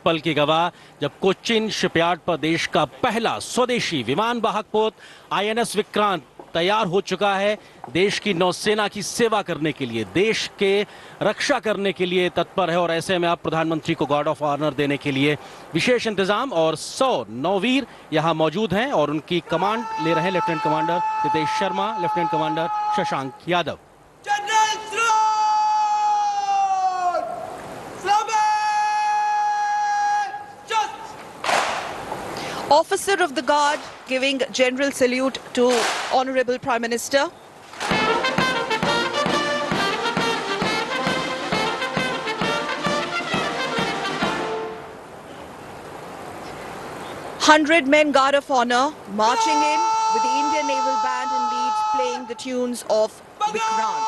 पल की गवाह जब कोचिन शिपयार्ड पर देश का पहला स्वदेशी विमान वाहक पोत आईएनएस विक्रांत तैयार हो चुका है। देश की नौसेना की सेवा करने के लिए, देश के रक्षा करने के लिए तत्पर है और ऐसे में अब प्रधानमंत्री को गार्ड ऑफ ऑनर देने के लिए विशेष इंतजाम और 100 नौवीर यहां मौजूद हैं और उनकी कमांड ले रहे हैं lieutenant commander Ritesh Sharma, lieutenant commander Shashank Yadav. Officer of the Guard giving general salute to Honorable Prime Minister. Men Guard of Honor marching in with the Indian Naval Band and lead playing the tunes of Vikrant.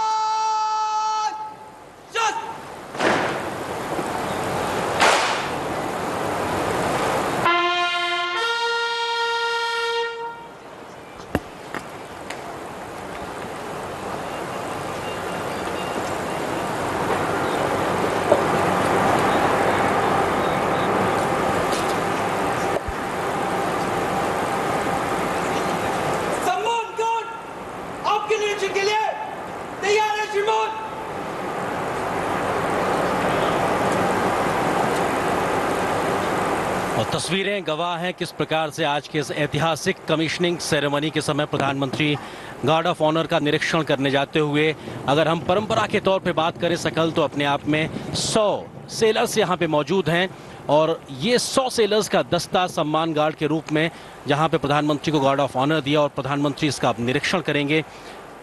और तस्वीरें गवाह हैं किस प्रकार से आज के इस ऐतिहासिक कमिश्निंग सेरेमनी के समय प्रधानमंत्री गार्ड ऑफ ऑनर का निरीक्षण करने जाते हुए, अगर हम परंपरा के तौर पे बात करें सकल, तो अपने आप में 100 सेलर्स यहाँ पे मौजूद हैं और ये 100 सेलर्स का दस्ता सम्मान गार्ड के रूप में जहाँ पे प्रधानमंत्री को गार्ड ऑफ ऑनर दिया और प्रधानमंत्री इसका निरीक्षण करेंगे।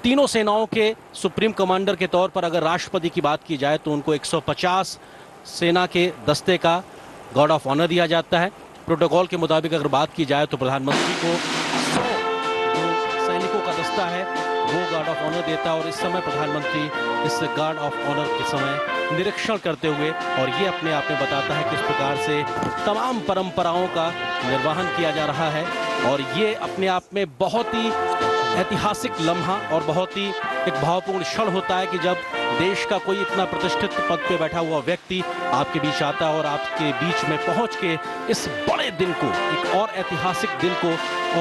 तीनों सेनाओं के सुप्रीम कमांडर के तौर पर अगर राष्ट्रपति की बात की जाए तो उनको 150 सेना के दस्ते का गार्ड ऑफ ऑनर दिया जाता है। प्रोटोकॉल के मुताबिक अगर बात की जाए तो प्रधानमंत्री को 100 जो सैनिकों का दस्ता है वो गार्ड ऑफ ऑनर देता है और इस समय प्रधानमंत्री इस गार्ड ऑफ ऑनर के समय निरीक्षण करते हुए, और ये अपने आप में बताता है किस प्रकार से तमाम परंपराओं का निर्वहन किया जा रहा है और ये अपने आप में बहुत ही ऐतिहासिक लम्हा और बहुत ही एक भावपूर्ण क्षण होता है कि जब देश का कोई इतना प्रतिष्ठित पद पे बैठा हुआ व्यक्ति आपके बीच आता है और आपके बीच में पहुंच के इस बड़े दिन को, एक और ऐतिहासिक दिन को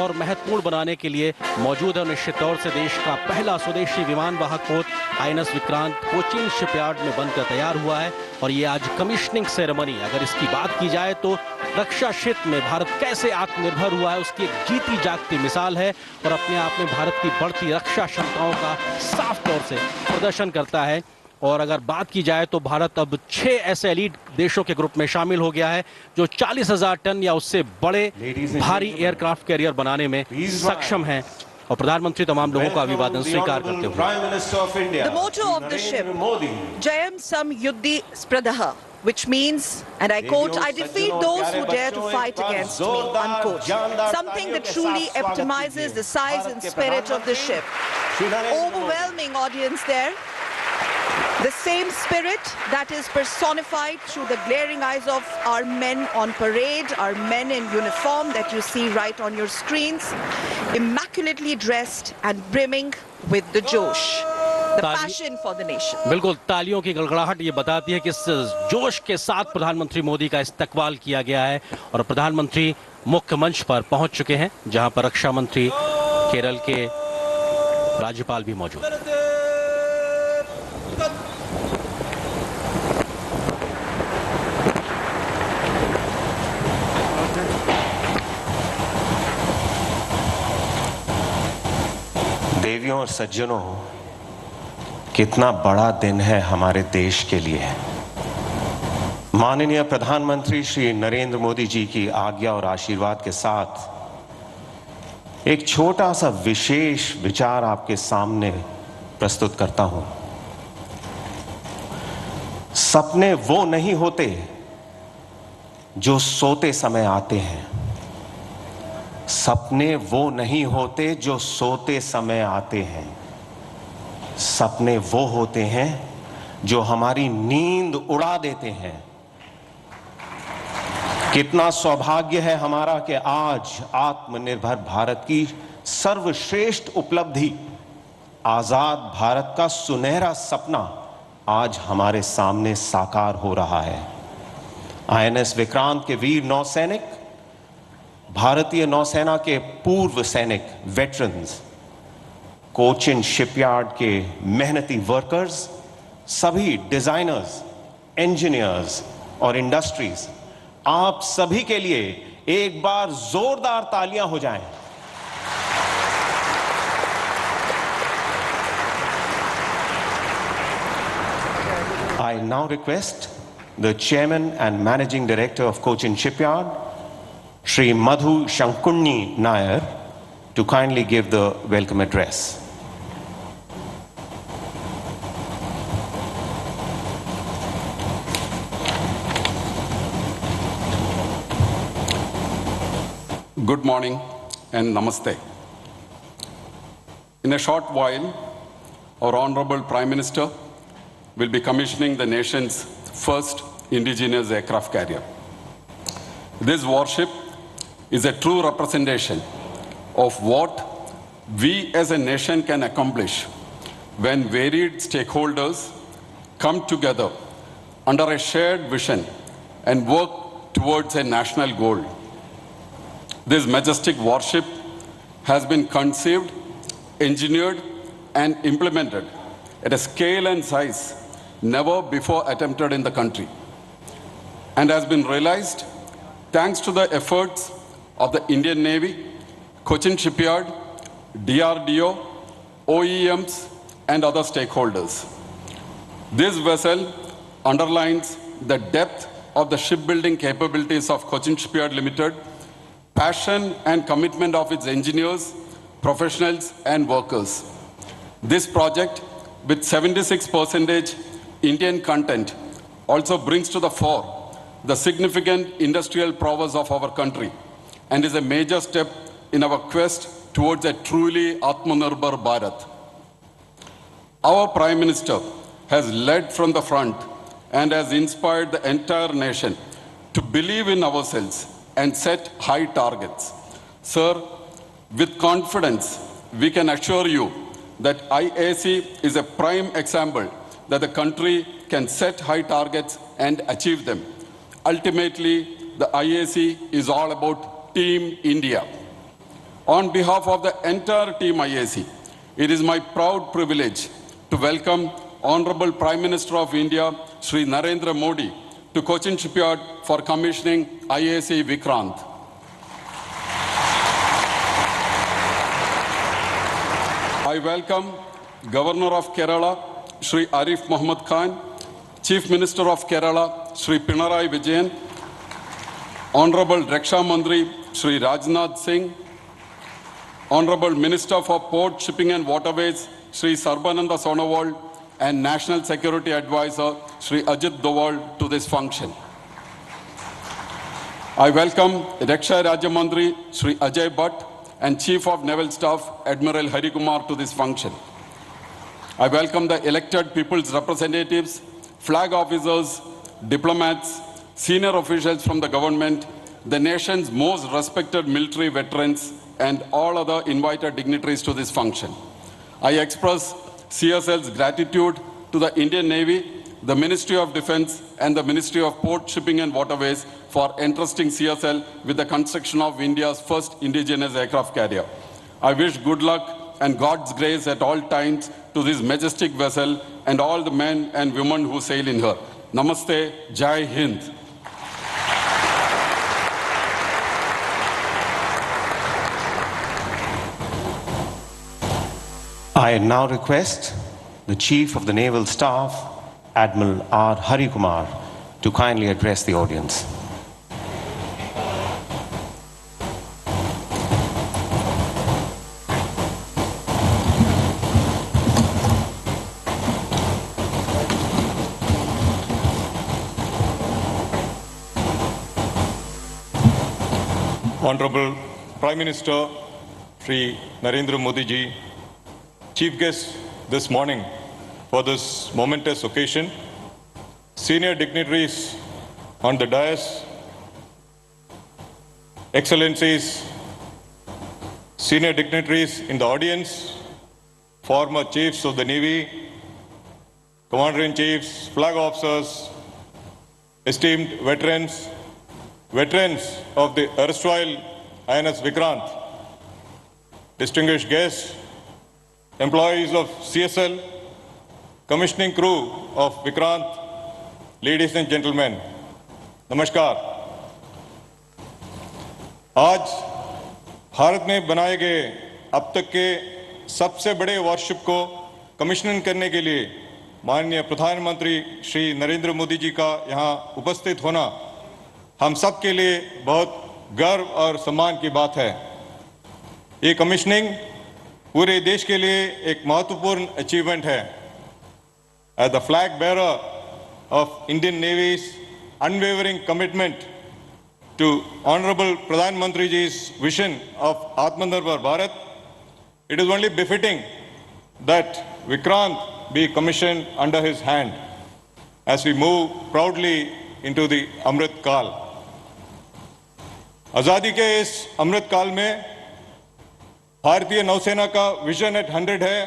और महत्वपूर्ण बनाने के लिए मौजूद है। निश्चित तौर से देश का पहला स्वदेशी विमान वाहक पोत आईएनएस विक्रांत कोचिन शिपयार्ड में बनकर तैयार हुआ है और ये आज कमिश्निंग सेरेमनी, अगर इसकी बात की जाए तो रक्षा क्षेत्र में भारत कैसे आत्मनिर्भर हुआ है उसकी एक जीती जागती मिसाल है और अपने आप में भारत की बढ़ती रक्षा क्षमताओं का साफ तौर से प्रदर्शन करता है। और अगर बात की जाए तो भारत अब 6 ऐसे एलीट देशों के ग्रुप में शामिल हो गया है जो 40,000 टन या उससे बड़े भारी एयरक्राफ्ट कैरियर बनाने में सक्षम हैं और प्रधानमंत्री तमाम लोगों का अभिवादन स्वीकार करते हुए। The motto of the ship, Jayam Sam Yuddhi Spradaha, which means, and I quote, I defeat those who dare to fight against me, unquote. Something that truly epitomizes the size and spirit of the ship. Overwhelming audience there. The same spirit that is personified through the glaring eyes of our men on parade, our men in uniform that you see right on your screens, immaculately dressed and brimming with the josh, the passion for the nation. बिल्कुल, तालियों की गड़गड़ाहट ये बताती है कि इस जोश के साथ प्रधानमंत्री मोदी का इस्तकबाल किया गया है और प्रधानमंत्री मुख्य मंच पर पहुंच चुके हैं जहां पर रक्षा मंत्री, केरल के राज्यपाल भी मौजूद हैं। देवियों और सज्जनों, कितना बड़ा दिन है हमारे देश के लिए। माननीय प्रधानमंत्री श्री नरेंद्र मोदी जी की आज्ञा और आशीर्वाद के साथ एक छोटा सा विशेष विचार आपके सामने प्रस्तुत करता हूं। सपने वो नहीं होते जो सोते समय आते हैं। सपने वो नहीं होते जो सोते समय आते हैं। सपने वो होते हैं जो हमारी नींद उड़ा देते हैं। कितना सौभाग्य है हमारा कि आज आत्मनिर्भर भारत की सर्वश्रेष्ठ उपलब्धि, आजाद भारत का सुनहरा सपना आज हमारे सामने साकार हो रहा है। INS विक्रांत के वीर नौसैनिक, भारतीय नौसेना के पूर्व सैनिक वेटरन्स, कोचिन शिपयार्ड के मेहनती वर्कर्स, सभी डिजाइनर्स, इंजीनियर्स और इंडस्ट्रीज, आप सभी के लिए एक बार जोरदार तालियां हो जाएं। I now request the Chairman and Managing Director of Cochin Shipyard, Shri Madhu Shankunni Nair, to kindly give the welcome address. Good morning and namaste. In a short while, our Honorable Prime Minister will be commissioning the nation's first indigenous aircraft carrier. This warship is a true representation of what we as a nation can accomplish when varied stakeholders come together under a shared vision and work towards a national goal. This majestic warship has been conceived, engineered, and implemented at a scale and size never before attempted in the country, and has been realized thanks to the efforts of the Indian Navy, Cochin Shipyard, DRDO, OEMs, and other stakeholders. This vessel underlines the depth of the shipbuilding capabilities of Cochin Shipyard Limited, passion and commitment of its engineers, professionals, and workers. This project, with 76% Indian content, also brings to the fore the significant industrial prowess of our country and is a major step in our quest towards a truly Atmanirbhar Bharat. Our Prime Minister has led from the front and has inspired the entire nation to believe in ourselves and set high targets. Sir, with confidence, we can assure you that IAC is a prime example that the country can set high targets and achieve them. Ultimately, the IAC is all about Team India. On behalf of the entire Team IAC, it is my proud privilege to welcome Honorable Prime Minister of India, Shri Narendra Modi, to Cochin Shipyard for commissioning IAC Vikrant. I welcome Governor of Kerala, Shri Arif Muhammad Khan, Chief Minister of Kerala, Shri Pinarayi Vijayan, Honorable Raksha Mandri, Shri Rajnath Singh, Honorable Minister for Port, Shipping and Waterways, Shri Sarbananda Sonowal, and National Security Advisor, Shri Ajit Doval, to this function. I welcome Raksha Rajya Mandri, Shri Ajay Bhatt, and Chief of Naval Staff, Admiral Hari Kumar, to this function. I welcome the elected people's representatives, flag officers, diplomats, senior officials from the government, the nation's most respected military veterans, and all other invited dignitaries to this function. I express CSL's gratitude to the Indian Navy, the Ministry of Defense, and the Ministry of Port, Shipping and Waterways for entrusting CSL with the construction of India's first indigenous aircraft carrier. I wish good luck and God's grace at all times to this majestic vessel and all the men and women who sail in her. Namaste, Jai Hind. I now request the Chief of the Naval Staff, Admiral R. Hari Kumar, to kindly address the audience. Honorable Prime Minister Shri Narendra Modi ji, Chief guest this morning for this momentous occasion, senior dignitaries on the dais, Excellencies, senior dignitaries in the audience, former chiefs of the Navy, Commander-in-Chiefs, flag officers, esteemed veterans, veterans of the erstwhile INS Vikrant, distinguished guests, employees of CSL, commissioning crew of Vikrant, ladies and gentlemen, नमस्कार। आज भारत में बनाए गए अब तक के सबसे बड़े वॉरशिप को कमिश्निंग करने के लिए माननीय प्रधानमंत्री श्री नरेंद्र मोदी जी का यहाँ उपस्थित होना हम सब के लिए बहुत गर्व और सम्मान की बात है। ये कमिश्निंग पूरे देश के लिए एक महत्वपूर्ण अचीवमेंट है। As the flag bearer of Indian Navy's unwavering commitment to Honorable Pradhan Mantri ji's vision of Atmanirbhar Bharat, it is only befitting that Vikrant be commissioned under his hand as we move proudly into the Amrit Kal. आज़ादी के इस अमृत काल में भारतीय नौसेना का vision eight 100 है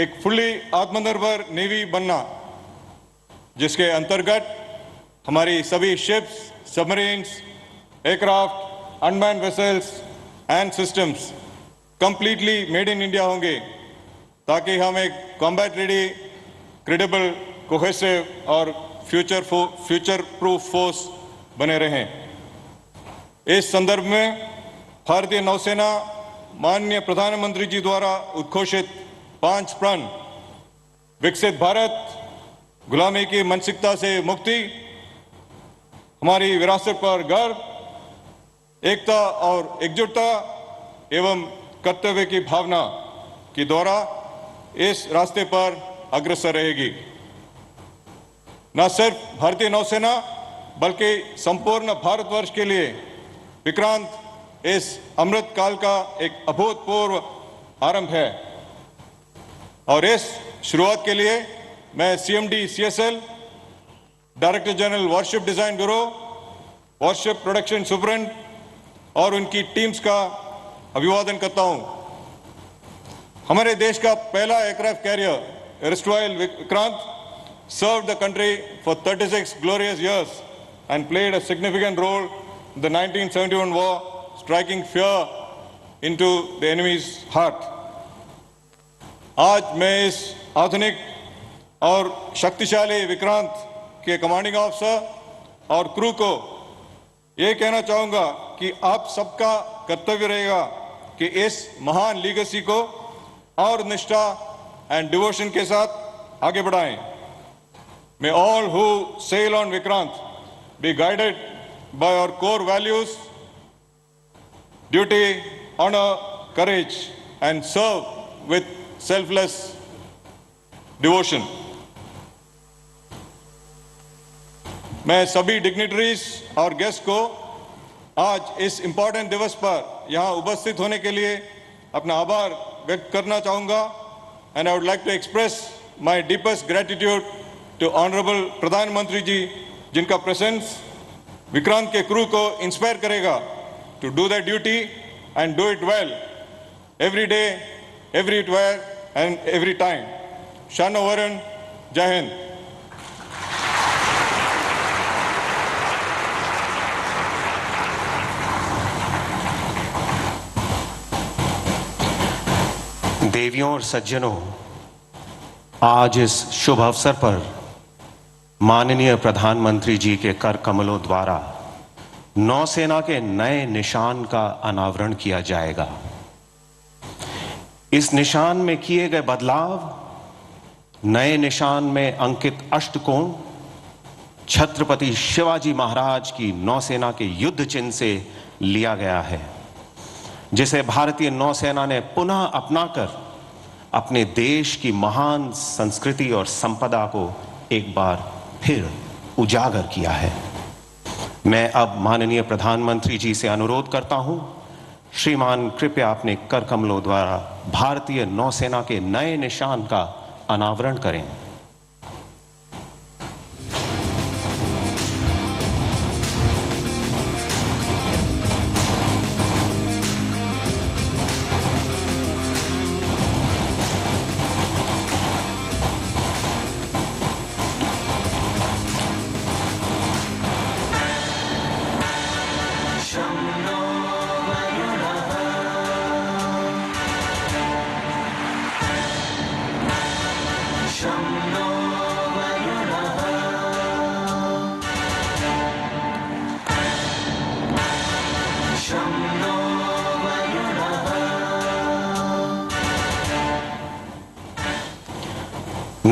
एक फुल्ली आत्मनिर्भर नेवी बनना, जिसके अंतर्गत हमारी सभी ships, submarines, aircraft, unmanned vessels and systems completely made in India होंगे, ताकि हम एक कॉम्बैट रेडी, क्रेडिबल, कोहेसिव और फ्यूचर प्रूफ फोर्स बने रहें। इस संदर्भ में भारतीय नौसेना माननीय प्रधानमंत्री जी द्वारा उद्घोषित 5 प्रण विकसित भारत, गुलामी की मानसिकता से मुक्ति, हमारी विरासत पर गर्व, एकता और एकजुटता एवं कर्तव्य की भावना की द्वारा इस रास्ते पर अग्रसर रहेगी। न सिर्फ भारतीय नौसेना बल्कि संपूर्ण भारतवर्ष के लिए विक्रांत इस अमृत काल का एक अभूतपूर्व आरंभ है और इस शुरुआत के लिए मैं CMD CSL, director general warship design bureau, warship production superintendent और उनकी टीम्स का अभिवादन करता हूं। हमारे देश का पहला aircraft carrier erstwhile Vikrant served the country for 36 glorious years and played a significant role in the 1971 war, striking fear into the enemy's heart. आज मैं इस आधुनिक और शक्तिशाली विक्रांत के कमांडिंग ऑफिसर और क्रू को ये कहना चाहूँगा कि आप सबका कर्तव्य रहेगा कि इस महान लीगेसी को और निष्ठा एंड डिवोशन के साथ आगे बढ़ाएं। May all who sail on Vikrant be guided by our core values, duty, honor, courage, and serve with selfless devotion. मैं सभी डिग्निटरीज और गेस्ट को आज इस इम्पॉर्टेंट दिवस पर यहाँ उपस्थित होने के लिए अपना आभार व्यक्त करना चाहूँगा and I would like to express my deepest gratitude to Honorable प्रधानमंत्री जी, जिनका प्रेजेंस विक्रांत के क्रू को इंस्पायर करेगा to do their duty and do it well every day, everywhere and every time. Shano Varan, Jai Hind. देवियों और सज्जनों, आज इस शुभ अवसर पर माननीय प्रधानमंत्री जी के कर कमलों द्वारा नौसेना के नए निशान का अनावरण किया जाएगा। इस निशान में किए गए बदलाव, नए निशान में अंकित अष्टकोण छत्रपति शिवाजी महाराज की नौसेना के युद्ध चिन्ह से लिया गया है, जिसे भारतीय नौसेना ने पुनः अपनाकर अपने देश की महान संस्कृति और संपदा को एक बार फिर उजागर किया है। मैं अब माननीय प्रधानमंत्री जी से अनुरोध करता हूं, श्रीमान कृपया अपने कर कमलों द्वारा भारतीय नौसेना के नए निशान का अनावरण करें।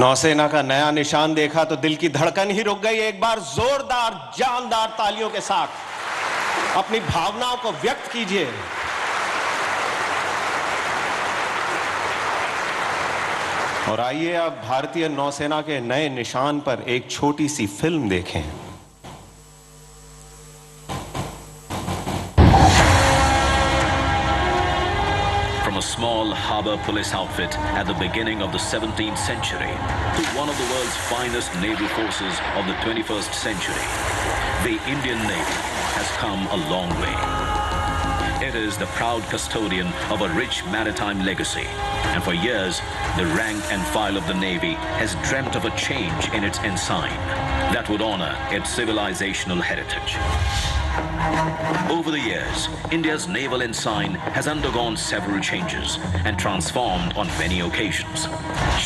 नौसेना का नया निशान देखा तो दिल की धड़कन ही रुक गई। एक बार जोरदार जानदार तालियों के साथ अपनी भावनाओं को व्यक्त कीजिए। और आइए अब भारतीय नौसेना के नए निशान पर एक छोटी सी फिल्म देखें। From a small harbor police outfit at the beginning of the 17th century to one of the world's finest naval forces of the 21st century, the Indian Navy has come a long way. It is the proud custodian of a rich maritime legacy, and for years, the rank and file of the Navy has dreamt of a change in its ensign that would honor its civilizational heritage. Over the years, India's naval ensign has undergone several changes and transformed on many occasions,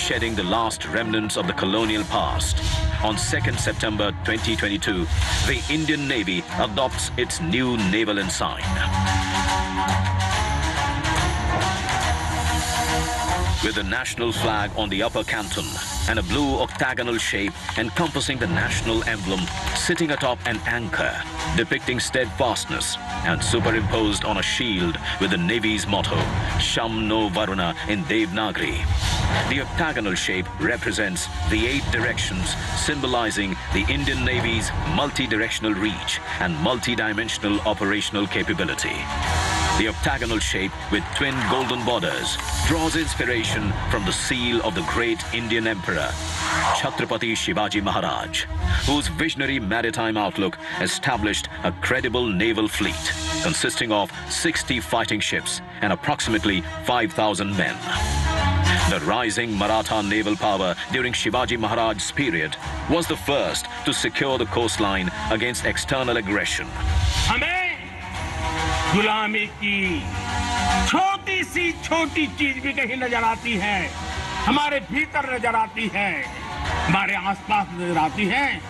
shedding the last remnants of the colonial past. On 2nd September 2022, the Indian Navy adopts its new naval ensign. With the national flag on the upper canton and a blue octagonal shape encompassing the national emblem sitting atop an anchor depicting steadfastness and superimposed on a shield with the Navy's motto, Sham no Varuna in Devanagari. The octagonal shape represents the 8 directions, symbolizing the Indian Navy's multi-directional reach and multi-dimensional operational capability. The octagonal shape with twin golden borders draws inspiration from the seal of the great Indian Emperor, Chhatrapati Shivaji Maharaj, whose visionary maritime outlook established a credible naval fleet consisting of 60 fighting ships and approximately 5,000 men. The rising Maratha naval power during Shivaji Maharaj's period was the first to secure the coastline against external aggression. गुलामी की छोटी सी छोटी चीज भी कहीं नजर आती है, हमारे भीतर नजर आती है, हमारे आसपास नजर आती है,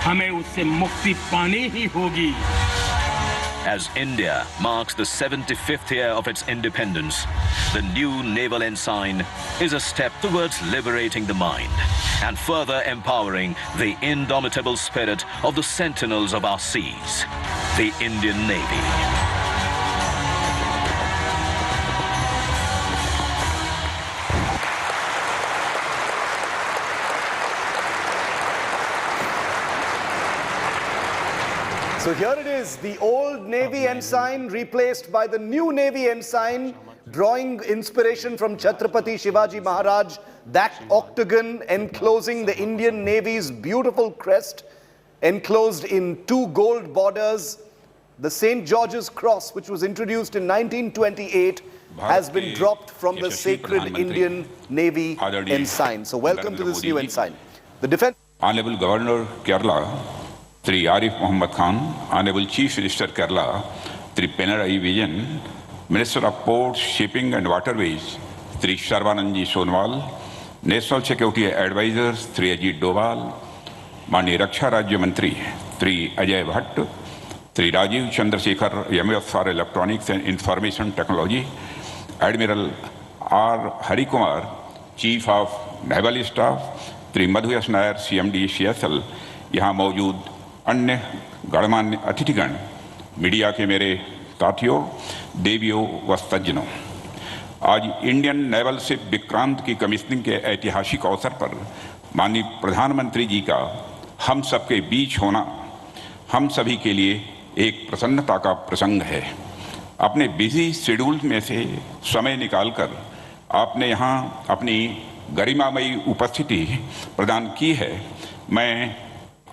हमें उससे मुक्ति पानी ही होगी. As India marks the 75th year of its independence, the new naval ensign is a step towards liberating the mind and further empowering the indomitable spirit of the sentinels of our seas, the Indian Navy. So here it is, the old Navy ensign replaced by the new Navy ensign, drawing inspiration from Chhatrapati Shivaji Maharaj, that octagon enclosing the Indian Navy's beautiful crest, enclosed in 2 gold borders. The St. George's Cross, which was introduced in 1928, has been dropped from the sacred Indian Navy ensign. So welcome to this new ensign. The defense... Honorable Governor Kerala, Sri Arif Muhammad Khan, Honorable Chief Minister Kerala, Sri Pinarayi Vijayan, Minister of Ports, Shipping and Waterways, Sri Sarvananji Sonowal, National Security Advisor, Sri Ajit Doval, Mani Raksha Rajya Mantri, Sri Ajay Bhatt, Sri Rajiv Chandrasekhar, MF for Electronics and Information Technology, Admiral R. Harikumar, Chief of Naval Staff, Sri Madhuyas Nair, CMD, CSL, यहाँ मौजूद अन्य गणमान्य अतिथिगण, media के मेरे साथियों, देवियों व सज्जनों, आज इंडियन नेवल शिप विक्रांत की कमीशनिंग के ऐतिहासिक अवसर पर माननीय प्रधानमंत्री जी का हम सबके बीच होना हम सभी के लिए एक प्रसन्नता का प्रसंग है. अपने बिजी शेड्यूल में से समय निकालकर आपने यहाँ अपनी गरिमामयी उपस्थिति प्रदान की है. मैं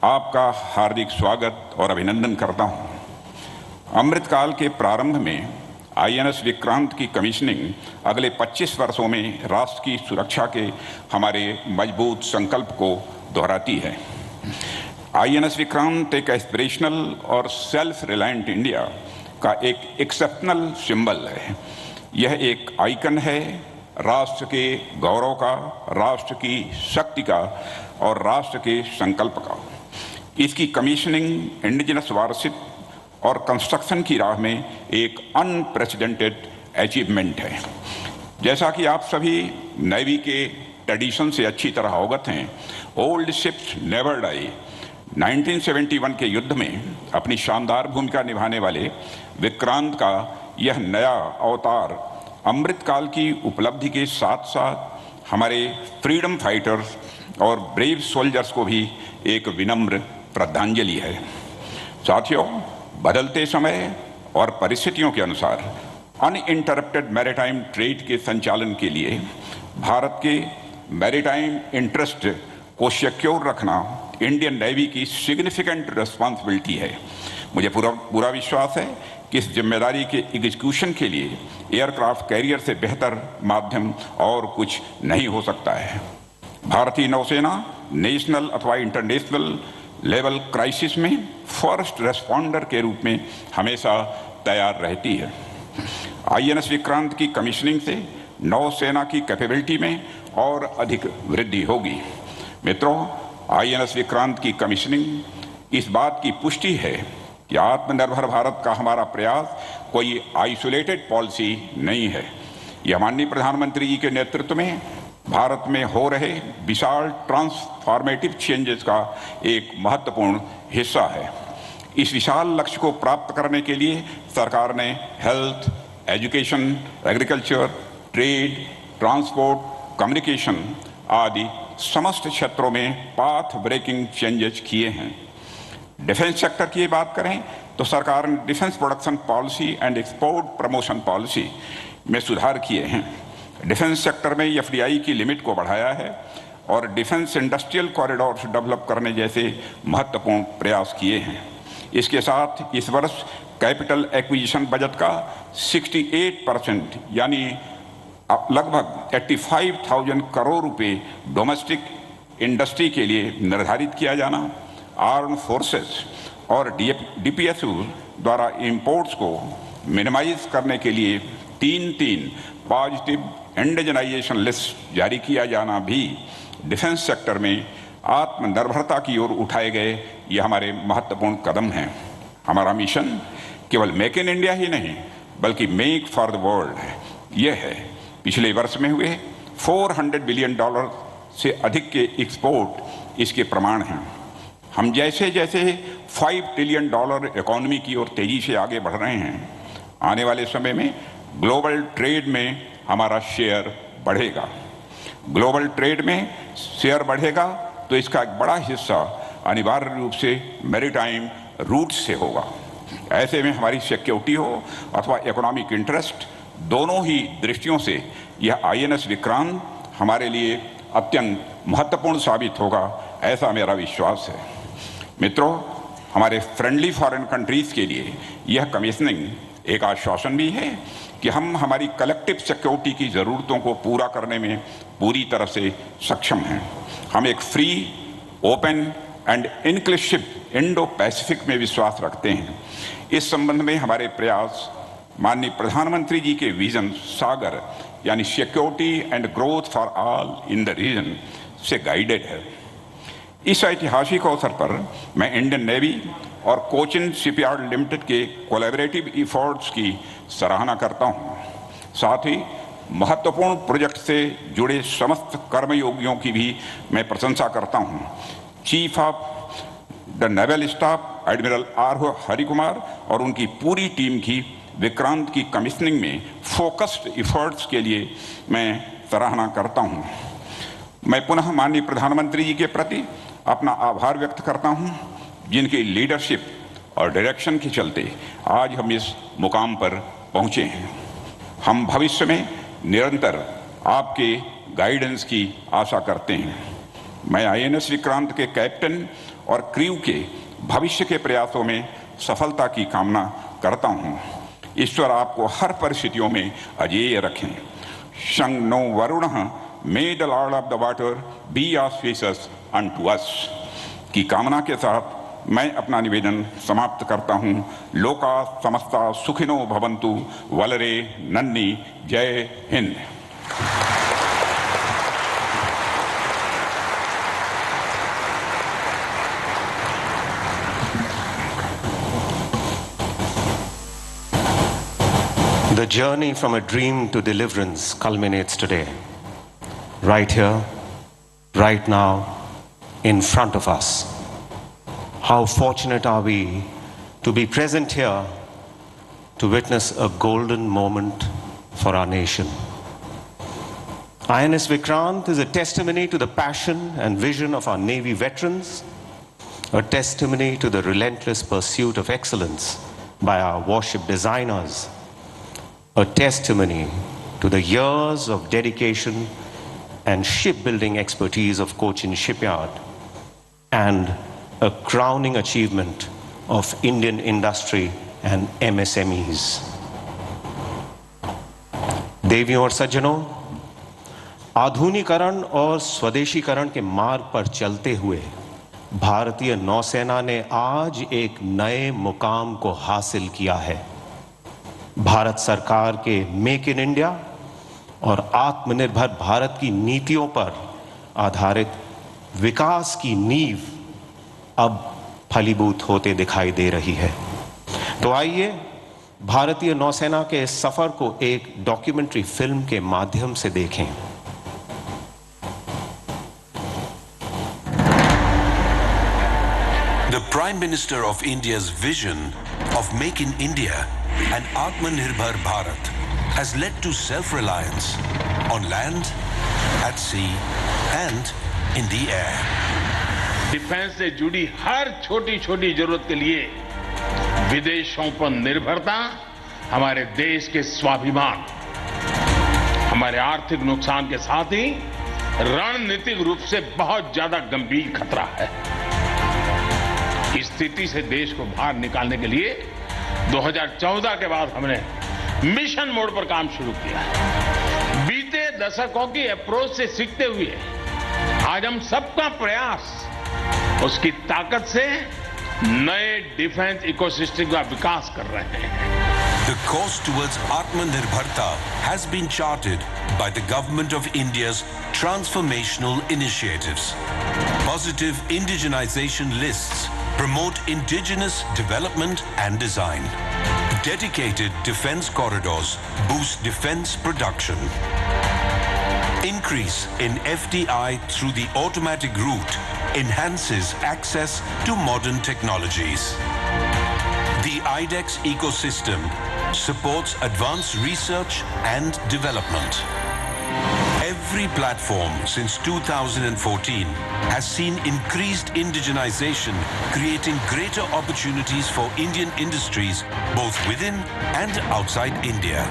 आपका हार्दिक स्वागत और अभिनंदन करता हूं. अमृतकाल के प्रारंभ में आईएनएस विक्रांत की कमीशनिंग अगले 25 वर्षों में राष्ट्र की सुरक्षा के हमारे मजबूत संकल्प को दोहराती है. आईएनएस विक्रांत एक एस्पिरेशनल और सेल्फ रिलायंट इंडिया का एक एक्सेप्शनल सिंबल है. यह एक आइकन है राष्ट्र के गौरव का, राष्ट्र की शक्ति का और राष्ट्र के संकल्प का. इसकी कमीशनिंग इंडिजिनस वारशिप और कंस्ट्रक्शन की राह में एक अनप्रेसिडेंटेड अचीवमेंट है. जैसा कि आप सभी नेवी के ट्रेडिशन से अच्छी तरह अवगत हैं। Old ships never die. 1971 के युद्ध में अपनी शानदार भूमिका निभाने वाले विक्रांत का यह नया अवतार अमृतकाल की उपलब्धि के साथ साथ हमारे फ्रीडम फाइटर्स और ब्रेव सोल्जर्स को भी एक विनम्र श्रद्धांजलि है। साथियों, बदलते समय और परिस्थितियों के अनुसार अनइंटरप्टेड मैरीटाइम ट्रेड के संचालन के लिए भारत के मैरीटाइम इंटरेस्ट को सिक्योर रखना इंडियन नेवी की सिग्निफिकेंट रिस्पॉन्सिबिलिटी है। मुझे पूरा विश्वास है कि इस जिम्मेदारी के एग्जीक्यूशन के लिए एयरक्राफ्ट कैरियर से बेहतर माध्यम और कुछ नहीं हो सकता है। भारतीय नौसेना नेशनल अथवा इंटरनेशनल लेवल क्राइसिस में फर्स्ट रेस्पॉन्डर के रूप में हमेशा तैयार रहती है। आईएनएस विक्रांत की कमीशनिंग से नौसेना की कैपेबिलिटी में और अधिक वृद्धि होगी। मित्रों, आईएनएस विक्रांत की कमीशनिंग इस बात की पुष्टि है कि आत्मनिर्भर भारत का हमारा प्रयास कोई आइसोलेटेड पॉलिसी नहीं है। यह माननीय प्रधानमंत्री जी के नेतृत्व में भारत में हो रहे विशाल ट्रांसफॉर्मेटिव चेंजेस का एक महत्वपूर्ण हिस्सा है। इस विशाल लक्ष्य को प्राप्त करने के लिए सरकार ने health, education, agriculture, trade, transport, communication आदि समस्त क्षेत्रों में पाथ ब्रेकिंग चेंजेस किए हैं। डिफेंस सेक्टर की बात करें तो सरकार ने defence production policy and export promotion policy में सुधार किए हैं। डिफेंस सेक्टर में एफडीआई की लिमिट को बढ़ाया है और डिफेंस इंडस्ट्रियल कॉरिडोर डेवलप करने जैसे महत्वपूर्ण प्रयास किए हैं। इसके साथ इस वर्ष कैपिटल एक्विजिशन बजट का 68% यानी लगभग 85,000 करोड़ रुपए डोमेस्टिक इंडस्ट्री के लिए निर्धारित किया जाना, आर्म फोर्सेस और डीपीएसयू द्वारा इंपोर्ट्स को मिनिमाइज करने के लिए 3 पॉजिटिव इंडिजनाइजेशन लिस्ट जारी किया जाना भी डिफेंस सेक्टर में आत्मनिर्भरता की ओर उठाए गए ये हमारे महत्वपूर्ण कदम हैं। हमारा मिशन केवल मेक इन इंडिया ही नहीं बल्कि मेक फॉर द वर्ल्ड है। यह है पिछले वर्ष में हुए $400 बिलियन से अधिक के एक्सपोर्ट इसके प्रमाण हैं। हम जैसे जैसे $5 ट्रिलियन इकोनॉमी की ओर तेजी से आगे बढ़ रहे हैं, आने वाले समय में ग्लोबल ट्रेड में हमारा शेयर बढ़ेगा। ग्लोबल ट्रेड में शेयर बढ़ेगा तो इसका एक बड़ा हिस्सा अनिवार्य रूप से मैरीटाइम रूट से होगा। ऐसे में हमारी सिक्योरिटी हो अथवा इकोनॉमिक इंटरेस्ट, दोनों ही दृष्टियों से यह आईएनएस विक्रांत हमारे लिए अत्यंत महत्वपूर्ण साबित होगा, ऐसा मेरा विश्वास है। मित्रों, हमारे फ्रेंडली फॉरेन कंट्रीज के लिए यह कमीशनिंग एक आश्वासन भी है कि हम हमारी कलेक्टिव सिक्योरिटी की ज़रूरतों को पूरा करने में पूरी तरह से सक्षम हैं। हम एक free, open and inclusive Indo Pacific में विश्वास रखते हैं। इस संबंध में हमारे प्रयास माननीय प्रधानमंत्री जी के विजन सागर यानी security and growth for all in the region से गाइडेड है। इस ऐतिहासिक अवसर पर मैं इंडियन नेवी और कोचिन शिपयार्ड लिमिटेड के कोलैबोरेटिव एफर्ट्स की सराहना करता हूँ। साथ ही महत्वपूर्ण प्रोजेक्ट से जुड़े समस्त कर्मयोगियों की भी मैं प्रशंसा करता हूँ। Chief of the naval staff admiral R Harikumar और उनकी पूरी टीम की विक्रांत की कमीशनिंग में फोकस्ड एफर्ट्स के लिए मैं सराहना करता हूँ। मैं पुनः माननीय प्रधानमंत्री जी के प्रति अपना आभार व्यक्त करता हूँ, जिनकी लीडरशिप और डायरेक्शन के चलते आज हम इस मुकाम पर पहुँचे हैं। हम भविष्य में निरंतर आपके गाइडेंस की आशा करते हैं। मैं आईएनएस विक्रांत के कैप्टन और क्रू के भविष्य के प्रयासों में सफलता की कामना करता हूँ। ईश्वर आपको हर परिस्थितियों में अजेय रखें। शं नो वरुणः may the lord of the water be auspicious unto us की कामना के साथ मैं अपना निवेदन समाप्त करता हूँ। लोका समस्ता सुखिनो भवन्तु, वलरे नन्नी, जय Hind. The journey from a dream to deliverance culminates today. right here, right now, in front of us. How fortunate are we to be present here to witness a golden moment for our nation. INS Vikrant is a testimony to the passion and vision of our Navy veterans, a testimony to the relentless pursuit of excellence by our warship designers, a testimony to the years of dedication and shipbuilding expertise of Cochin Shipyard, and a crowning achievement of Indian industry and MSMEs. देवियों और सज्जनों, आधुनिकीकरण और स्वदेशीकरण के मार्ग पर चलते हुए भारतीय नौसेना ने आज एक नए मुकाम को हासिल किया है। भारत सरकार के मेक इन इंडिया और आत्मनिर्भर भारत की नीतियों पर आधारित विकास की नींव अब फलीभूत होते दिखाई दे रही है। तो आइए भारतीय नौसेना के इस सफर को एक डॉक्यूमेंट्री फिल्म के माध्यम से देखें। The Prime Minister of India's vision of Make in India and Atmanirbhar Bharat has led to self-reliance on land, at sea and in the air. Defence से जुड़ी हर छोटी छोटी जरूरत के लिए विदेशों पर निर्भरता हमारे देश के स्वाभिमान, हमारे आर्थिक नुकसान के साथ ही रणनीतिक रूप से बहुत ज्यादा गंभीर खतरा है। इस स्थिति से देश को बाहर निकालने के लिए 2014 के बाद हमने मिशन मोड पर काम शुरू किया है। बीते दशकों की अप्रोच से सीखते हुए आज हम सबका प्रयास उसकी ताकत से नए डिफेंस इकोसिस्टम का विकास कर रहे हैं। The course towards Atmanirbharta has been charted by the Government of India's transformational initiatives. Positive indigenization lists promote indigenous development and design. Dedicated defense corridors boost defense production. Increase in FDI through the automatic route enhances access to modern technologies. The IDEX ecosystem supports advanced research and development. Every platform since 2014 has seen increased indigenization, creating greater opportunities for Indian industries both within and outside India.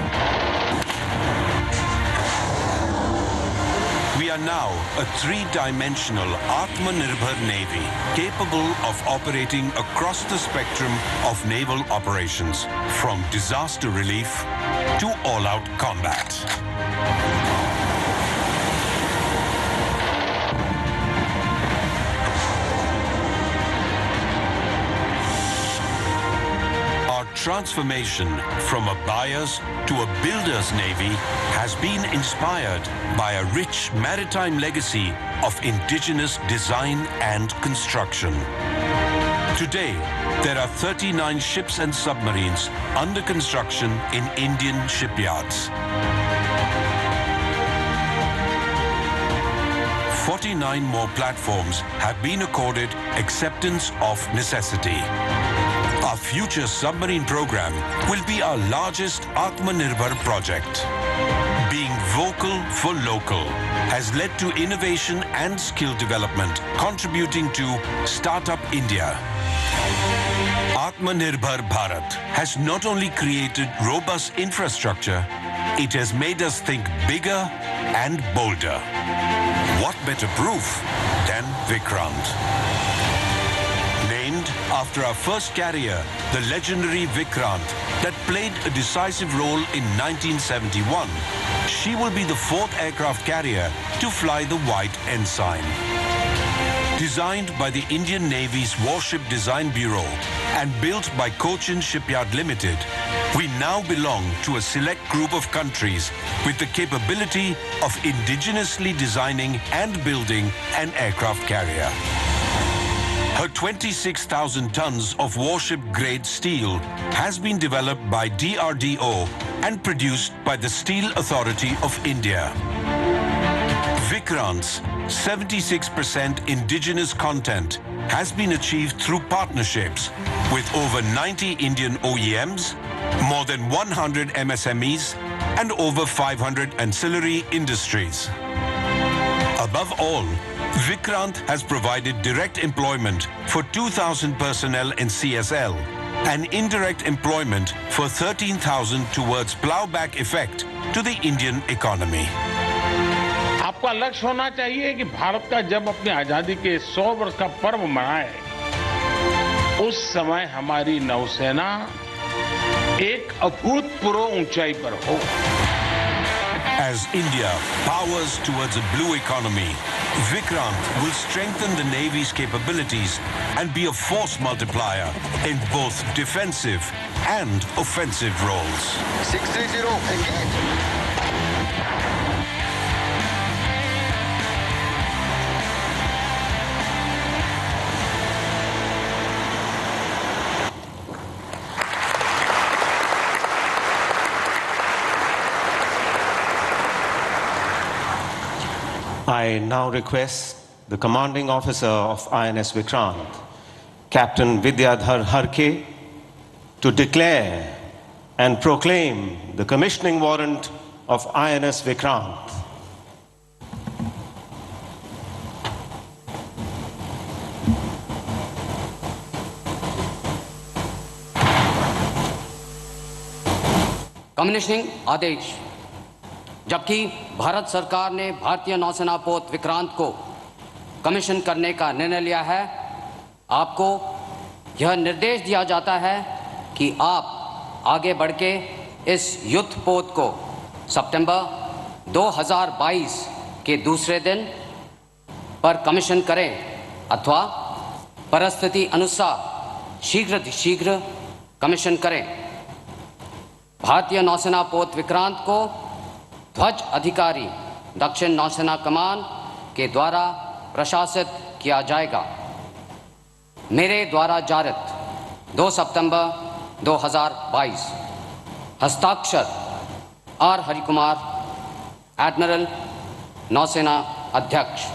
We are now a three-dimensional Atmanirbhar Navy capable of operating across the spectrum of naval operations, from disaster relief to all-out combat. Transformation from a buyer's to a builder's navy has been inspired by a rich maritime legacy of indigenous design and construction. Today, there are 39 ships and submarines under construction in Indian shipyards. 49 more platforms have been accorded acceptance of necessity. Our future submarine program will be our largest Atmanirbhar project. Being vocal for local has led to innovation and skill development, contributing to Startup India. Atmanirbhar Bharat has not only created robust infrastructure, it has made us think bigger and bolder. What better proof than Vikrant? Named after our first carrier, the legendary Vikrant, that played a decisive role in 1971, she will be the fourth aircraft carrier to fly the white ensign. Designed by the Indian Navy's Warship Design Bureau and built by Cochin Shipyard Limited, we now belong to a select group of countries with the capability of indigenously designing and building an aircraft carrier. Her 26,000 tons of warship-grade steel has been developed by DRDO and produced by the Steel Authority of India. Vikrant's 76% indigenous content has been achieved through partnerships with over 90 Indian OEMs, more than 100 MSMEs, and over 500 ancillary industries. Above all, Vikrant has provided direct employment for 2,000 personnel in CSL and indirect employment for 13,000 towards plowback effect to the Indian economy. आपका लक्ष्य होना चाहिए कि भारत का जब अपनी आजादी के 100 वर्ष का पर्व मनाए, उस समय हमारी नौसेना एक अभूतपूर्व ऊंचाई पर हो. As India powers towards a blue economy, Vikrant will strengthen the Navy's capabilities and be a force multiplier in both defensive and offensive roles. 630, engage. I now request the commanding officer of INS Vikrant, Captain Vidyadhar Harke, to declare and proclaim the commissioning warrant of INS Vikrant. Commissioning आदेश. जबकि भारत सरकार ने भारतीय नौसेना पोत विक्रांत को commission करने का निर्णय लिया है, आपको यह निर्देश दिया जाता है कि आप आगे बढ़ के इस युद्ध पोत को सितंबर 2022 के दूसरे दिन पर कमीशन करें अथवा परिस्थिति अनुसार शीघ्र कमीशन करें. भारतीय नौसेना पोत विक्रांत को ध्वज अधिकारी दक्षिण नौसेना कमान के द्वारा प्रशासित किया जाएगा. मेरे द्वारा जारित 2 सितंबर 2022. हस्ताक्षर आर हरिकुमार, एडमिरल, नौसेना अध्यक्ष.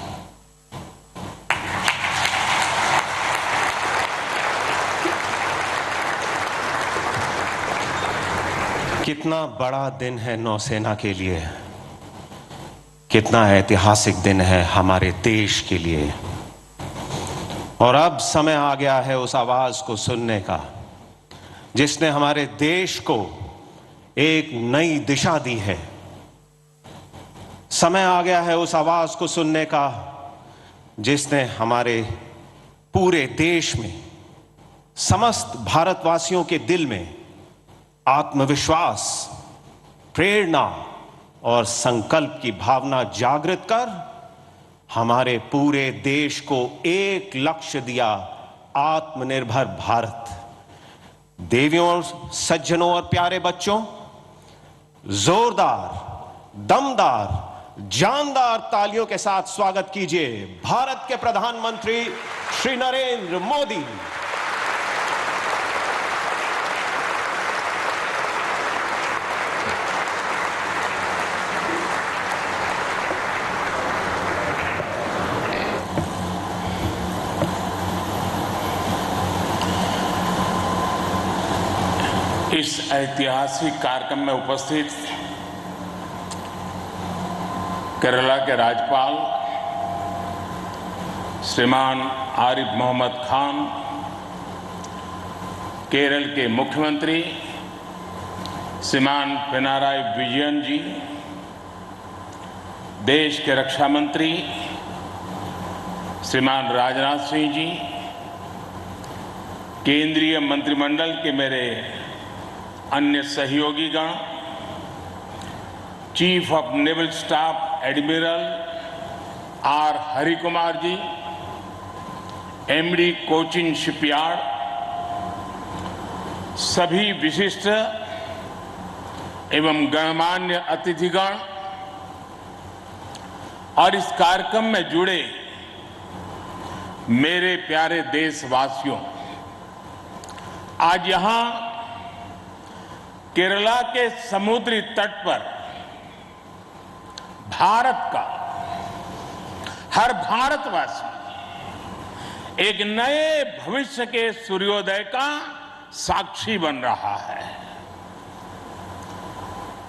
कितना बड़ा दिन है नौसेना के लिए, कितना ऐतिहासिक दिन है हमारे देश के लिए. और अब समय आ गया है उस आवाज को सुनने का जिसने हमारे देश को एक नई दिशा दी है. समय आ गया है उस आवाज को सुनने का जिसने हमारे पूरे देश में, समस्त भारतवासियों के दिल में आत्मविश्वास, प्रेरणा और संकल्प की भावना जागृत कर हमारे पूरे देश को एक लक्ष्य दिया, आत्मनिर्भर भारत. देवियों, सज्जनों और प्यारे बच्चों, जोरदार, दमदार, जानदार तालियों के साथ स्वागत कीजिए भारत के प्रधानमंत्री श्री नरेंद्र मोदी. इस ऐतिहासिक कार्यक्रम में उपस्थित केरला के राज्यपाल श्रीमान आरिफ मोहम्मद खान, केरल के मुख्यमंत्री श्रीमान पिनाराई विजयन जी, देश के रक्षा मंत्री श्रीमान राजनाथ सिंह जी, केंद्रीय मंत्रिमंडल के मेरे अन्य सहयोगीगण, chief of naval staff admiral R Harikumar ji, MD Cochin shipyard, सभी विशिष्ट एवं गणमान्य अतिथिगण और इस कार्यक्रम में जुड़े मेरे प्यारे देशवासियों, आज यहां केरला के समुद्री तट पर भारत का हर भारतवासी एक नए भविष्य के सूर्योदय का साक्षी बन रहा है।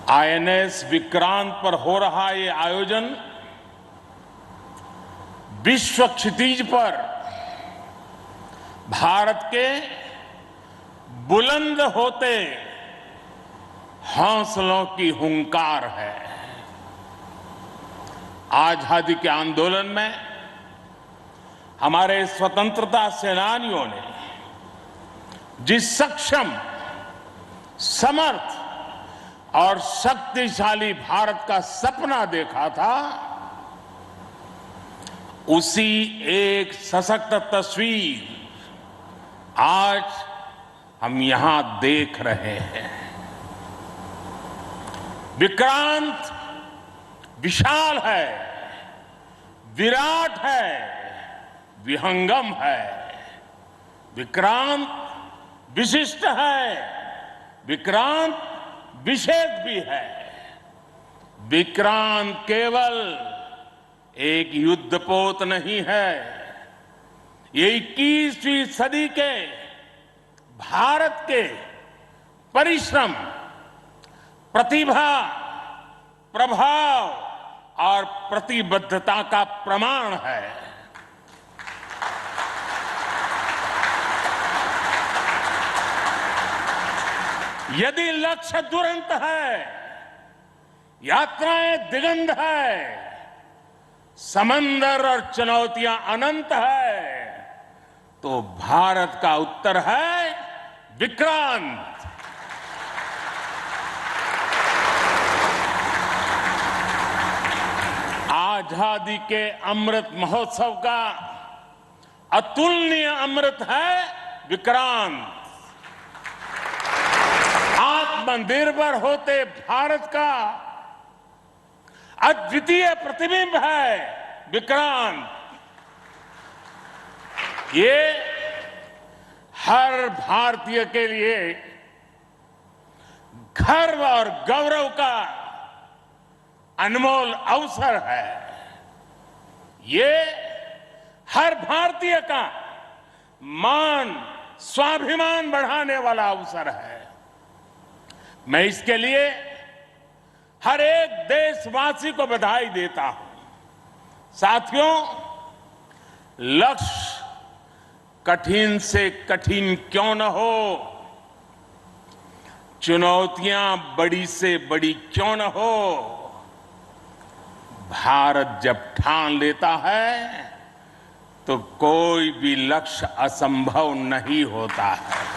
आईएनएस विक्रांत पर हो रहा ये आयोजन विश्व क्षितिज पर भारत के बुलंद होते हौसलों की हुंकार है। आजादी के आंदोलन में हमारे स्वतंत्रता सेनानियों ने जिस सक्षम, समर्थ और शक्तिशाली भारत का सपना देखा था, उसी एक सशक्त तस्वीर आज हम यहां देख रहे हैं। विक्रांत विशाल है, विराट है, विहंगम है। विक्रांत विशिष्ट है, विक्रांत विशेष भी है। विक्रांत केवल एक युद्धपोत नहीं है, ये 21वीं सदी के भारत के परिश्रम, प्रतिभा, प्रभाव और प्रतिबद्धता का प्रमाण है। यदि लक्ष्य दुरंत है, यात्राएं दिगंत है, समंदर और चुनौतियां अनंत है, तो भारत का उत्तर है विक्रांत। आजादी के अमृत महोत्सव का अतुलनीय अमृत है विक्रांत। आत्मनिर्भर होते भारत का अद्वितीय प्रतिबिंब है विक्रांत। ये हर भारतीय के लिए गर्व और गौरव का अनमोल अवसर है। ये हर भारतीय का मान, स्वाभिमान बढ़ाने वाला अवसर है। मैं इसके लिए हर एक देशवासी को बधाई देता हूं। साथियों, लक्ष्य कठिन से कठिन क्यों न हो, चुनौतियां बड़ी से बड़ी क्यों न हो, भारत जब ठान लेता है तो कोई भी लक्ष्य असंभव नहीं होता है।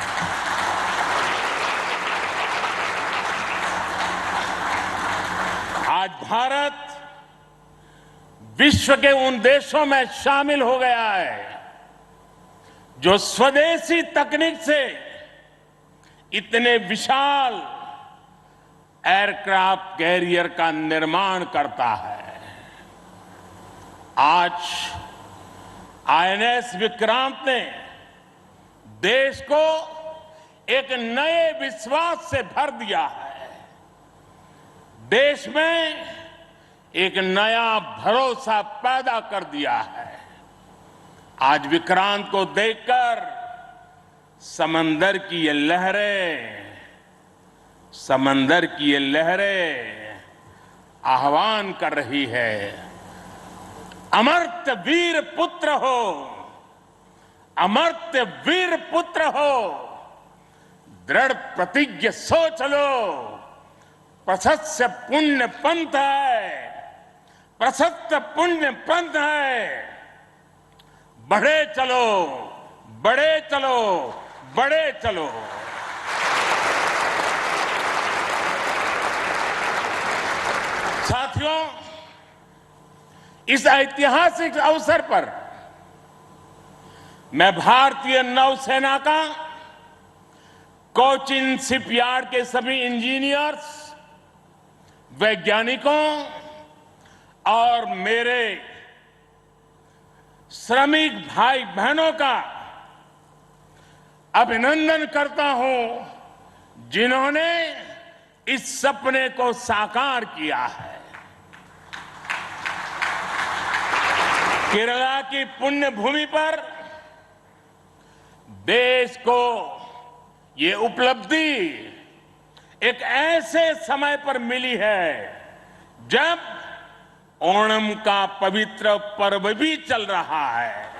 आज भारत विश्व के उन देशों में शामिल हो गया है जो स्वदेशी तकनीक से इतने विशाल एयरक्राफ्ट कैरियर का निर्माण करता है। आज आईएनएस विक्रांत ने देश को एक नए विश्वास से भर दिया है। देश में एक नया भरोसा पैदा कर दिया है। आज विक्रांत को देखकर समंदर की ये लहरें आह्वान कर रही है, अमर्त्य वीर पुत्र हो, अमर्त्य वीर पुत्र हो, दृढ़ प्रतिज्ञ सोच लो, प्रशस्त पुण्य पंथ है, प्रशस्त पुण्य पंथ है। बढ़े चलो, बढ़े चलो, बढ़े चलो। साथियों, इस ऐतिहासिक अवसर पर मैं भारतीय नौसेना का कोचिन शिपयार्ड के सभी इंजीनियर्स, वैज्ञानिकों और मेरे श्रमिक भाई बहनों का अभिनंदन करता हूं जिन्होंने इस सपने को साकार किया है। केरला की पुण्य भूमि पर देश को ये उपलब्धि एक ऐसे समय पर मिली है जब ओणम का पवित्र पर्व भी चल रहा है।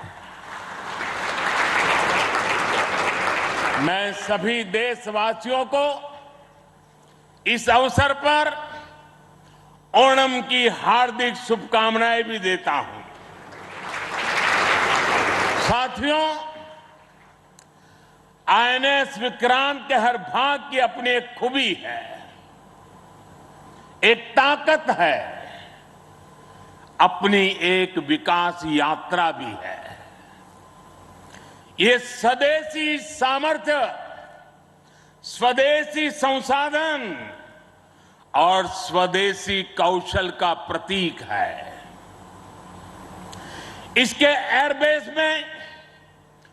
मैं सभी देशवासियों को इस अवसर पर ओणम की हार्दिक शुभकामनाएं भी देता हूं। साथियों, आईएनएस विक्रांत के हर भाग की अपनी एक खूबी है, एक ताकत है, अपनी एक विकास यात्रा भी है। ये स्वदेशी सामर्थ्य, स्वदेशी संसाधन और स्वदेशी कौशल का प्रतीक है। इसके एयरबेस में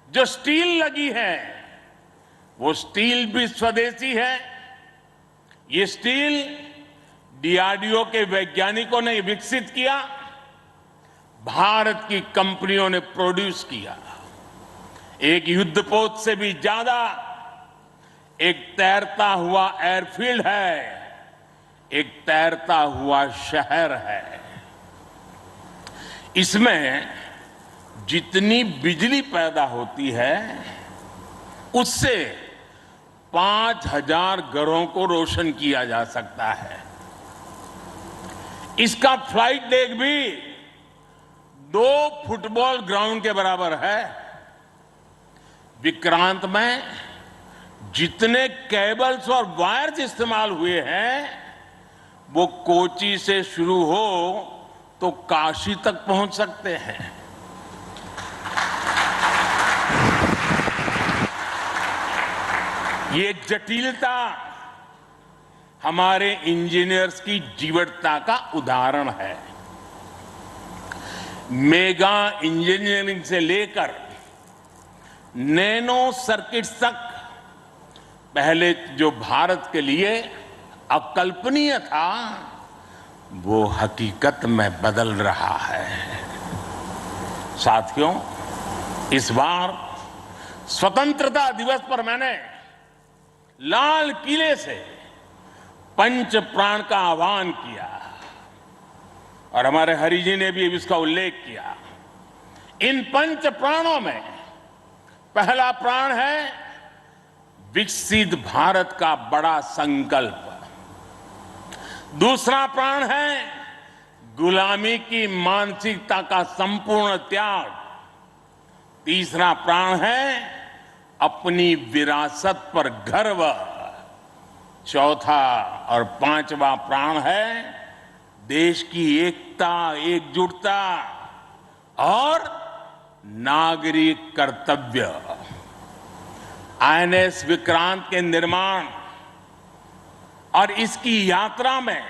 जो स्टील लगी है वो स्टील भी स्वदेशी है। ये स्टील डीआरडीओ के वैज्ञानिकों ने विकसित किया, भारत की कंपनियों ने प्रोड्यूस किया। एक युद्धपोत से भी ज्यादा एक तैरता हुआ एयरफील्ड है, एक तैरता हुआ शहर है। इसमें जितनी बिजली पैदा होती है उससे 5000 घरों को रोशन किया जा सकता है। इसका फ्लाइट डेक भी 2 फुटबॉल ग्राउंड के बराबर है। विक्रांत में जितने केबल्स और वायर्स इस्तेमाल हुए हैं वो कोची से शुरू हो तो काशी तक पहुंच सकते हैं। ये जटिलता हमारे इंजीनियर्स की जीवटता का उदाहरण है। मेगा इंजीनियरिंग से लेकर नैनो सर्किट्स तक पहले जो भारत के लिए अकल्पनीय था वो हकीकत में बदल रहा है। साथियों, इस बार स्वतंत्रता दिवस पर मैंने लाल किले से पंच प्राण का आह्वान किया और हमारे हरि जी ने भी इसका उल्लेख किया। इन पंच प्राणों में पहला प्राण है विकसित भारत का बड़ा संकल्प, दूसरा प्राण है गुलामी की मानसिकता का संपूर्ण त्याग, तीसरा प्राण है अपनी विरासत पर गर्व, चौथा और पांचवा प्राण है देश की एकता, एकजुटता और नागरिक कर्तव्य। आईएनएस विक्रांत के निर्माण और इसकी यात्रा में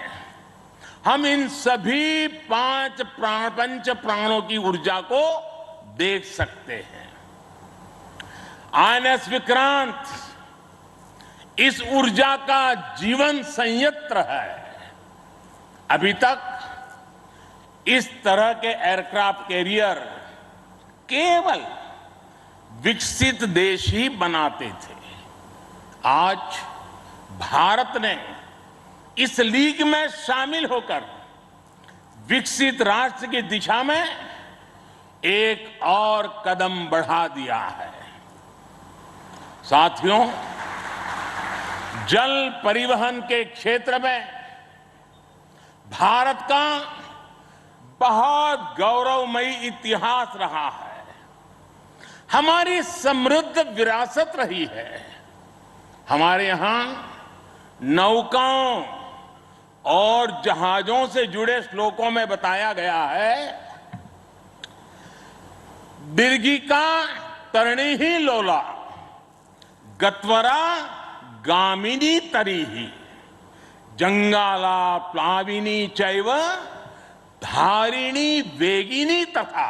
हम इन सभी पंच प्राणों की ऊर्जा को देख सकते हैं। आईएनएस विक्रांत इस ऊर्जा का जीवन संयंत्र है। अभी तक इस तरह के एयरक्राफ्ट कैरियर केवल विकसित देश ही बनाते थे। आज भारत ने इस लीग में शामिल होकर विकसित राष्ट्र की दिशा में एक और कदम बढ़ा दिया है। साथियों, जल परिवहन के क्षेत्र में भारत का बहुत गौरवमयी इतिहास रहा है। हमारी समृद्ध विरासत रही है। हमारे यहां नौकाओं और जहाजों से जुड़े श्लोकों में बताया गया है, दीर्घिका तरणी ही लोला गत्वरा गामिनी तरीही जंगाला प्लाविनी चैव धारिणी वेगिनी तथा।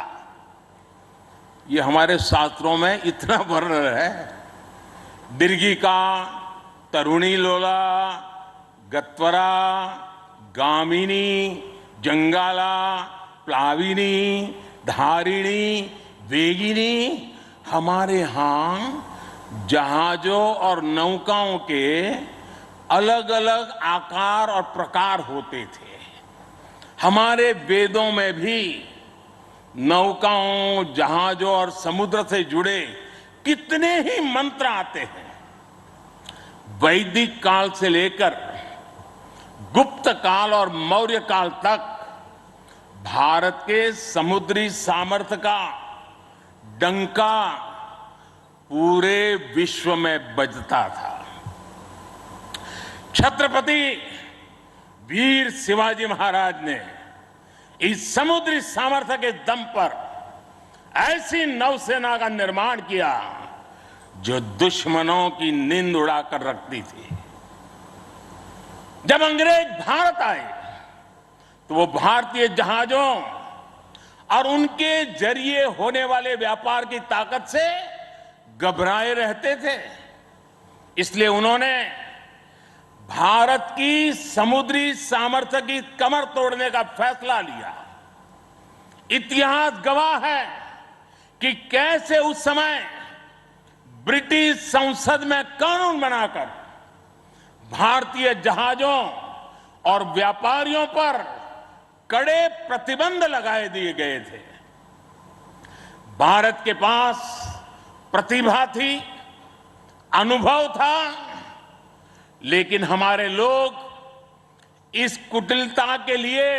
ये हमारे शास्त्रों में इतना वर्णन है। दीर्घिका, तरुणी लोला, गत्वरा, गामिनी, जंगाला, प्लाविनी, धारिणी, वेगिनी, हमारे यहाँ जहाजों और नौकाओं के अलग अलग आकार और प्रकार होते थे। हमारे वेदों में भी नौकाओं, जहाजों और समुद्र से जुड़े कितने ही मंत्र आते हैं। वैदिक काल से लेकर गुप्त काल और मौर्य काल तक भारत के समुद्री सामर्थ्य का डंका पूरे विश्व में बजता था। छत्रपति वीर शिवाजी महाराज ने इस समुद्री सामर्थ्य के दम पर ऐसी नौसेना का निर्माण किया जो दुश्मनों की नींद उड़ाकर रखती थी। जब अंग्रेज भारत आए तो वो भारतीय जहाजों और उनके जरिए होने वाले व्यापार की ताकत से घबराए रहते थे। इसलिए उन्होंने भारत की समुद्री सामर्थ्य की कमर तोड़ने का फैसला लिया। इतिहास गवाह है कि कैसे उस समय ब्रिटिश संसद में कानून बनाकर भारतीय जहाजों और व्यापारियों पर कड़े प्रतिबंध लगाए दिए गए थे। भारत के पास प्रतिभा थी, अनुभव था, लेकिन हमारे लोग इस कुटिलता के लिए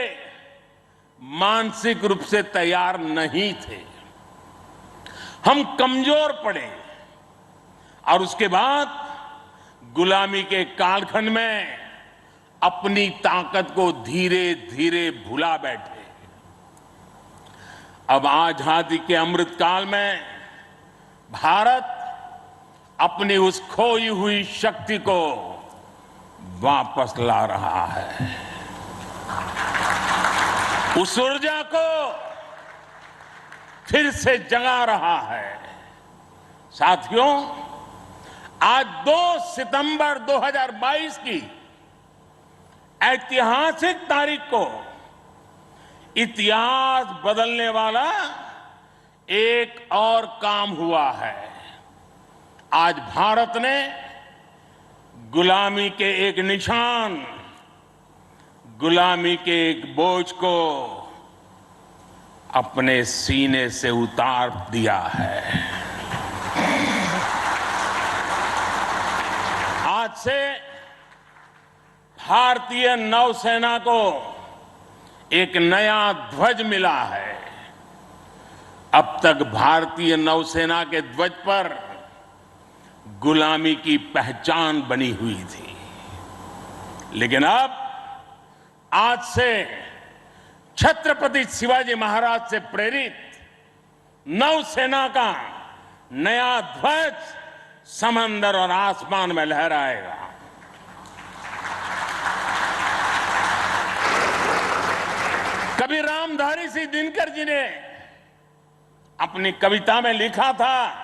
मानसिक रूप से तैयार नहीं थे। हम कमजोर पड़े और उसके बाद गुलामी के कालखंड में अपनी ताकत को धीरे धीरे भुला बैठे। अब आजादी के अमृत काल में भारत अपनी उस खोई हुई शक्ति को वापस ला रहा है। उस ऊर्जा को फिर से जगा रहा है। साथियों, आज 2 सितंबर 2022 की ऐतिहासिक तारीख को इतिहास बदलने वाला एक और काम हुआ है। आज भारत ने गुलामी के एक निशान, गुलामी के एक बोझ को अपने सीने से उतार दिया है। आज से भारतीय नौसेना को एक नया ध्वज मिला है। अब तक भारतीय नौसेना के ध्वज पर गुलामी की पहचान बनी हुई थी, लेकिन अब आज से छत्रपति शिवाजी महाराज से प्रेरित नौसेना का नया ध्वज समंदर और आसमान में लहराएगा। कभी रामधारी सिंह दिनकर जी ने अपनी कविता में लिखा था,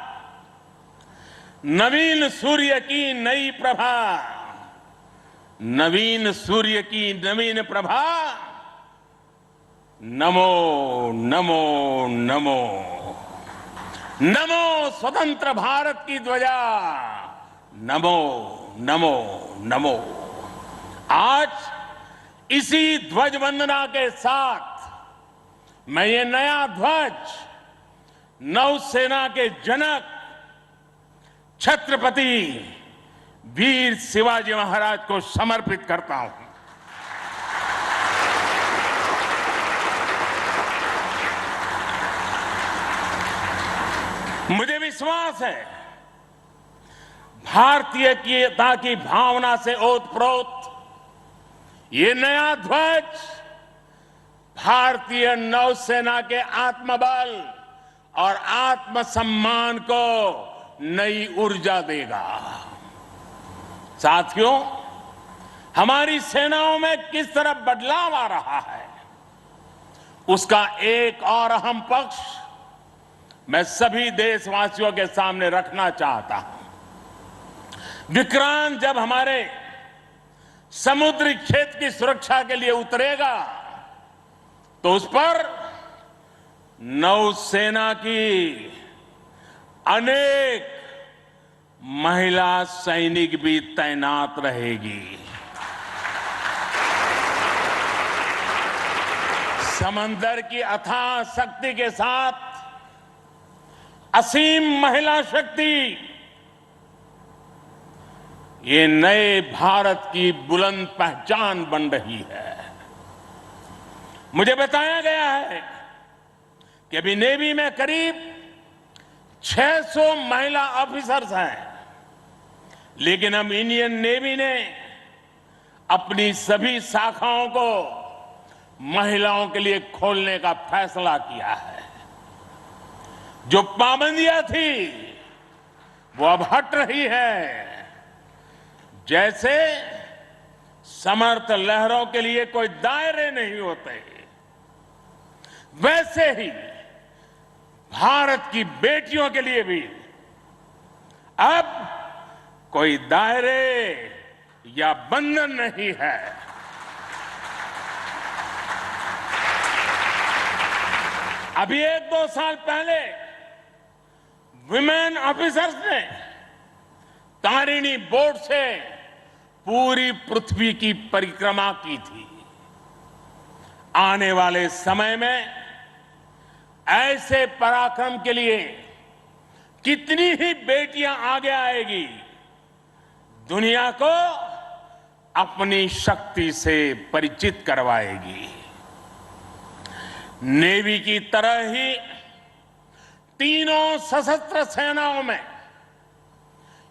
नवीन सूर्य की नई प्रभा, नवीन सूर्य की नवीन प्रभा, नमो नमो नमो, नमो स्वतंत्र भारत की ध्वजा, नमो नमो नमो। आज इसी ध्वज वंदना के साथ मैं ये नया ध्वज नौसेना के जनक छत्रपति वीर शिवाजी महाराज को समर्पित करता हूं। मुझे विश्वास है भारतीयता की भावना से ओतप्रोत ये नया ध्वज भारतीय नौसेना के आत्मबल और आत्मसम्मान को नई ऊर्जा देगा। साथियों, हमारी सेनाओं में किस तरह बदलाव आ रहा है, उसका एक और अहम पक्ष मैं सभी देशवासियों के सामने रखना चाहता हूं। विक्रांत जब हमारे समुद्री क्षेत्र की सुरक्षा के लिए उतरेगा तो उस पर नौसेना की अनेक महिला सैनिक भी तैनात रहेगी। समंदर की अथाह शक्ति के साथ असीम महिला शक्ति ये नए भारत की बुलंद पहचान बन रही है। मुझे बताया गया है कि अभी नेवी में करीब 600 महिला ऑफिसर्स हैं, लेकिन अब इंडियन नेवी ने अपनी सभी शाखाओं को महिलाओं के लिए खोलने का फैसला किया है। जो पाबंदियां थी वो अब हट रही है। जैसे समर्थ लहरों के लिए कोई दायरे नहीं होते, वैसे ही भारत की बेटियों के लिए भी अब कोई दायरे या बंधन नहीं है। अभी 1-2 साल पहले विमेन ऑफिसर्स ने तारिणी बोट से पूरी पृथ्वी की परिक्रमा की थी। आने वाले समय में ऐसे पराक्रम के लिए कितनी ही बेटियां आगे आएगी, दुनिया को अपनी शक्ति से परिचित करवाएगी। नेवी की तरह ही तीनों सशस्त्र सेनाओं में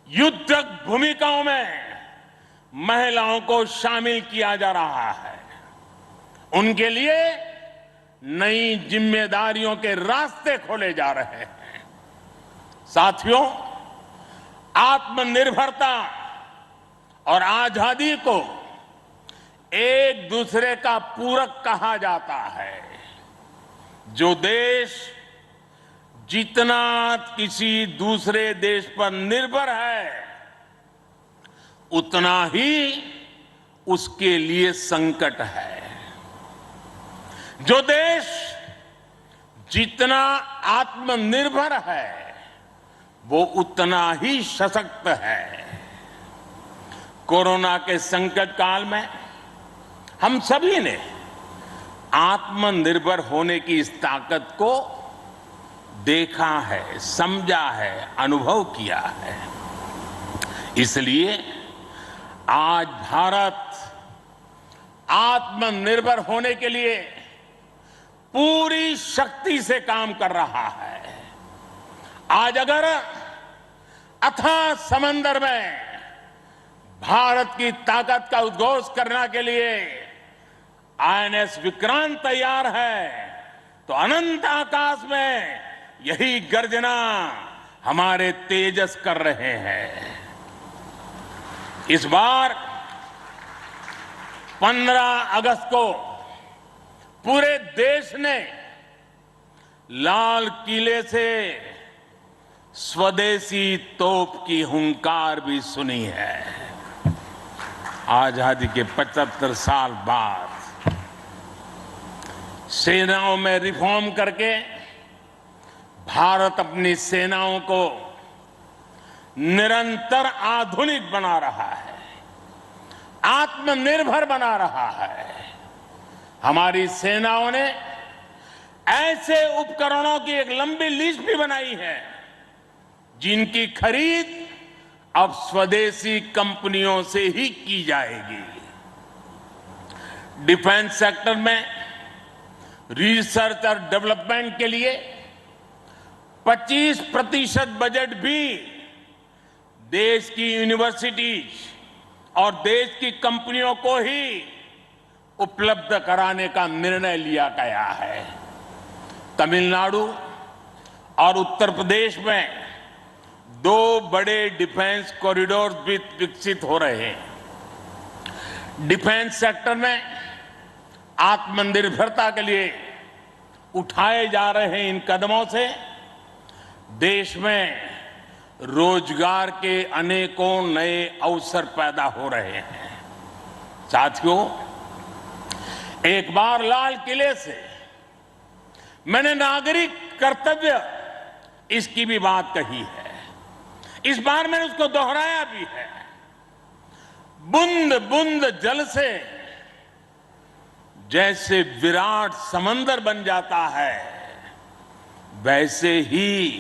युद्धक भूमिकाओं में महिलाओं को शामिल किया जा रहा है। उनके लिए नई जिम्मेदारियों के रास्ते खोले जा रहे हैं। साथियों, आत्मनिर्भरता और आजादी को एक दूसरे का पूरक कहा जाता है। जो देश जितना किसी दूसरे देश पर निर्भर है, उतना ही उसके लिए संकट है। जो देश जितना आत्मनिर्भर है, वो उतना ही सशक्त है। कोरोना के संकट काल में हम सभी ने आत्मनिर्भर होने की इस ताकत को देखा है, समझा है, अनुभव किया है। इसलिए आज भारत आत्मनिर्भर होने के लिए पूरी शक्ति से काम कर रहा है। आज अगर अथाह समंदर में भारत की ताकत का उद्घोष करने के लिए INS विक्रांत तैयार है, तो अनंत आकाश में यही गर्जना हमारे तेजस कर रहे हैं। इस बार 15 अगस्त को पूरे देश ने लाल किले से स्वदेशी तोप की हुंकार भी सुनी है। आजादी के 75 साल बाद सेनाओं में रिफॉर्म करके भारत अपनी सेनाओं को निरंतर आधुनिक बना रहा है, आत्मनिर्भर बना रहा है। हमारी सेनाओं ने ऐसे उपकरणों की एक लंबी लिस्ट भी बनाई है जिनकी खरीद अब स्वदेशी कंपनियों से ही की जाएगी। डिफेंस सेक्टर में रिसर्च और डेवलपमेंट के लिए 25% बजट भी देश की यूनिवर्सिटीज और देश की कंपनियों को ही उपलब्ध कराने का निर्णय लिया गया है। तमिलनाडु और उत्तर प्रदेश में 2 बड़े डिफेंस कॉरिडोर भी विकसित हो रहे हैं। डिफेंस सेक्टर में आत्मनिर्भरता के लिए उठाए जा रहे इन कदमों से देश में रोजगार के अनेकों नए अवसर पैदा हो रहे हैं। साथियों, एक बार लाल किले से मैंने नागरिक कर्तव्य इसकी भी बात कही है। इस बार मैंने उसको दोहराया भी है। बूंद बूंद जल से जैसे विराट समंदर बन जाता है, वैसे ही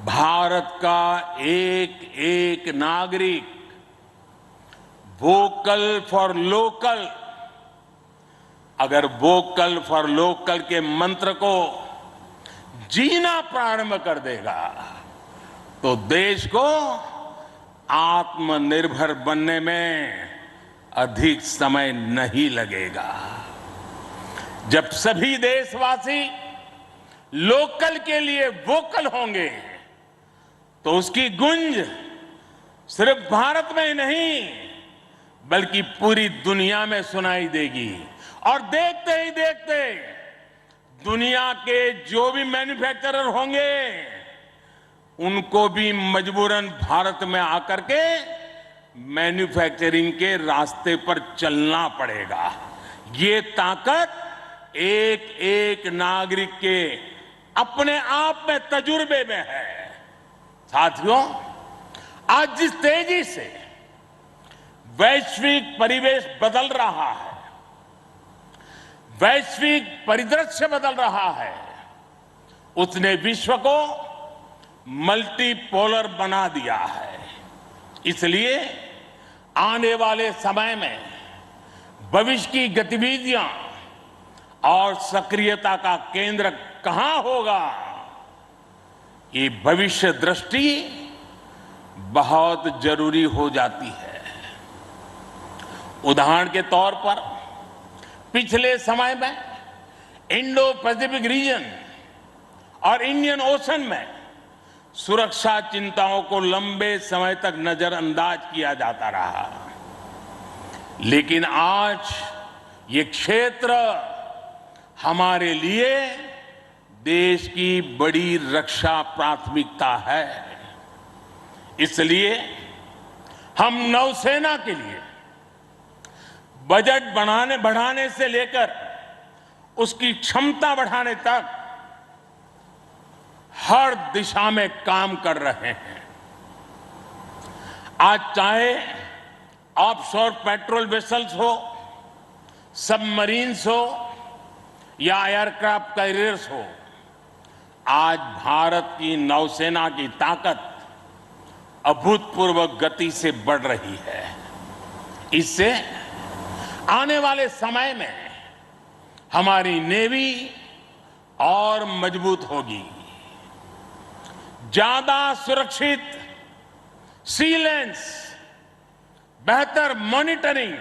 भारत का एक एक नागरिक वोकल फॉर लोकल, अगर वोकल फॉर लोकल के मंत्र को जीना प्रारंभ कर देगा तो देश को आत्मनिर्भर बनने में अधिक समय नहीं लगेगा। जब सभी देशवासी लोकल के लिए वोकल होंगे तो उसकी गूंज सिर्फ भारत में ही नहीं बल्कि पूरी दुनिया में सुनाई देगी। और देखते ही देखते दुनिया के जो भी मैन्युफैक्चरर होंगे उनको भी मजबूरन भारत में आकर के मैन्युफैक्चरिंग के रास्ते पर चलना पड़ेगा। ये ताकत एक एक नागरिक के अपने आप में तजुर्बे में है। साथियों, आज जिस तेजी से वैश्विक परिवेश बदल रहा है, वैश्विक परिदृश्य बदल रहा है, उसने विश्व को मल्टीपोलर बना दिया है। इसलिए आने वाले समय में भविष्य की गतिविधियां और सक्रियता का केंद्र कहां होगा, ये भविष्य दृष्टि बहुत जरूरी हो जाती है। उदाहरण के तौर पर पिछले समय में इंडो पैसिफिक रीजन और इंडियन ओशन में सुरक्षा चिंताओं को लंबे समय तक नजरअंदाज किया जाता रहा, लेकिन आज ये क्षेत्र हमारे लिए देश की बड़ी रक्षा प्राथमिकता है। इसलिए हम नौसेना के लिए बजट बढ़ाने से लेकर उसकी क्षमता बढ़ाने तक हर दिशा में काम कर रहे हैं। आज चाहे ऑफशोर पेट्रोल वेसल्स हो, सबमरीन्स हो या एयरक्राफ्ट कैरियर्स हो, आज भारत की नौसेना की ताकत अभूतपूर्व गति से बढ़ रही है। इससे आने वाले समय में हमारी नेवी और मजबूत होगी। ज्यादा सुरक्षित सी लेन्स, बेहतर मॉनिटरिंग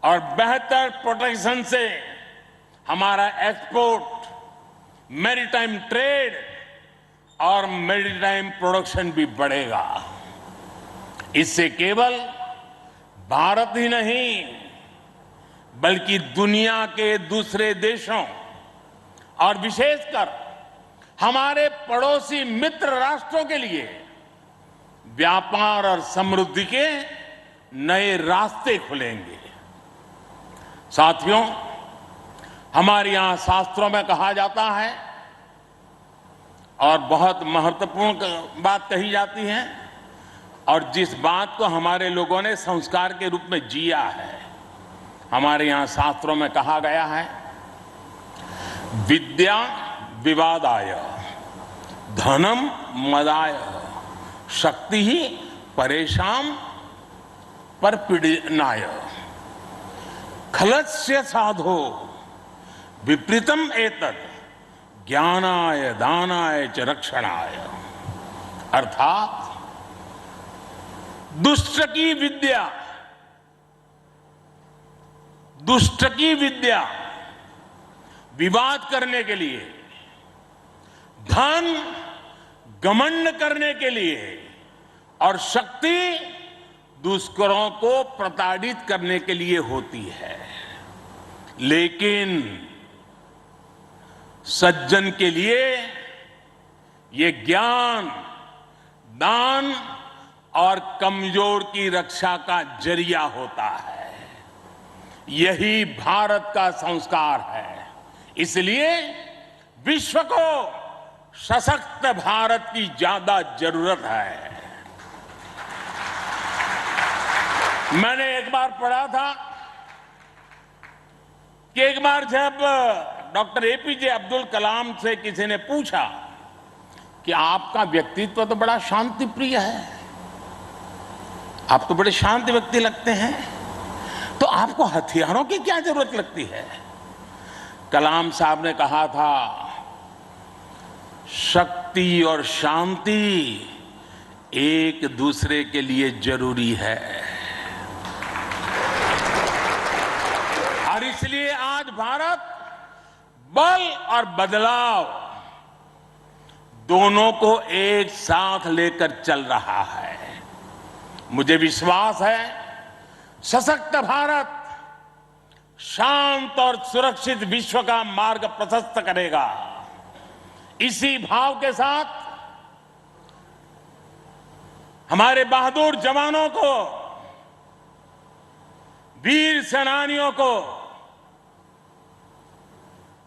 और बेहतर प्रोटेक्शन से हमारा एक्सपोर्ट, मैरीटाइम ट्रेड और मैरीटाइम प्रोडक्शन भी बढ़ेगा। इससे केवल भारत ही नहीं बल्कि दुनिया के दूसरे देशों और विशेषकर हमारे पड़ोसी मित्र राष्ट्रों के लिए व्यापार और समृद्धि के नए रास्ते खुलेंगे। साथियों, हमारे यहां शास्त्रों में कहा जाता है और बहुत महत्वपूर्ण बात कही जाती है और जिस बात को हमारे लोगों ने संस्कार के रूप में जिया है, हमारे यहां शास्त्रों में कहा गया है, विद्या विवादाय, धनम मदाय, शक्ति ही परेशान परपीडनाय, खलस्य साधो विपरीतम एतत् ज्ञानाय दानाय च रक्षणाय। अर्थात दुष्ट की विद्या विवाद करने के लिए, धन घमंड करने के लिए और शक्ति दुष्करों को प्रताड़ित करने के लिए होती है। लेकिन सज्जन के लिए ये ज्ञान, दान और कमजोर की रक्षा का जरिया होता है। यही भारत का संस्कार है। इसलिए विश्व को सशक्त भारत की ज्यादा जरूरत है। मैंने एक बार पढ़ा था कि एक बार जब डॉक्टर एपीजे अब्दुल कलाम से किसी ने पूछा कि आपका व्यक्तित्व तो बड़ा शांति प्रिय है, आप तो बड़े शांत व्यक्ति लगते हैं, तो आपको हथियारों की क्या जरूरत लगती है? कलाम साहब ने कहा था, शक्ति और शांति एक दूसरे के लिए जरूरी है। और इसलिए आज भारत बल और बदलाव दोनों को एक साथ लेकर चल रहा है। मुझे विश्वास है सशक्त भारत शांत और सुरक्षित विश्व का मार्ग प्रशस्त करेगा। इसी भाव के साथ हमारे बहादुर जवानों को, वीर सेनानियों को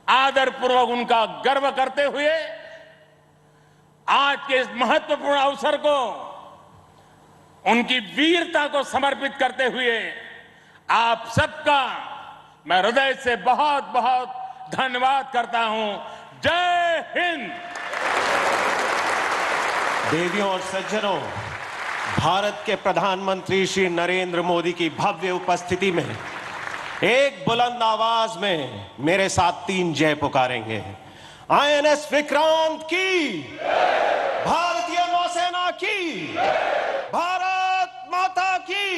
आदरपूर्वक उनका गर्व करते हुए आज के इस महत्वपूर्ण अवसर को उनकी वीरता को समर्पित करते हुए आप सबका मैं हृदय से बहुत बहुत धन्यवाद करता हूं। जय हिंद। देवियों और सज्जनों, भारत के प्रधानमंत्री श्री नरेंद्र मोदी की भव्य उपस्थिति में एक बुलंद आवाज में मेरे साथ 3 जय पुकारेंगे। आईएनएस विक्रांत की, भारतीय नौसेना की, भारत माता की।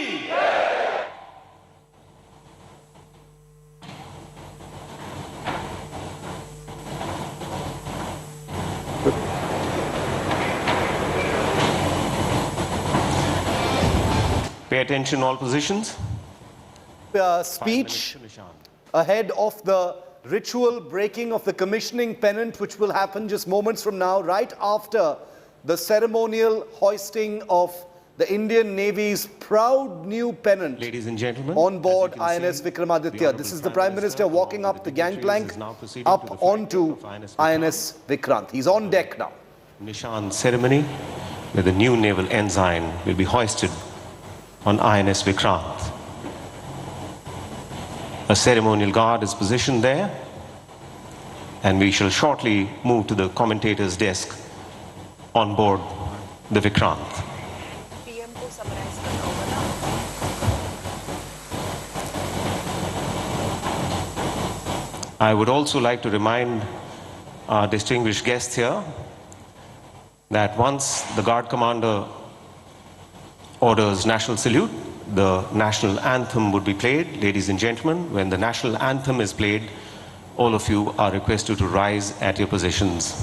Pay attention, all positions. Speech ahead of the ritual breaking of the commissioning pennant, which will happen just moments from now, right after the ceremonial hoisting of the Indian Navy's proud new pennant, ladies and gentlemen, on board INS Vikramaditya. This is the Prime Minister walking up the gangplank up onto INS Vikrant. He's on deck now. Nishan ceremony where the new naval ensign will be hoisted on INS Vikrant. A ceremonial guard is positioned there, and we shall shortly move to the commentator's desk on board the Vikrant. I would also like to remind our distinguished guests here that once the guard commander orders national salute, the national anthem would be played. Ladies and gentlemen, when the national anthem is played, all of you are requested to rise at your positions.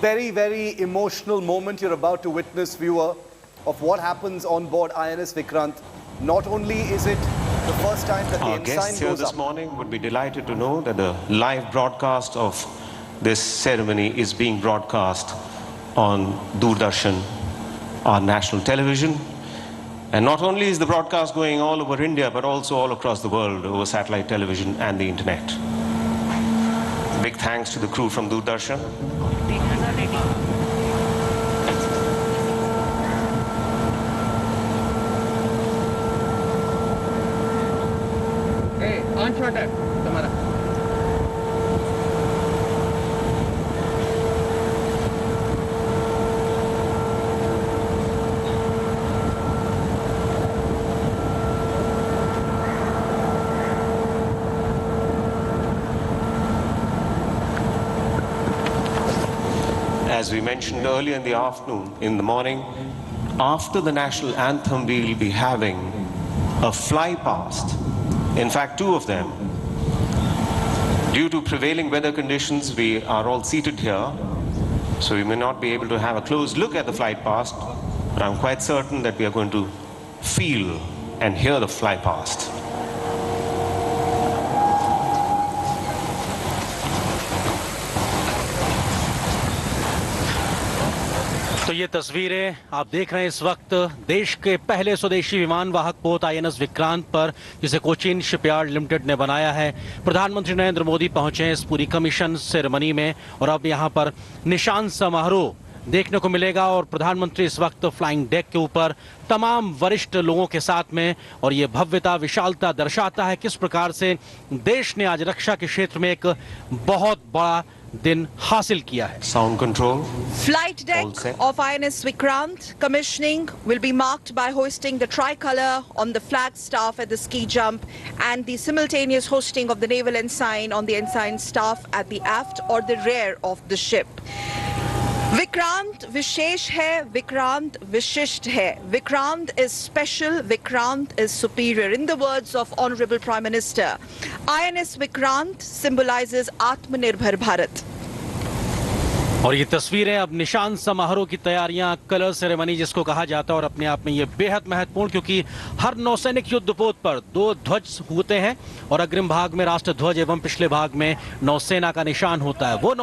Very, very emotional moment you're about to witness, viewer, of what happens on board INS Vikrant. Not only is it the first time that the Our ensign guests here goes this up. morning would be delighted to know that the live broadcast of this ceremony is being broadcast on Doordarshan, our national television. And not only is the broadcast going all over India, but also all across the world over satellite television and the internet. Big thanks to the crew from Doordarshan. As we mentioned earlier in the afternoon, in the morning, after the national anthem, we will be having a fly past. In fact, 2 of them. Due to prevailing weather conditions, we are all seated here, so we may not be able to have a close look at the flight past, but I'm quite certain that we are going to feel and hear the fly past. तो ये तस्वीरें आप देख रहे हैं इस वक्त देश के पहले स्वदेशी विमान वाहक पोत INS विक्रांत पर, जिसे कोचीन शिपयार्ड लिमिटेड ने बनाया है। प्रधानमंत्री नरेंद्र मोदी पहुंचे हैं इस पूरी कमीशन सेरेमनी में और अब यहां पर निशान समारोह देखने को मिलेगा और प्रधानमंत्री इस वक्त फ्लाइंग डेक के ऊपर तमाम वरिष्ठ लोगों के साथ में, और ये भव्यता विशालता दर्शाता है किस प्रकार से देश ने आज रक्षा के क्षेत्र में एक बहुत बड़ा दिन हासिल किया है। Sound control. Flight deck of INS Vikrant commissioning will be marked by hoisting the tricolor on the flag staff at the ski jump and the simultaneous hoisting of the naval ensign on the ensign staff at the aft or the rear of the ship. Vikrant विशेष है, Vikrant विशिष्ट है. Vikrant is special, Vikrant is superior. In the words of Honorable Prime Minister, INS Vikrant symbolizes Atmanirbhar Bharat. और ये तस्वीरें अब निशान समारोह की तैयारियां, कलर सेरेमनी जिसको कहा जाता है, और अपने आप में ये बेहद महत्वपूर्ण, क्योंकि हर नौसैनिक युद्धपोत पर 2 ध्वज होते हैं और अग्रिम भाग में राष्ट्र ध्वज एवं पिछले भाग में नौसेना का निशान होता है। वो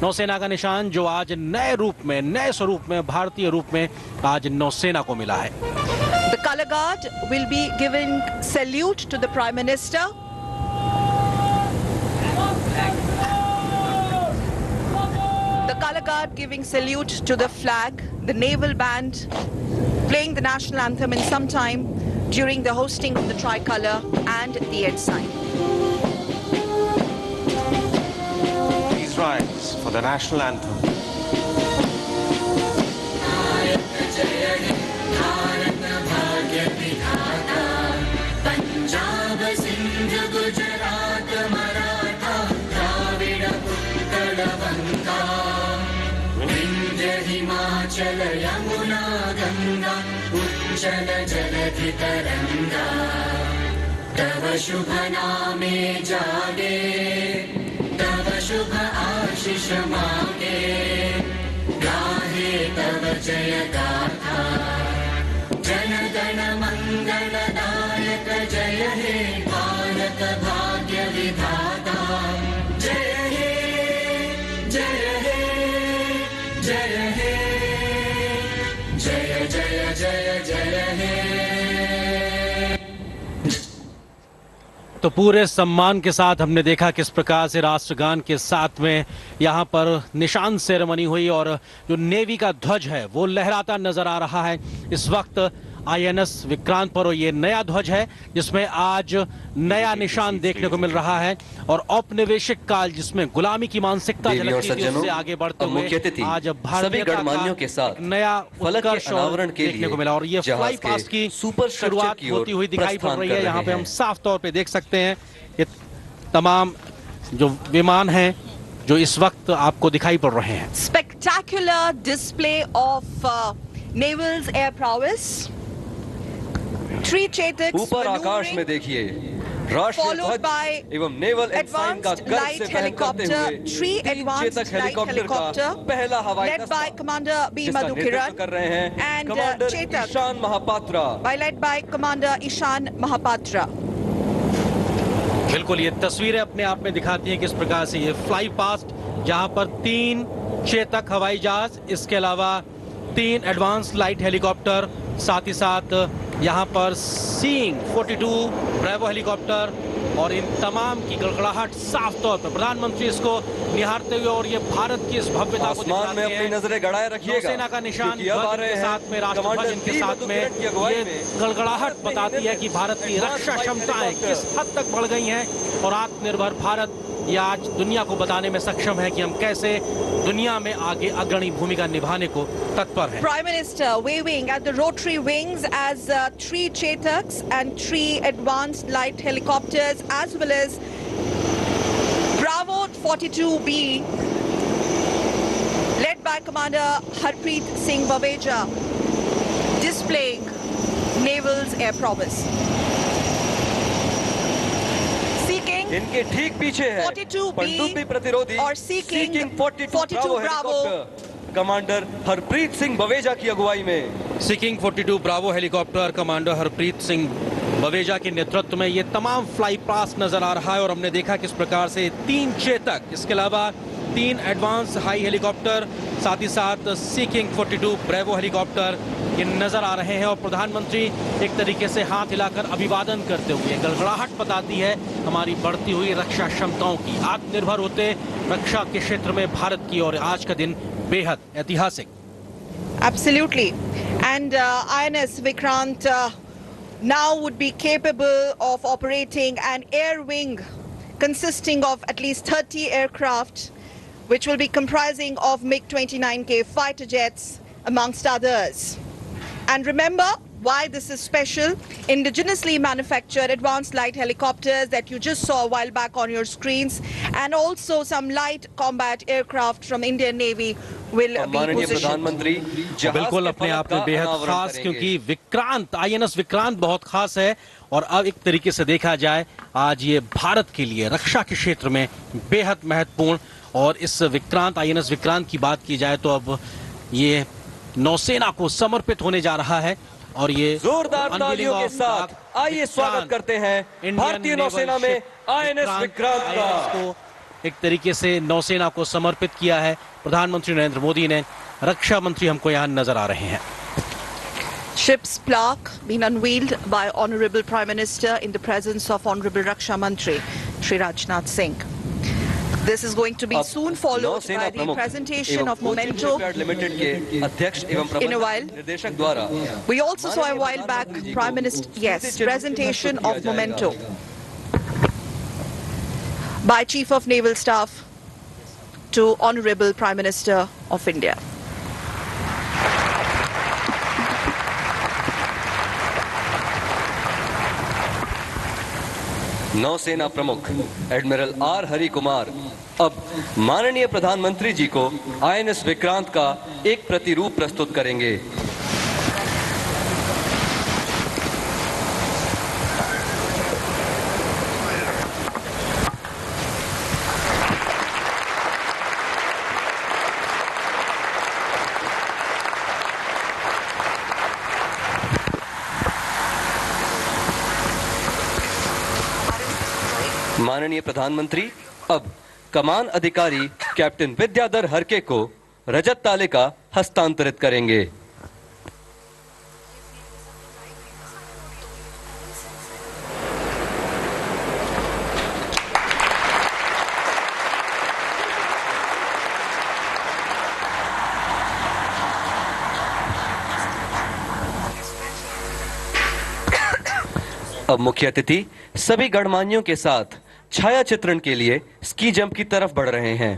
नौसेना का निशान जो आज नए रूप में, नए स्वरूप में, भारतीय रूप में आज नौसेना को मिला है। The color guard will be giving salute to the Prime Minister. The color guard giving salute to the flag, the naval band playing the national anthem in some time during the hosting of the tricolor and the ensign. Please rise for the national anthem. Himachal Yamuna Ganga उज्जल जलधि तरंगा तव शुभ नामे जागे तव शुभ आशीष मांगे गाहे तव जय गाथा जन गण मंगलदायक जय हे भारत भाग्य विधाता जय हे जय हे जय हे जय जय जय जय हे। तो पूरे सम्मान के साथ हमने देखा किस प्रकार से राष्ट्रगान के साथ में यहाँ पर निशान सेरेमनी हुई और जो नेवी का ध्वज है वो लहराता नजर आ रहा है इस वक्त INS विक्रांत पर। और ये नया ध्वज है जिसमें आज नया निशान देखने को मिल रहा है और औपनिवेशिक काल जिसमें गुलामी की मानसिकता झलकती थी उससे आगे बढ़ते हुए आज भारतीयता का नया उत्कर्ष देखने को मिला। और ये फ्लाई पास्ट की शुरुआत होती हुई दिखाई पड़ रही है। यहाँ पे हम साफ तौर पे देख सकते हैं ये तमाम जो विमान हैं जो इस वक्त आपको दिखाई पड़ रहे हैं। Spectacular display of Naval's air prowess. 3 Chetaks ऊपर आकाश में देखिए राष्ट्रीय ध्वज एवं नेवल एनसाइन का गर्व से बहन करते हुए 3 एडवांस्ड लाइट हेलीकॉप्टर पहला हवाई दस्ता led by Commander B. Madhukiran कर रहे हैं and commander Ishan Mahapatra led by Commander Ishan Mahapatra। बिल्कुल ये तस्वीरें अपने आप में दिखाती हैं किस प्रकार से ये फ्लाई पास्ट जहां पर 3 चेतक हवाई जहाज, इसके अलावा 3 एडवांस लाइट हेलीकॉप्टर, साथ ही साथ यहाँ पर सीइंग 42 ब्रेवो हेलीकॉप्टर और इन तमाम की गड़गड़ाहट साफ तौर पर प्रधानमंत्री इसको निहारते हुए और ये भारत की इस भव्यता को आसमान में अपनी नजरें गड़ाए रखिएगा। सेना का निशान के साथ में राष्ट्रध्वज इनके साथ में ये गड़गड़ाहट बताती है कि भारत की रक्षा क्षमताएं किस हद तक बढ़ गई हैं और आत्मनिर्भर भारत ये आज दुनिया को बताने में सक्षम है कि हम कैसे दुनिया में आगे अग्रणी भूमिका निभाने को तत्पर हैं। Prime Minister waving at the rotary wings as 3 Chetaks and 3 advanced light helicopters as well as Bravo 42B led by Commander Harpreet Singh Baweja displaying Naval's air prowess. इनके ठीक पीछे है पनडुब्बी प्रतिरोधी और seeking 42 Bravo commander Harpreet Singh Baweja की अगुवाई में। Seeking 42 Bravo helicopter commander Harpreet Singh Baweja के नेतृत्व में ये तमाम फ्लाई पास्ट नजर आ रहा है और हमने देखा किस प्रकार से 3 चेतक, इसके अलावा 3 एडवांस हाई हेलीकॉप्टर, साथ ही साथ सी किंग 42 ब्रेवो हेलीकॉप्टर ये नजर आ रहे हैं और प्रधानमंत्री एक तरीके से हाथ हिलाकर अभिवादन करते हुए गड़गड़ाहट बताती है हमारी बढ़ती हुई रक्षा क्षमताओं की, आत्मनिर्भर होते रक्षा के क्षेत्र में भारत की, और आज का दिन बेहद ऐतिहासिक। Absolutely. And INS Vikrant now would be capable of operating an air wing consisting of at least 30 aircraft, which will be comprising of MiG-29K fighter jets, amongst others. And remember why this is special. Indigenously manufactured advanced light helicopters that you just saw a while back on your screens, and also some light combat aircraft from Indian Navy will be positioned. बिल्कुल अपने आप में बेहद खास, क्योंकि Vikrant, INS Vikrant बहुत खास है। और अब एक तरीके से देखा जाए आज ये भारत के लिए रक्षा के क्षेत्र में बेहद महत्वपूर्ण, और इस विक्रांत, INS विक्रांत की बात की जाए तो अब ये नौसेना को समर्पित होने जा रहा है। और ये जोरदार तालियों के साथ आइए स्वागत करते हैं भारतीय नौसेना में INS विक्रांत का। एक तरीके से नौसेना को समर्पित किया है प्रधानमंत्री नरेंद्र मोदी ने। रक्षा मंत्री हमको यहाँ नजर आ रहे हैं। Ship's plaque being unveiled by Honorable Prime Minister in the presence of Honorable Raksha Mantri Shri Rajnath Singh. This is going to be soon followed by the presentation of Memento in a while. We also saw a while back Prime Minister, yes, presentation of Memento by Chief of Naval Staff to Honorable Prime Minister of India. नौसेना प्रमुख admiral R Hari Kumar अब माननीय प्रधानमंत्री जी को INS Vikrant का एक प्रतिरूप प्रस्तुत करेंगे। माननीय प्रधानमंत्री अब कमान अधिकारी कैप्टन विद्याधर हरके को रजत तालिका हस्तांतरित करेंगे। अब मुख्य अतिथि सभी गणमान्यों के साथ छाया चित्रण के लिए स्की जंप की तरफ बढ़ रहे हैं।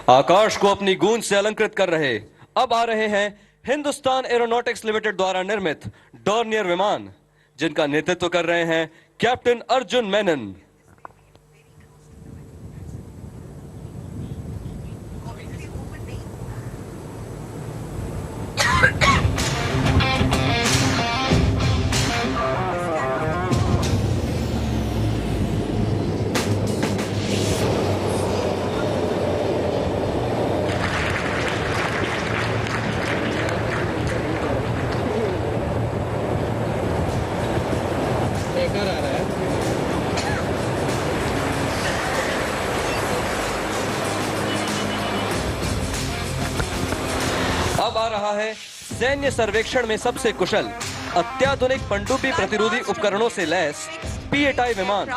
आकाश को अपनी गूंज से अलंकृत कर रहे अब आ रहे हैं हिंदुस्तान एरोनॉटिक्स लिमिटेड द्वारा निर्मित डॉर्नियर विमान, जिनका नेतृत्व कर रहे हैं कैप्टन अर्जुन मेनन। अब आ रहा है सैन्य सर्वेक्षण में सबसे कुशल अत्याधुनिक पनडुब्बी प्रतिरोधी उपकरणों से लैस P-8I विमान,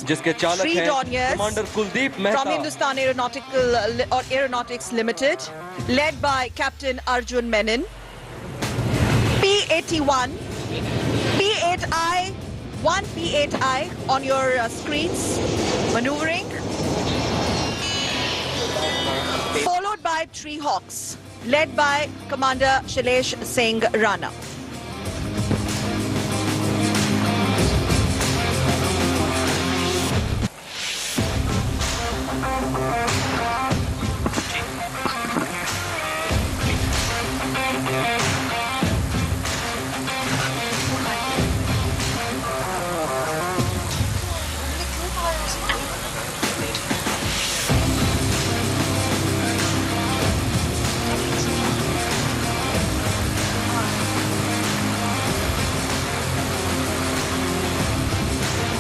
जिसके चालक हैं commander Kuldeep Mehta. From Hindustan Aeronautics Limited, led by Captain Arjun Menon. P-81, P-8I, one P-8I on your screens, maneuvering, followed by Tree Hawks, led by Commander Shailesh Singh Rana.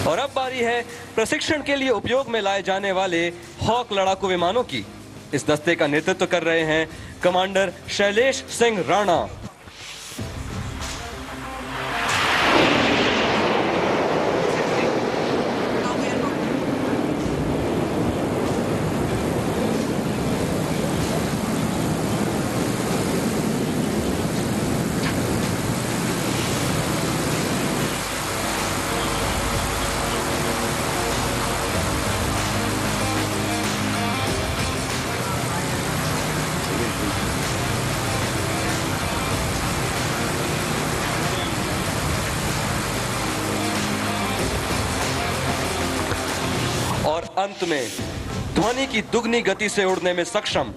और अब बारी है प्रशिक्षण के लिए उपयोग में लाए जाने वाले हॉक लड़ाकू विमानों की। इस दस्ते का नेतृत्व कर रहे हैं कमांडर शैलेश सिंह राणा। और अंत में ध्वनि की दुगनी गति से उड़ने में सक्षम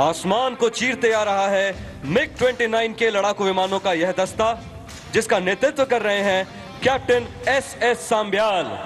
आसमान को चीरते आ रहा है MiG-29 के लड़ाकू विमानों का यह दस्ता, जिसका नेतृत्व कर रहे हैं कैप्टन SS सांब्याल।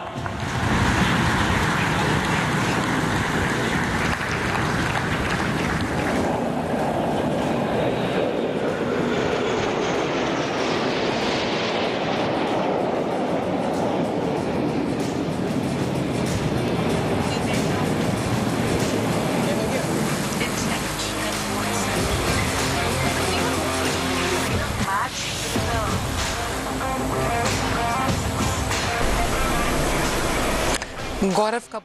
गौरव का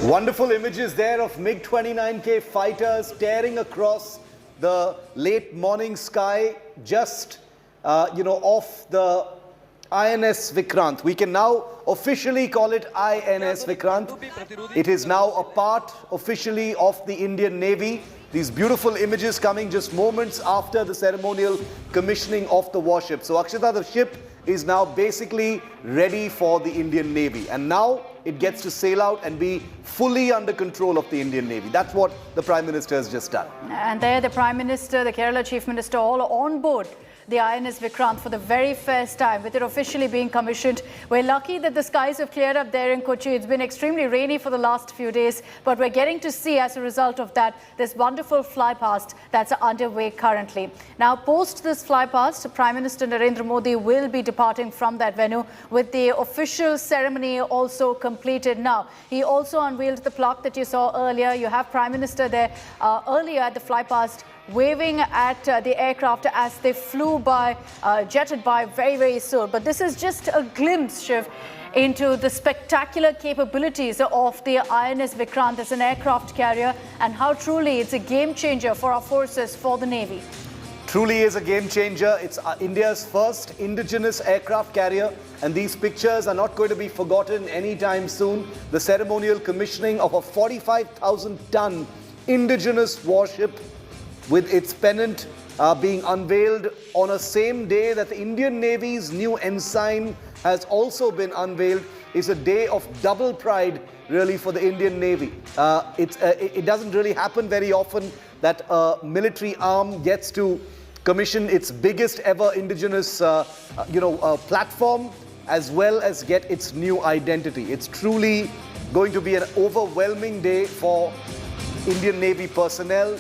Wonderful images there of MiG-29K fighters tearing across the late morning sky just, off the INS Vikrant. We can now officially call it INS Vikrant. It is now a part officially of the Indian Navy. These beautiful images coming just moments after the ceremonial commissioning of the warship. So Akshita, the ship is now basically ready for the Indian Navy. And now it gets to sail out and be fully under control of the Indian Navy. That's what the Prime Minister has just done. And there the Prime Minister, the Kerala Chief Minister, all on board the INS Vikrant for the very first time, with it officially being commissioned. We're lucky that the skies have cleared up there in Kochi. It's been extremely rainy for the last few days, but we're getting to see, as a result of that, this wonderful flypast that's underway currently. Now, post this flypast, Prime Minister Narendra Modi will be departing from that venue, with the official ceremony also completed now. He also unveiled the plaque that you saw earlier. You have Prime Minister there earlier at the flypast, waving at the aircraft as they flew by, jetted by very, very soon. But this is just a glimpse, Shiv, into the spectacular capabilities of the INS Vikrant as an aircraft carrier, and how truly it's a game changer for our forces, for the Navy. Truly is a game changer. It's India's first indigenous aircraft carrier, and these pictures are not going to be forgotten anytime soon. The ceremonial commissioning of a 45,000-ton indigenous warship, with its pennant being unveiled on the same day that the Indian Navy's new ensign has also been unveiled, is a day of double pride, really, for the Indian Navy. It doesn't really happen very often that a military arm gets to commission its biggest ever indigenous platform, as well as get its new identity. It's truly going to be an overwhelming day for Indian Navy personnel,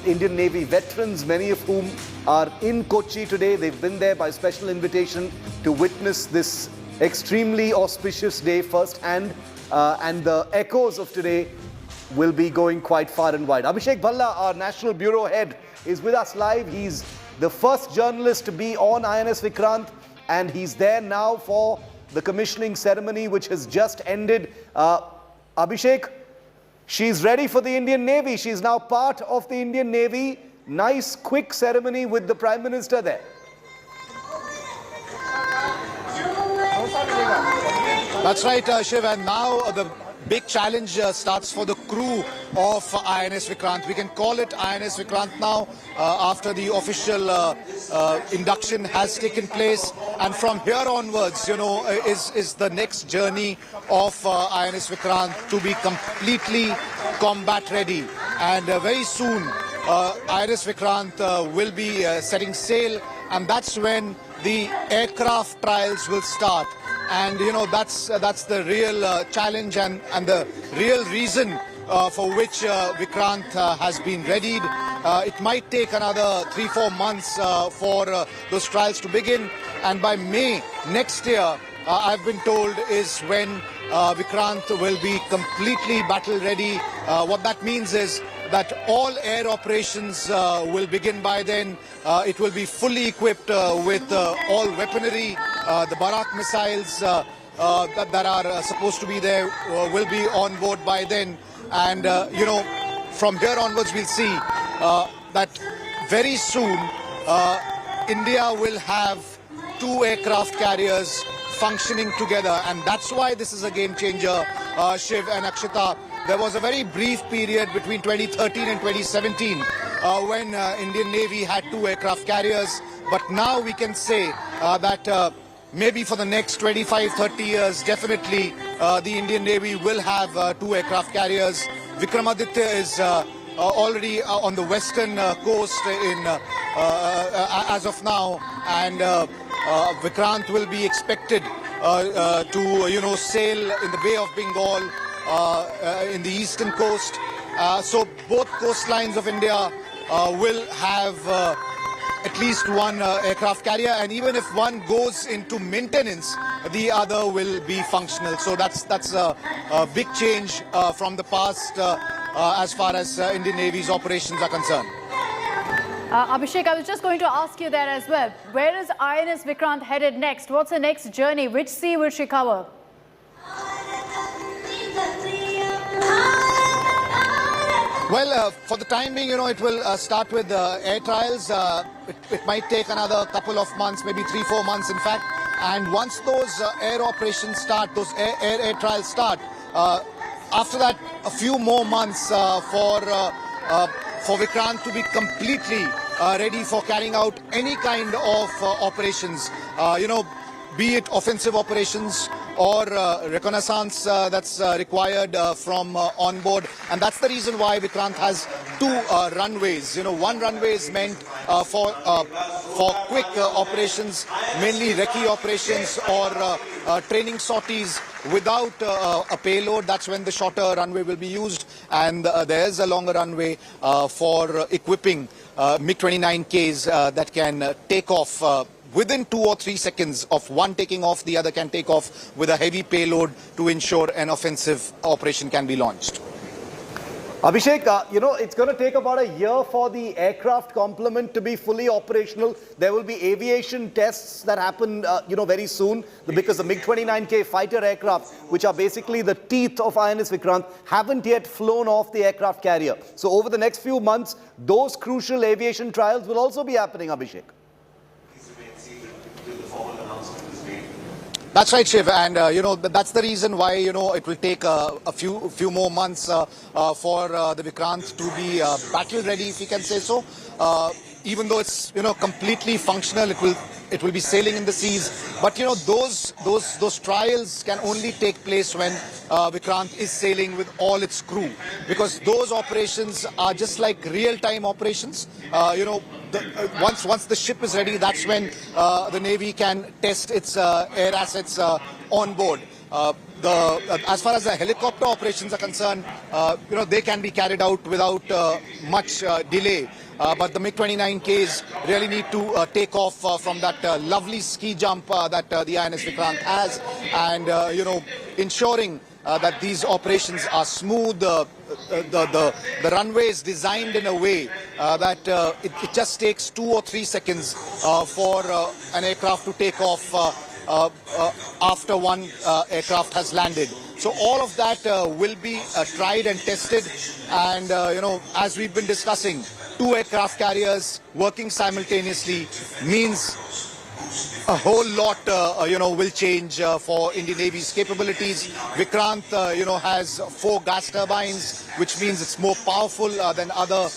Indian Navy veterans, many of whom are in Kochi today. They've been there by special invitation to witness this extremely auspicious day firsthand, and the echoes of today will be going quite far and wide. Abhishek Banerjee, our National Bureau Head, is with us live. He's the first journalist to be on INS Vikrant, and he's there now for the commissioning ceremony, which has just ended. Abhishek, she's ready for the Indian Navy. She's now part of the Indian Navy. Nice, quick ceremony with the Prime Minister there. That's right, Shiv. And now the big challenge starts for the crew of INS Vikrant. We can call it INS Vikrant now after the official induction has taken place. And from here onwards, is the next journey of INS Vikrant to be completely combat ready. And very soon, INS Vikrant will be setting sail, and that's when the aircraft trials will start. And that's the real challenge and the real reason for which Vikrant has been readied. it might take another 3-4 months for those trials to begin. And by May next year, I've been told, is when Vikrant will be completely battle ready. What that means is that all air operations will begin by then. It will be fully equipped with all weaponry. The Barak missiles that are supposed to be there will be on board by then. And, from here onwards, we'll see that very soon India will have 2 aircraft carriers functioning together, and that's why this is a game changer, Shiv and Akshita. There was a very brief period between 2013 and 2017 when Indian Navy had 2 aircraft carriers, but now we can say that maybe for the next 25-30 years, definitely the Indian Navy will have 2 aircraft carriers. Vikramaditya is already on the western coast as of now, and Vikrant will be expected to sail in the Bay of Bengal in the eastern coast. So both coastlines of India will have at least 1 aircraft carrier, and even if one goes into maintenance, the other will be functional. So that's a big change from the past as far as Indian Navy's operations are concerned. Abhishek, I was just going to ask you that as well. Where is INS Vikrant headed next? What's the next journey? Which sea will she cover? Well, for the time being, it will start with air trials. It might take another couple of months, maybe 3-4 months, in fact. And once those air operations start, those air trials start, after that, a few more months for Vikrant to be completely ready for carrying out any kind of operations, be it offensive operations or reconnaissance that's required from on board. And that's the reason why Vikrant has 2 runways. One runway is meant for quick operations, mainly recce operations or training sorties without a payload. That's when the shorter runway will be used. And there's a longer runway for equipping MiG-29Ks that can take off within 2 or 3 seconds of one taking off. The other can take off with a heavy payload to ensure an offensive operation can be launched. Abhishek, it's going to take about a year for the aircraft complement to be fully operational. There will be aviation tests that happen, very soon, because the MiG-29K fighter aircraft, which are basically the teeth of INS Vikrant, haven't yet flown off the aircraft carrier. So over the next few months, those crucial aviation trials will also be happening, Abhishek. That's right, Shiv, and that's the reason why it will take a few more months for the Vikrant to be battle ready, if you can say so. Even though it's completely functional, it will be sailing in the seas. But those trials can only take place when Vikrant is sailing with all its crew, because those operations are just like real-time operations. Once the ship is ready, that's when the Navy can test its air assets on board. As far as the helicopter operations are concerned, they can be carried out without much delay. But the MiG-29Ks really need to take off from that lovely ski jump that the INS Vikrant has, and ensuring that these operations are smooth. The runway is designed in a way that it just takes 2 or 3 seconds for an aircraft to take off after one aircraft has landed. So all of that will be tried and tested, and as we've been discussing, 2 aircraft carriers working simultaneously means a whole lot will change for Indian Navy's capabilities. Vikrant has 4 gas turbines, which means it's more powerful than other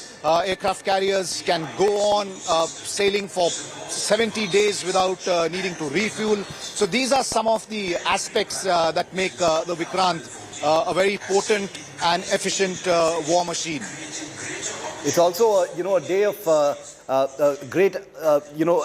aircraft carriers, can go on sailing for 70 days without needing to refuel. So these are some of the aspects that make the Vikrant a very potent and efficient war machine. It's also, a day of great,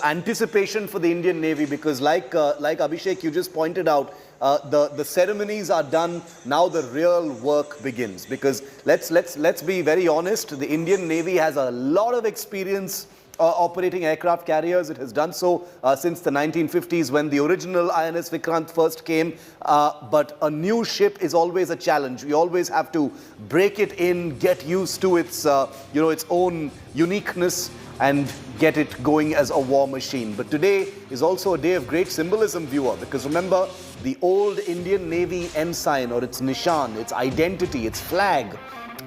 anticipation for the Indian Navy, because like Abhishek, you just pointed out, the ceremonies are done. Now the real work begins, because let's be very honest. The Indian Navy has a lot of experience operating aircraft carriers. It has done so since the 1950s, when the original INS Vikrant first came. But a new ship is always a challenge. We always have to break it in, get used to its, its own uniqueness, and get it going as a war machine. But today is also a day of great symbolism, viewer, because remember, the old Indian Navy ensign, or its nishan, its identity, its flag,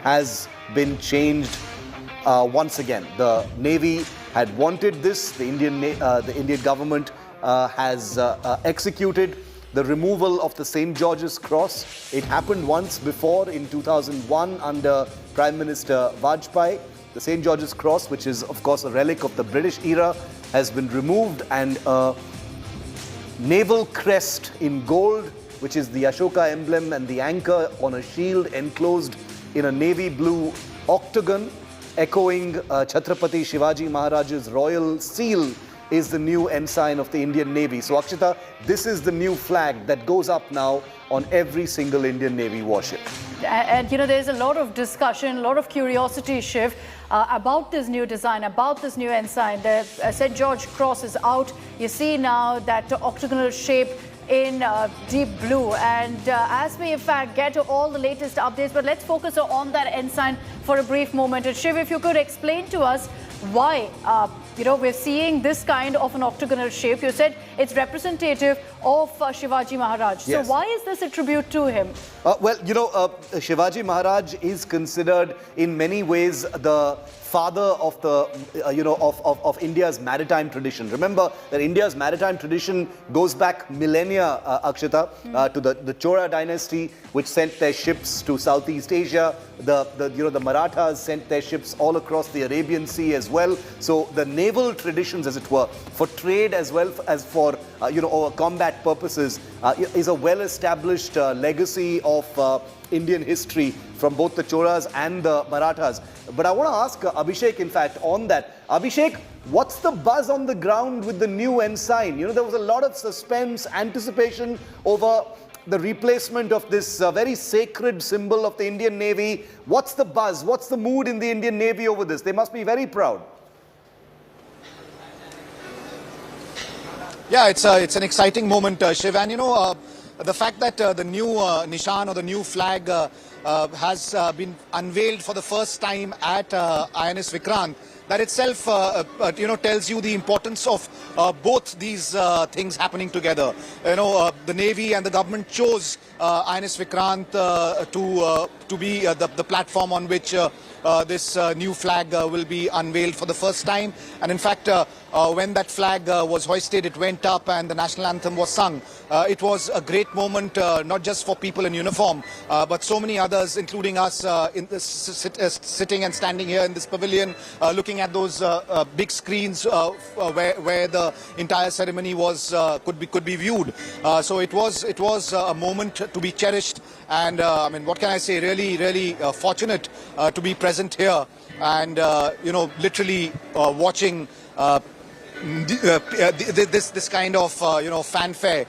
has been changed once again. The Navy had wanted this. The Indian government has executed the removal of the St. George's Cross. It happened once before in 2001 under Prime Minister Vajpayee. The St. George's Cross, which is of course a relic of the British era, has been removed, and a naval crest in gold, which is the Ashoka emblem, and the anchor on a shield enclosed in a navy blue octagon, echoing Chhatrapati Shivaji Maharaj's royal seal, is the new ensign of the Indian Navy. So Akshita, this is the new flag that goes up now on every single Indian Navy warship. And there's a lot of discussion, a lot of curiosity, Shiv, about this new design, about this new ensign. The St. George Cross is out. You see now that octagonal shape in deep blue. And as we in fact get to all the latest updates, but let's focus on that ensign for a brief moment. And Shiv, if you could explain to us why we're seeing this kind of an octagonal shape. You said it's representative of Shivaji Maharaj. Yes. So why is this a tribute to him? Shivaji Maharaj is considered in many ways the father of the of India's maritime tradition. Remember that India's maritime tradition goes back millennia, Akshita, to the Chora dynasty, which sent their ships to Southeast Asia. The Marathas sent their ships all across the Arabian Sea as well. So the naval traditions, as it were, for trade as well as for combat purposes, is a well-established legacy of Indian history from both the Choras and the Marathas. But I want to ask Abhishek, in fact, on that. Abhishek, what's the buzz on the ground with the new ensign? There was a lot of suspense, anticipation over the replacement of this very sacred symbol of the Indian Navy. What's the buzz? What's the mood in the Indian Navy over this? They must be very proud. Yeah, it's an exciting moment, Shiv. And the fact that the new nishan, or the new flag, has been unveiled for the first time at INS Vikrant, that itself tells you the importance of both these things happening together. The Navy and the government chose INS Vikrant to be the platform on which this new flag will be unveiled for the first time. And in fact, when that flag was hoisted, it went up and the national anthem was sung. It was a great moment, not just for people in uniform, but so many others, including us, sitting and standing here in this pavilion, looking at those big screens where the entire ceremony was could be viewed. So it was a moment to be cherished, and what can I say? Really fortunate to be present here, and literally watching this kind of fanfare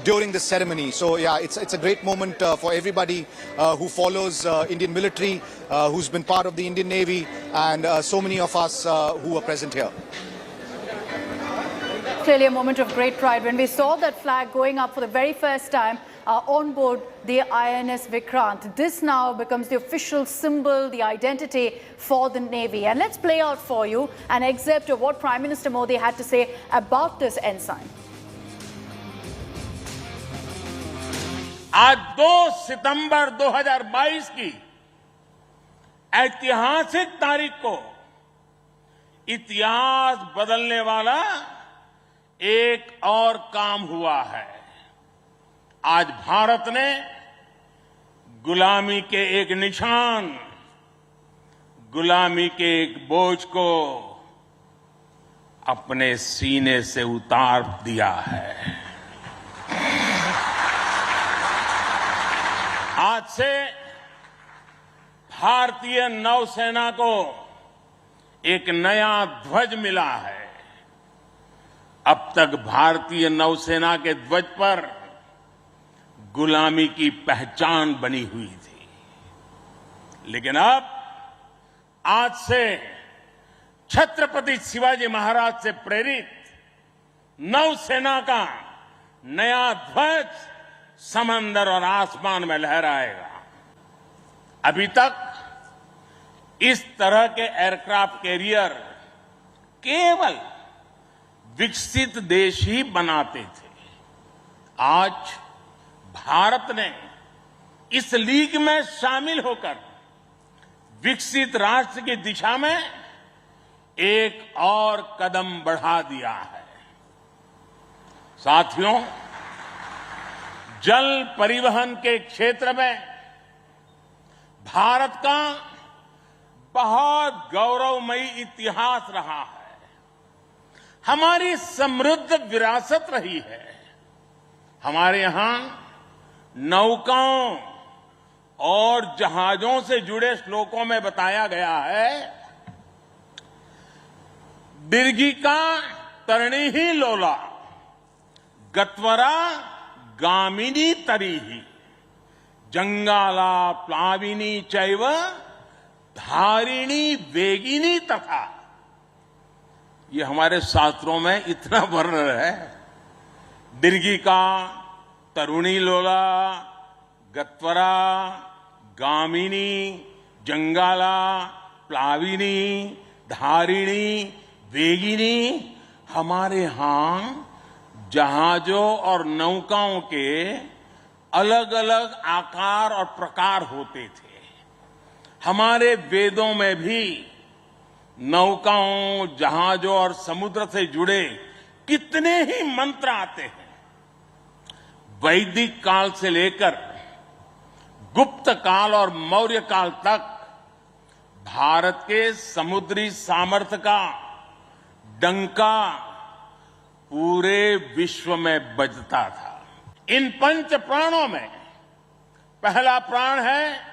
during the ceremony. So yeah, it's a great moment for everybody who follows Indian military, who's been part of the Indian Navy, and so many of us who are present here. Clearly a moment of great pride when we saw that flag going up for the very first time on board the INS Vikrant. This now becomes the official symbol, the identity for the Navy. And let's play out for you an excerpt of what Prime Minister Modi had to say about this ensign. आज 2 सितंबर 2022 की ऐतिहासिक तारीख को इतिहास बदलने वाला एक और काम हुआ है। आज भारत ने गुलामी के एक निशान, गुलामी के एक बोझ को अपने सीने से उतार दिया है। आज से भारतीय नौसेना को एक नया ध्वज मिला है। अब तक भारतीय नौसेना के ध्वज पर गुलामी की पहचान बनी हुई थी, लेकिन अब आज से छत्रपति शिवाजी महाराज से प्रेरित नौसेना का नया ध्वज समंदर और आसमान में लहराएगा। अभी तक इस तरह के एयरक्राफ्ट कैरियर केवल विकसित देश ही बनाते थे। आज भारत ने इस लीग में शामिल होकर विकसित राष्ट्र की दिशा में एक और कदम बढ़ा दिया है। साथियों, जल परिवहन के क्षेत्र में भारत का बहुत गौरवमयी इतिहास रहा है। हमारी समृद्ध विरासत रही है। हमारे यहां नौकाओं और जहाजों से जुड़े श्लोकों में बताया गया है, दीर्घिका तरणी ही लोला गत्वरा गामिनी तरीहि जंगाला प्लाविनी चैव धारिणी वेगिनी तथा। ये हमारे शास्त्रों में इतना वर्णन है। दीर्घिका तरुणी लोला गत्वरा गामिनी जंगाला प्लाविनी धारिणी वेगिनी हमारे यहां जहाजों और नौकाओं के अलग अलग आकार और प्रकार होते थे। हमारे वेदों में भी नौकाओं, जहाजों और समुद्र से जुड़े कितने ही मंत्र आते हैं। वैदिक काल से लेकर गुप्त काल और मौर्य काल तक भारत के समुद्री सामर्थ्य का डंका पूरे विश्व में बजता था। इन पंच प्राणों में पहला प्राण है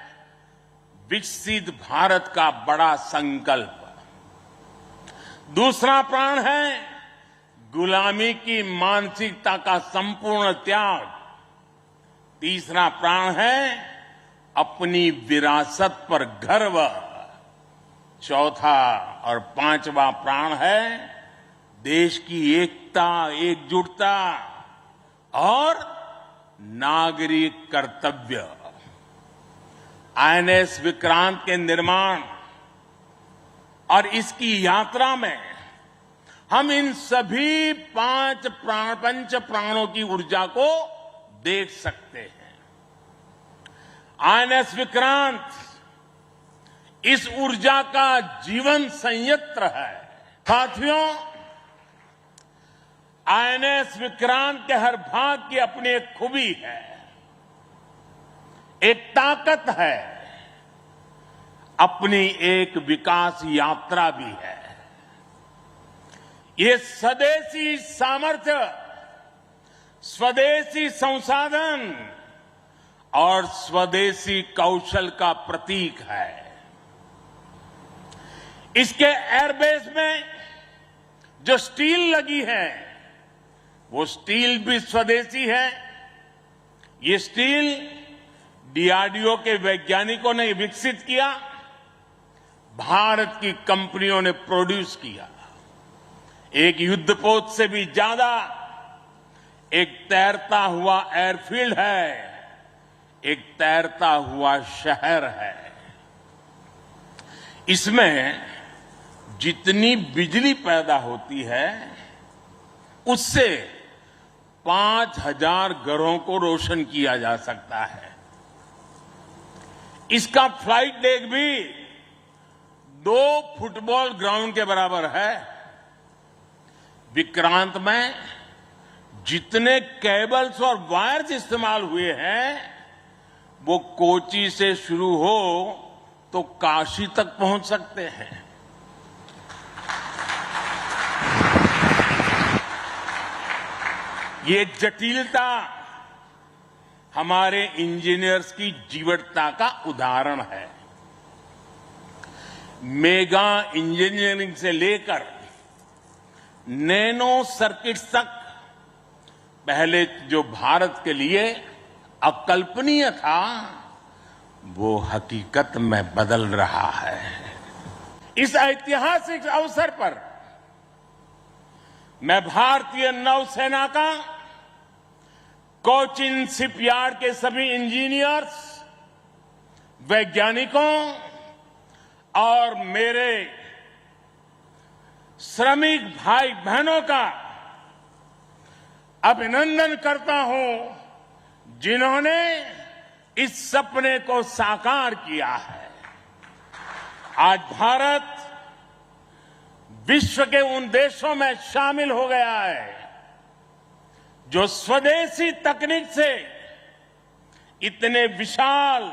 विकसित भारत का बड़ा संकल्प। दूसरा प्राण है गुलामी की मानसिकता का संपूर्ण त्याग। तीसरा प्राण है अपनी विरासत पर गर्व। चौथा और पांचवा प्राण है देश की एकता, एकजुटता और नागरिक कर्तव्य। आईएनएस विक्रांत के निर्माण और इसकी यात्रा में हम इन सभी पंच प्राणों की ऊर्जा को देख सकते हैं। आईएनएस विक्रांत इस ऊर्जा का जीवन संयंत्र है। साथियों, आईएनएस विक्रांत के हर भाग की अपनी एक खूबी है, एक ताकत है, अपनी एक विकास यात्रा भी है। ये स्वदेशी सामर्थ्य, स्वदेशी संसाधन और स्वदेशी कौशल का प्रतीक है। इसके एयरबेस में जो स्टील लगी है वो स्टील भी स्वदेशी है। ये स्टील डीआरडीओ के वैज्ञानिकों ने विकसित किया, भारत की कंपनियों ने प्रोड्यूस किया। एक युद्धपोत से भी ज्यादा एक तैरता हुआ एयरफील्ड है, एक तैरता हुआ शहर है। इसमें जितनी बिजली पैदा होती है उससे 5000 घरों को रोशन किया जा सकता है। इसका फ्लाइट डेक भी 2 फुटबॉल ग्राउंड के बराबर है। विक्रांत में जितने केबल्स और वायर्स इस्तेमाल हुए हैं वो कोची से शुरू हो तो काशी तक पहुंच सकते हैं। ये जटिलता हमारे इंजीनियर्स की जीवटता का उदाहरण है। मेगा इंजीनियरिंग से लेकर नैनो सर्किट्स तक पहले जो भारत के लिए अकल्पनीय था वो हकीकत में बदल रहा है। इस ऐतिहासिक अवसर पर मैं भारतीय नौसेना का कोचिन शिपयार्ड के सभी इंजीनियर्स, वैज्ञानिकों और मेरे श्रमिक भाई बहनों का अभिनंदन करता हूं जिन्होंने इस सपने को साकार किया है। आज भारत विश्व के उन देशों में शामिल हो गया है जो स्वदेशी तकनीक से इतने विशाल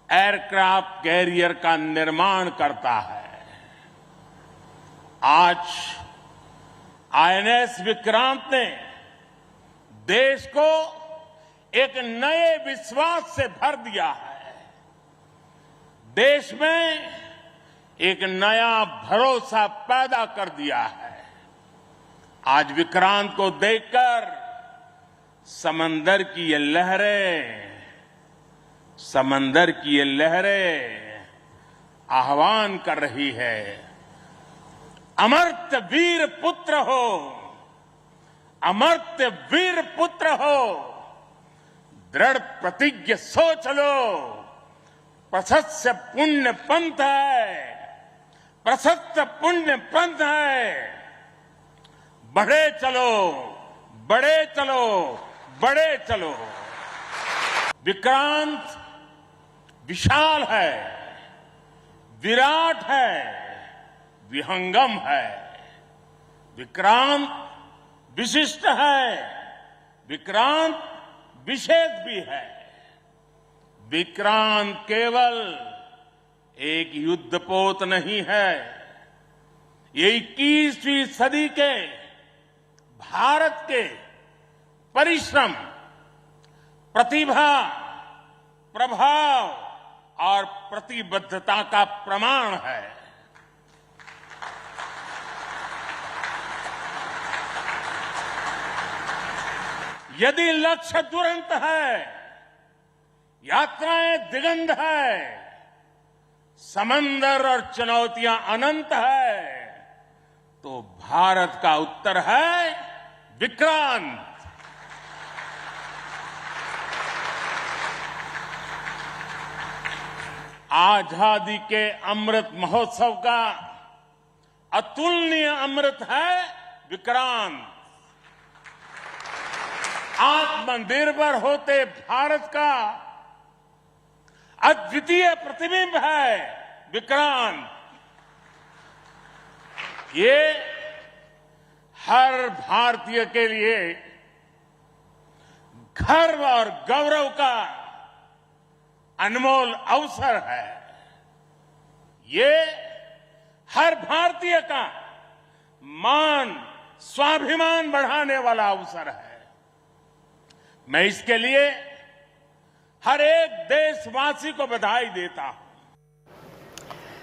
एयरक्राफ्ट कैरियर का निर्माण करता है। आज आईएनएस विक्रांत ने देश को एक नए विश्वास से भर दिया है। देश में एक नया भरोसा पैदा कर दिया है। आज विक्रांत को देखकर समंदर की ये लहरें आह्वान कर रही है, अमर्त्य वीर पुत्र हो, अमर्त्य वीर पुत्र हो, दृढ़ प्रतिज्ञ सोच लो, प्रशस्त पुण्य पंथ है, प्रशस्त पुण्य पंथ है। बढ़े चलो, बढ़े चलो, बढ़े चलो। विक्रांत विशाल है, विराट है, विहंगम है। विक्रांत विशिष्ट है, विक्रांत विशेष भी है। विक्रांत केवल एक युद्धपोत नहीं है, ये 21वीं सदी के भारत के परिश्रम, प्रतिभा, प्रभाव और प्रतिबद्धता का प्रमाण है। यदि लक्ष्य दुरंत है, यात्राएं दिगंत है, समंदर और चुनौतियां अनंत है, तो भारत का उत्तर है विक्रांत। आजादी के अमृत महोत्सव का अतुलनीय अमृत है विक्रांत। आत्मनिर्भर होते भारत का अद्वितीय प्रतिबिंब है विक्रांत। ये हर भारतीय के लिए गर्व और गौरव का अनमोल अवसर है। ये हर भारतीय का मान, स्वाभिमान बढ़ाने वाला अवसर है। मैं इसके लिए हर एक देशवासी को बधाई देता हूं।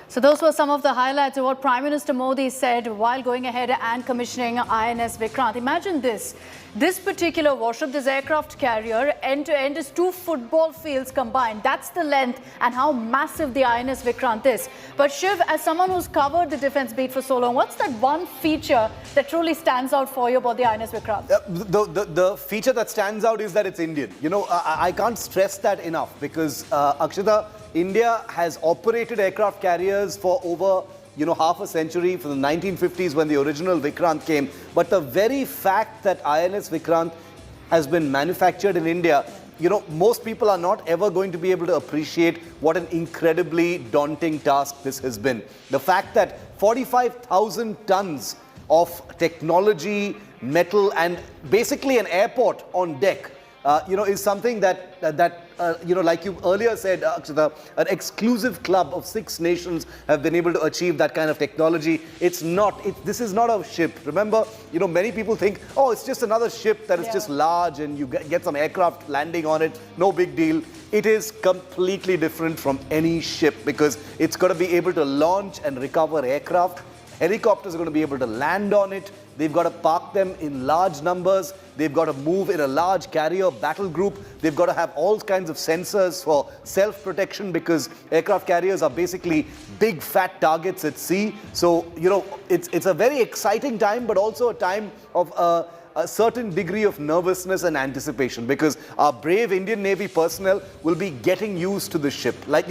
So those were some of the highlights of what Prime Minister Modi said while going ahead and commissioning INS Vikrant. Imagine this. This particular warship, this aircraft carrier, end to end is 2 football fields combined. That's the length and how massive the INS Vikrant is. But Shiv, as someone who's covered the defense beat for so long, what's that one feature that truly stands out for you about the INS Vikrant? The feature that stands out is that it's Indian. You know, I can't stress that enough because, Akshita, India has operated aircraft carriers for over, half a century, from the 1950s when the original Vikrant came. But the very fact that INS Vikrant has been manufactured in India, most people are not ever going to be able to appreciate what an incredibly daunting task this has been. The fact that 45,000 tons of technology, metal, and basically an airport on deck is something that like you earlier said, Akshita, an exclusive club of 6 nations have been able to achieve that kind of technology. It's not. This is not a ship. Remember, many people think, oh, it's just another ship that is just large and you get some aircraft landing on it. No big deal. It is completely different from any ship because it's got to be able to launch and recover aircraft. Helicopters are going to be able to land on it. They've got to park them in large numbers. They've got to move in a large carrier battle group. They've got to have all kinds of sensors for self-protection because aircraft carriers are basically big fat targets at sea. So, it's a very exciting time, but also a time of a certain degree of nervousness and anticipation because our brave Indian Navy personnel will be getting used to the ship. Like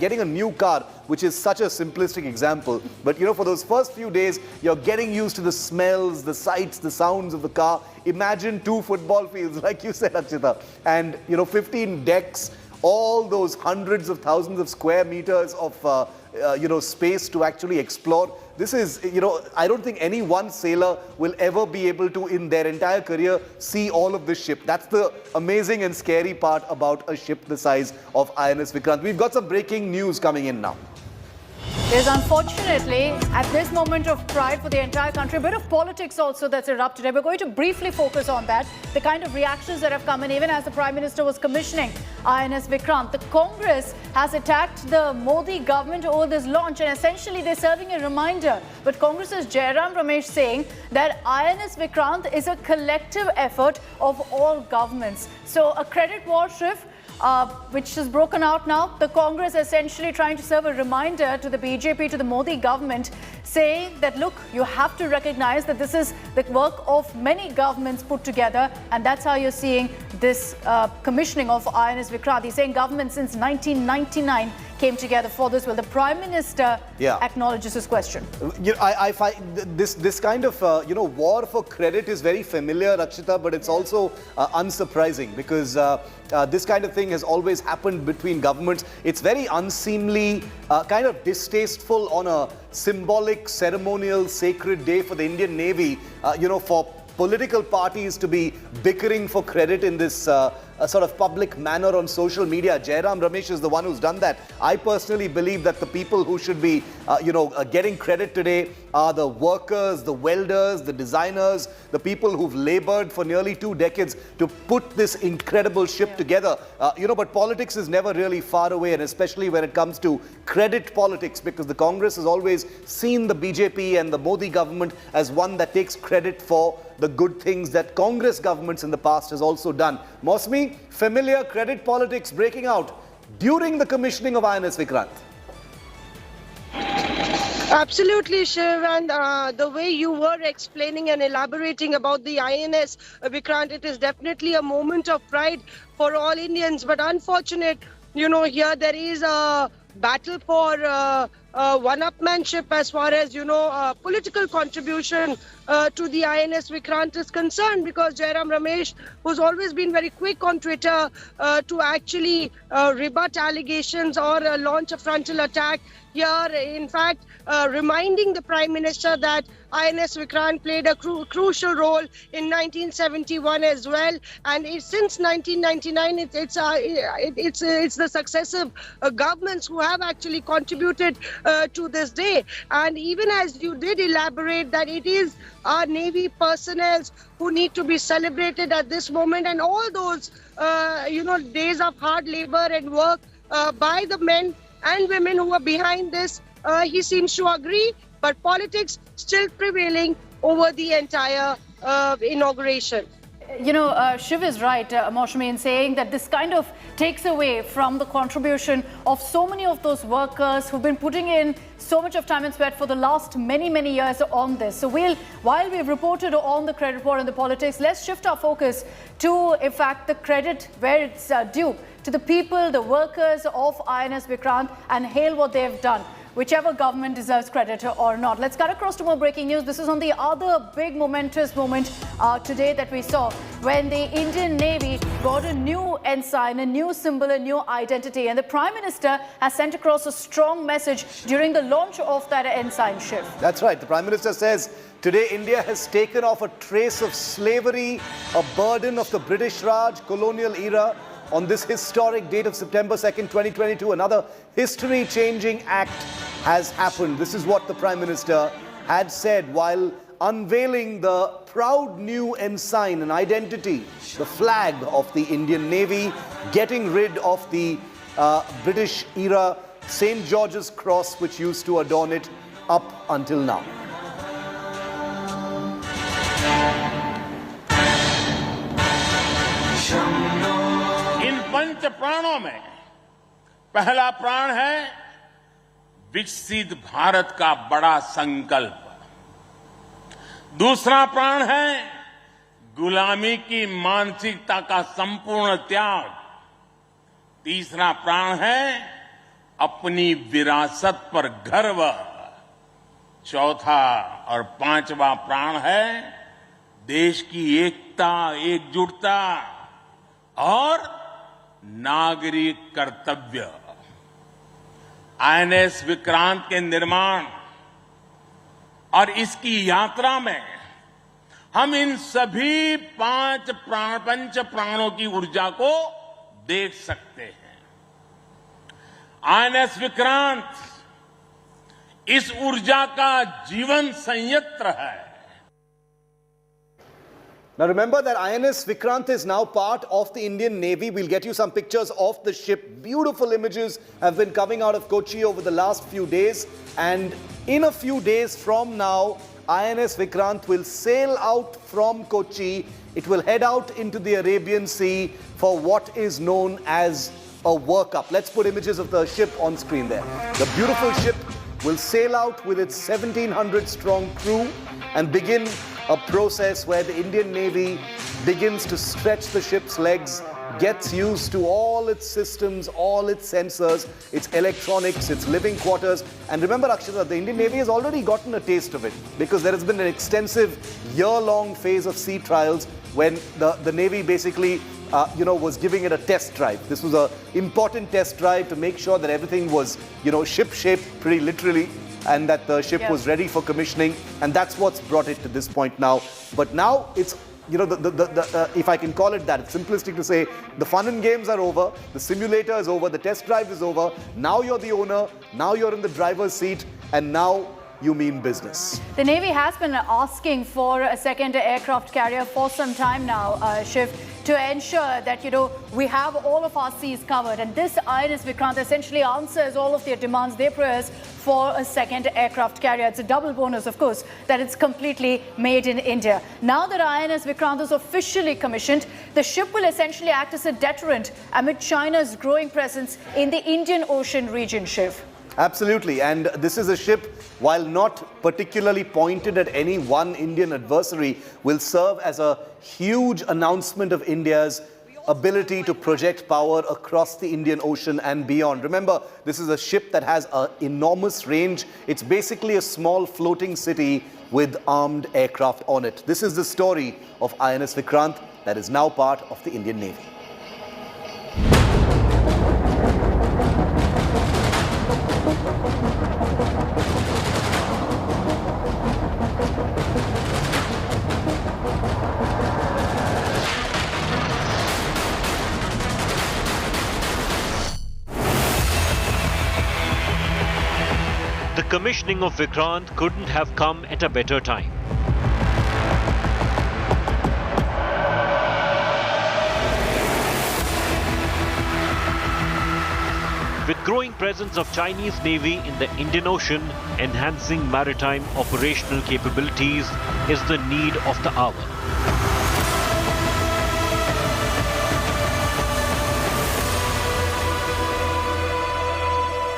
getting a new car, which is such a simplistic example. But, for those first few days, you're getting used to the smells, the sights, the sounds of the car. Imagine 2 football fields, like you said, Akshita, and, 15 decks, all those hundreds of thousands of square meters of, space to actually explore. This is, I don't think any one sailor will ever be able to, in their entire career, see all of this ship. That's the amazing and scary part about a ship the size of INS Vikrant. We've got some breaking news coming in now. There's unfortunately, at this moment of pride for the entire country, a bit of politics also that's erupted. We're going to briefly focus on that, the kind of reactions that have come in, even as the Prime Minister was commissioning INS Vikrant. The Congress has attacked the Modi government over this launch, and essentially they're serving a reminder. But Congress's Jairam Ramesh saying that INS Vikrant is a collective effort of all governments. So a credit warship which is broken out now. The Congress essentially trying to serve a reminder to the BJP, to the Modi government, saying that, look, you have to recognize that this is the work of many governments put together, and that's how you're seeing this commissioning of INS Vikrant. He's saying governments since 1999 came together for this. Well, the Prime Minister acknowledges this question. I find this kind of war for credit is very familiar, Akshita, but it's also unsurprising because this kind of thing has always happened between governments. It's very unseemly, kind of distasteful on a symbolic, ceremonial, sacred day for the Indian Navy, for political parties to be bickering for credit in this sort of public manner on social media. Jairam Ramesh is the one who's done that. I personally believe that the people who should be, getting credit today are the workers, the welders, the designers, the people who've labored for nearly 2 decades to put this incredible ship together. But politics is never really far away, and especially when it comes to credit politics, because the Congress has always seen the BJP and the Modi government as one that takes credit for the good things that Congress governments in the past has also done. Mosmi, familiar credit politics breaking out during the commissioning of INS Vikrant. Absolutely, Shiv, and the way you were explaining and elaborating about the INS Vikrant, it is definitely a moment of pride for all Indians. But unfortunate, here there is a battle for one-upmanship as far as, political contribution to the INS Vikrant is concerned, because Jairam Ramesh, who's always been very quick on Twitter to actually rebut allegations or launch a frontal attack here, in fact, reminding the Prime Minister that INS Vikrant played a crucial role in 1971 as well, and since 1999, it's the successive governments who have actually contributed to this day. And even as you did elaborate that it is our Navy personnel who need to be celebrated at this moment, and all those days of hard labor and work by the men and women who are behind this, he seems to agree, but politics still prevailing over the entire inauguration. Shiv is right, Maushami, in saying that this kind of takes away from the contribution of so many of those workers who've been putting in so much of time and sweat for the last many years on this. So while we've reported on the credit war and the politics, let's shift our focus to, in fact, the credit where it's due to the people, the workers of INS Vikrant, and hail what they've done. whichever government deserves credit or not. Let's cut across to more breaking news. This is on the other big momentous moment today that we saw when the Indian Navy got a new ensign, a new symbol, a new identity. And the Prime Minister has sent across a strong message during the launch of that ensign ship. That's right. The Prime Minister says, today India has taken off a trace of slavery, a burden of the British Raj colonial era. On this historic date of September 2nd, 2022, another history-changing act has happened. This is what the Prime Minister had said while unveiling the proud new ensign, an identity, the flag of the Indian Navy, getting rid of the British-era St. George's Cross, which used to adorn it up until now. पंच प्राणों में पहला प्राण है विकसित भारत का बड़ा संकल्प, दूसरा प्राण है गुलामी की मानसिकता का संपूर्ण त्याग, तीसरा प्राण है अपनी विरासत पर गर्व, चौथा और पांचवा प्राण है देश की एकता, एकजुटता और नागरिक कर्तव्य। आईएनएस विक्रांत के निर्माण और इसकी यात्रा में हम इन सभी पंच प्राणों की ऊर्जा को देख सकते हैं। आईएनएस विक्रांत इस ऊर्जा का जीवन संयंत्र है। Now remember that INS Vikrant is now part of the Indian Navy. We'll get you some pictures of the ship. Beautiful images have been coming out of Kochi over the last few days. And in a few days from now, INS Vikrant will sail out from Kochi. It will head out into the Arabian Sea for what is known as a workup. Let's put images of the ship on screen there. The beautiful ship will sail out with its 1,700 strong crew and begin a process where the Indian Navy begins to stretch the ship's legs, gets used to all its systems, all its sensors, its electronics, its living quarters. And remember, Akshata, the Indian Navy has already gotten a taste of it because there has been an extensive year-long phase of sea trials when the Navy basically was giving it a test drive. This was an important test drive to make sure that everything was, ship-shape pretty literally, and that the ship was ready for commissioning, and that's what's brought it to this point now. But now it's, if I can call it that, it's simplistic to say the fun and games are over, the simulator is over, the test drive is over, now you're the owner, now you're in the driver's seat, and now you mean business. The Navy has been asking for a second aircraft carrier for some time now, Shiv, to ensure that, we have all of our seas covered. And this INS Vikrant essentially answers all of their demands, their prayers for a second aircraft carrier. It's a double bonus, of course, that it's completely made in India. Now that INS Vikrant is officially commissioned, the ship will essentially act as a deterrent amid China's growing presence in the Indian Ocean region, Shiv. Absolutely, and this is a ship, while not particularly pointed at any one Indian adversary, will serve as a huge announcement of India's ability to project power across the Indian Ocean and beyond. Remember, this is a ship that has an enormous range. It's basically a small floating city with armed aircraft on it. This is the story of INS Vikrant that is now part of the Indian Navy. The commissioning of Vikrant couldn't have come at a better time. With growing presence of Chinese Navy in the Indian Ocean, enhancing maritime operational capabilities is the need of the hour.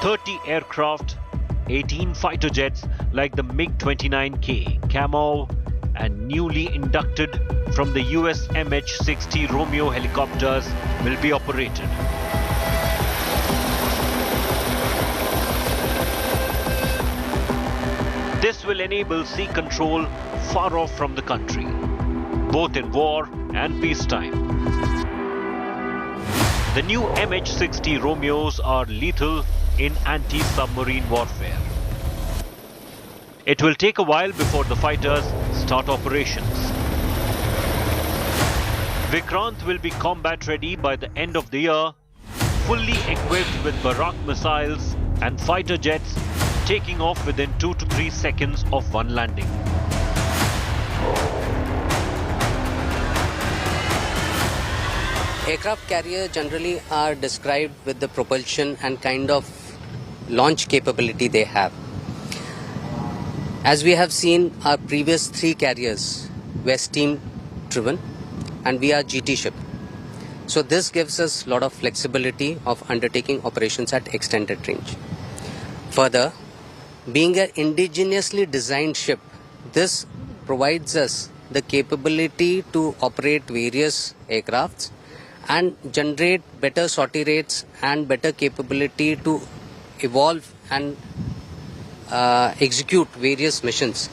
"30 aircraft, 18 fighter jets like the MiG-29K, Camel, and newly inducted from the US MH-60 Romeo helicopters will be operated. This will enable sea control far off from the country, both in war and peacetime. The new MH-60 Romeos are lethal in anti-submarine warfare. It will take a while before the fighters start operations. Vikrant will be combat ready by the end of the year, fully equipped with Barak missiles and fighter jets, taking off within 2 to 3 seconds of one landing. Aircraft carriers generally are described with the propulsion and kind of launch capability they have. As we have seen, our previous 3 carriers were steam driven and we are GT ship. So this gives us a lot of flexibility of undertaking operations at extended range. Further, being an indigenously designed ship, this provides us the capability to operate various aircrafts and generate better sortie rates and better capability to evolve and execute various missions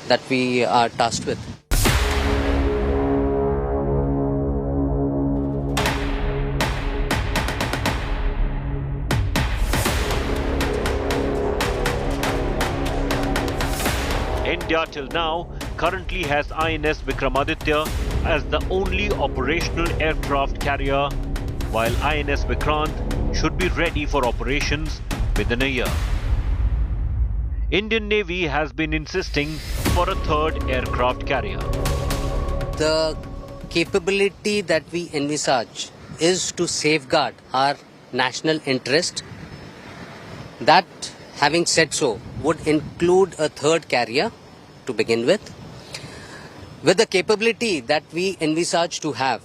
that we are tasked with. India till now currently has INS Vikramaditya as the only operational aircraft carrier, while INS Vikrant should be ready for operations within a year. Indian Navy has been insisting for a third aircraft carrier. The capability that we envisage is to safeguard our national interest. That, having said so, would include a third carrier to begin with. With the capability that we envisage to have,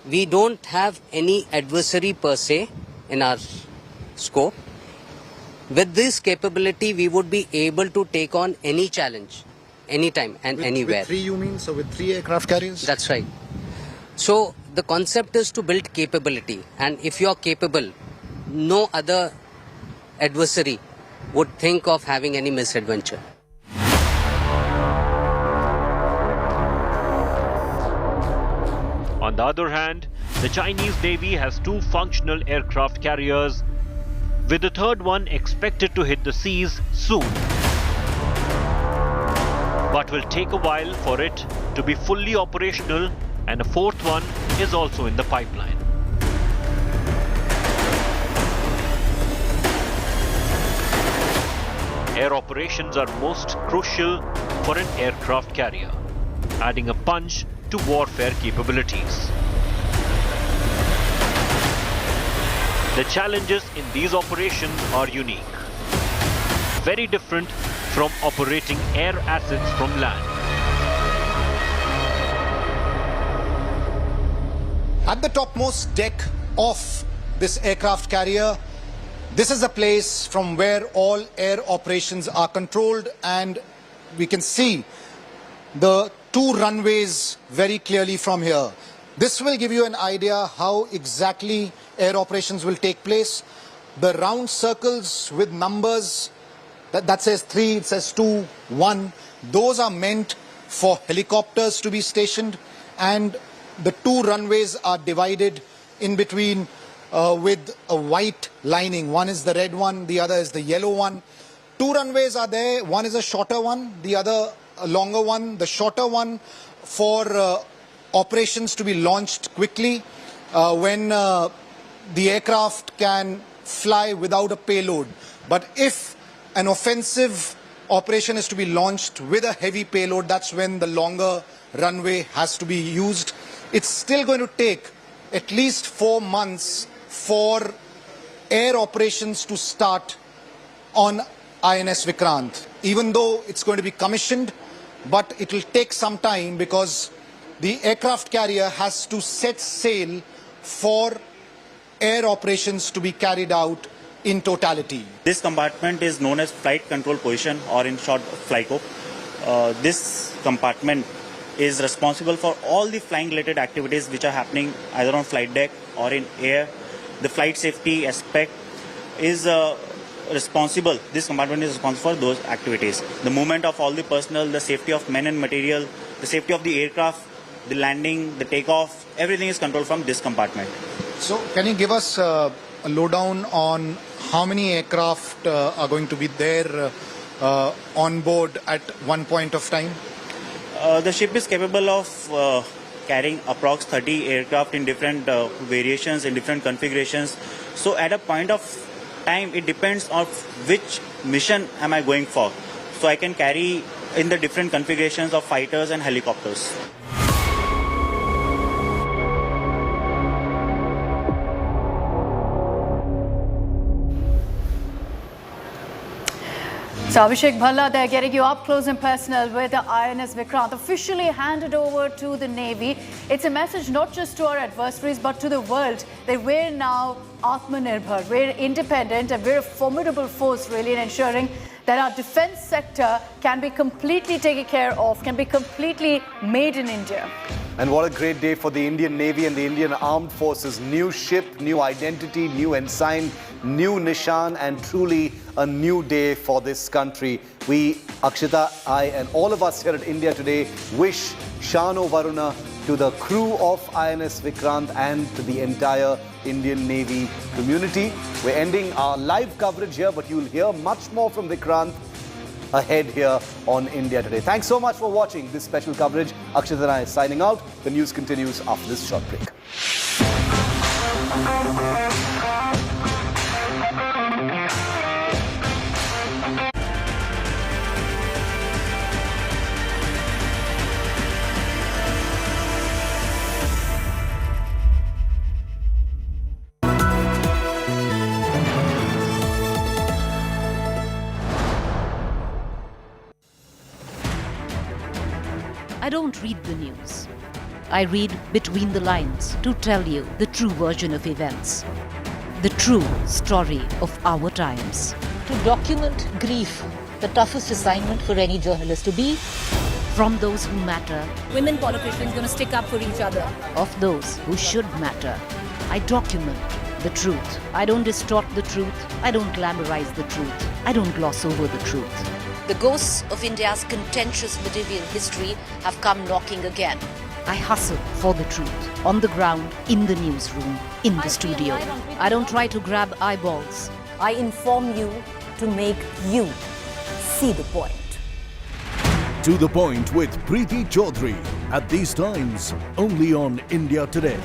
we don't have any adversary per se in our scope. With this capability, we would be able to take on any challenge, anytime and anywhere. With 3 you mean? So with 3 aircraft carriers? That's right. So the concept is to build capability, and if you are capable, no other adversary would think of having any misadventure. On the other hand, the Chinese Navy has 2 functional aircraft carriers, with the third one expected to hit the seas soon. But will take a while for it to be fully operational, and a 4th one is also in the pipeline. Air operations are most crucial for an aircraft carrier, adding a punch to warfare capabilities. The challenges in these operations are unique, very different from operating air assets from land. At the topmost deck of this aircraft carrier, this is a place from where all air operations are controlled, and we can see the 2 runways very clearly from here. This will give you an idea how exactly air operations will take place. The round circles with numbers, that says 3, it says 2, 1, those are meant for helicopters to be stationed, and the 2 runways are divided in between with a white lining. One is the red one, the other is the yellow one. 2 runways are there, one is a shorter one, the other a longer one. The shorter one for operations to be launched quickly when the aircraft can fly without a payload. But if an offensive operation is to be launched with a heavy payload, that's when the longer runway has to be used. It's still going to take at least 4 months for air operations to start on INS Vikrant, even though it's going to be commissioned, but it will take some time because the aircraft carrier has to set sail for air operations to be carried out in totality. This compartment is known as flight control position, or in short FLICO. This compartment is responsible for all the flying related activities which are happening either on flight deck or in air. The flight safety aspect is responsible, this compartment is responsible for those activities. The movement of all the personnel, the safety of men and material, the safety of the aircraft, the landing, the takeoff, everything is controlled from this compartment. So can you give us a lowdown on how many aircraft are going to be there on board at one point of time? The ship is capable of carrying approx 30 aircraft in different variations, in different configurations. So at a point of time, it depends on which mission am I going for. So I can carry in the different configurations of fighters and helicopters. So Abhishek Bhalla there getting you up close and personal with the INS Vikrant officially handed over to the Navy. It's a message not just to our adversaries but to the world that we're now Atmanirbhar, we're independent and we're a formidable force really in ensuring that our defense sector can be completely taken care of, can be completely made in India. And what a great day for the Indian Navy and the Indian Armed Forces. New ship, new identity, new ensign, new Nishan, and truly a new day for this country. We, Akshita, I, and all of us here at India Today wish Shano Varuna to the crew of INS Vikrant and to the entire Indian Navy community. We're ending our live coverage here, but you'll hear much more from Vikrant ahead here on India Today. Thanks so much for watching this special coverage. Akshita and I signing out. The news continues after this short break. I don't read the news. I read between the lines to tell you the true version of events, the true story of our times. To document grief, the toughest assignment for any journalist to be. From those who matter. Women politicians going to stick up for each other. Of those who should matter. I document the truth. I don't distort the truth. I don't glamorize the truth. I don't gloss over the truth. The ghosts of India's contentious medieval history have come knocking again. I hustle for the truth. On the ground, in the newsroom, in the studio. I don't try to grab eyeballs. I inform you to make you see the point. To the Point with Preeti Chaudhary. At these times, only on India Today.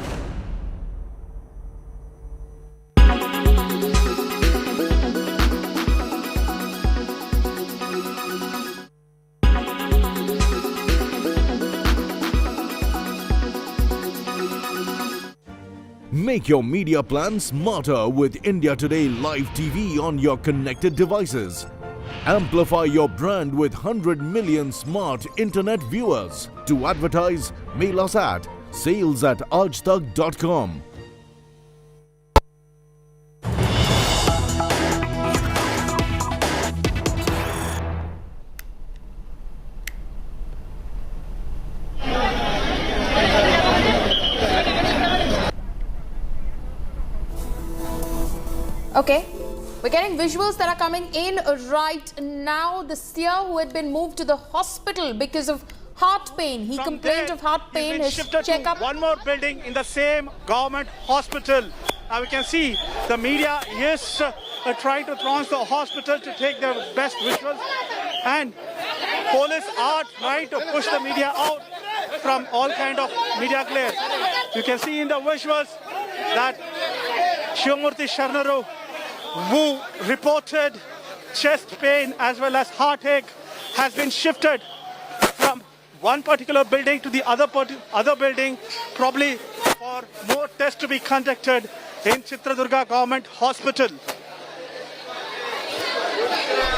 Make your media plan smarter with India Today Live TV on your connected devices. Amplify your brand with 100 million smart internet viewers. To advertise, mail us at sales@aajtak.com. Okay, we're getting visuals that are coming in right now. The seer who had been moved to the hospital because of heart pain. He complained of heart pain. His shifted checkup. to one more building in the same government hospital. Now we can see the media is trying to launch the hospital to take their best visuals, and police are trying to push the media out from all kind of media glare. You can see in the visuals that Shivamurthy Sharnaru, who reported chest pain as well as heartache, has been shifted from one particular building to the other building, probably for more tests to be conducted in Chitradurga Government Hospital.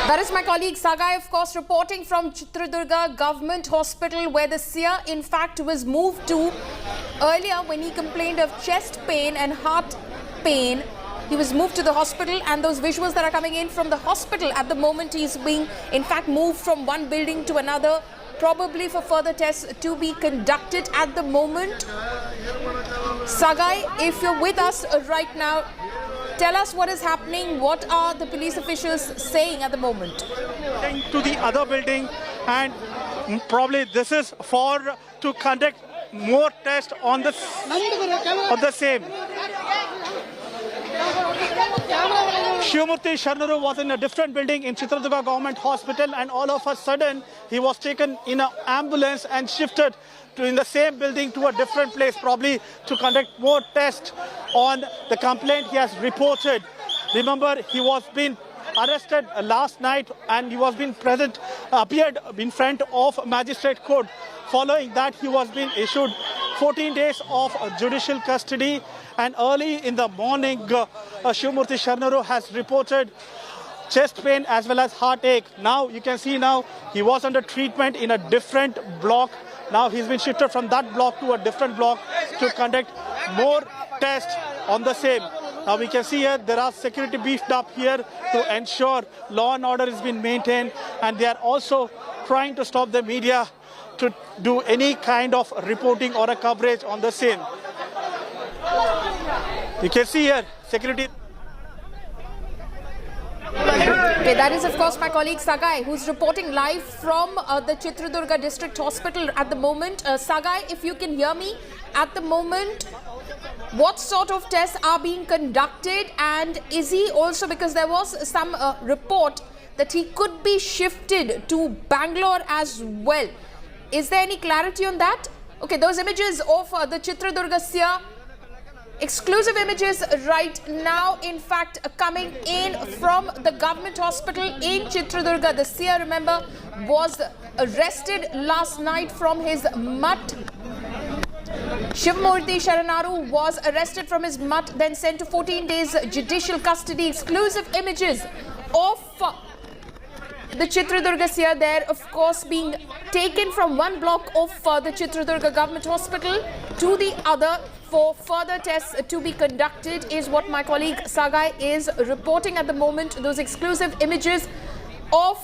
That is my colleague Sagai, of course, reporting from Chitradurga Government Hospital, where the seer, in fact, was moved to earlier when he complained of chest pain and heart pain. He was moved to the hospital, and those visuals that are coming in from the hospital at the moment, he's being, in fact, moved from one building to another, probably for further tests to be conducted at the moment. Sagai, if you're with us right now, Tell us what is happening. What are the police officials saying at the moment? To the other building, and probably this is to conduct more tests on the same. Shivamurthy Sharnaru was in a different building in Chitradurga Government Hospital, and all of a sudden he was taken in an ambulance and shifted to in the same building to a different place, probably to conduct more tests on the complaint he has reported. Remember, he was being arrested last night and he was being appeared in front of magistrate court. Following that, he was being issued 14 days of judicial custody, and early in the morning, Shivamurthy Sharnaru has reported chest pain as well as heartache. Now you can see he was under treatment in a different block. Now he's been shifted from that block to a different block to conduct more tests on the same. Now we can see here there are security beefed up here to ensure law and order is being maintained, and they are also trying to stop the media to do any kind of reporting or a coverage on the same. You can see here security. Okay, that is of course my colleague Sagai, who's reporting live from the Chitradurga District Hospital at the moment. Sagai, if you can hear me at the moment, what sort of tests are being conducted, and is he also, because there was some report that he could be shifted to Bangalore as well. Is there any clarity on that? Okay, those images of the Chitradurga seer, exclusive images right now, in fact, coming in from the government hospital in Chitradurga. The seer, remember, was arrested last night from his mutt. Shivamurthy Sharnaru was arrested from his mutt, then sent to 14 days judicial custody. Exclusive images of the Chitradurga seer there, of course, being taken from one block of the Chitradurga Government Hospital to the other for further tests to be conducted, is what my colleague Sagai is reporting at the moment. Those exclusive images of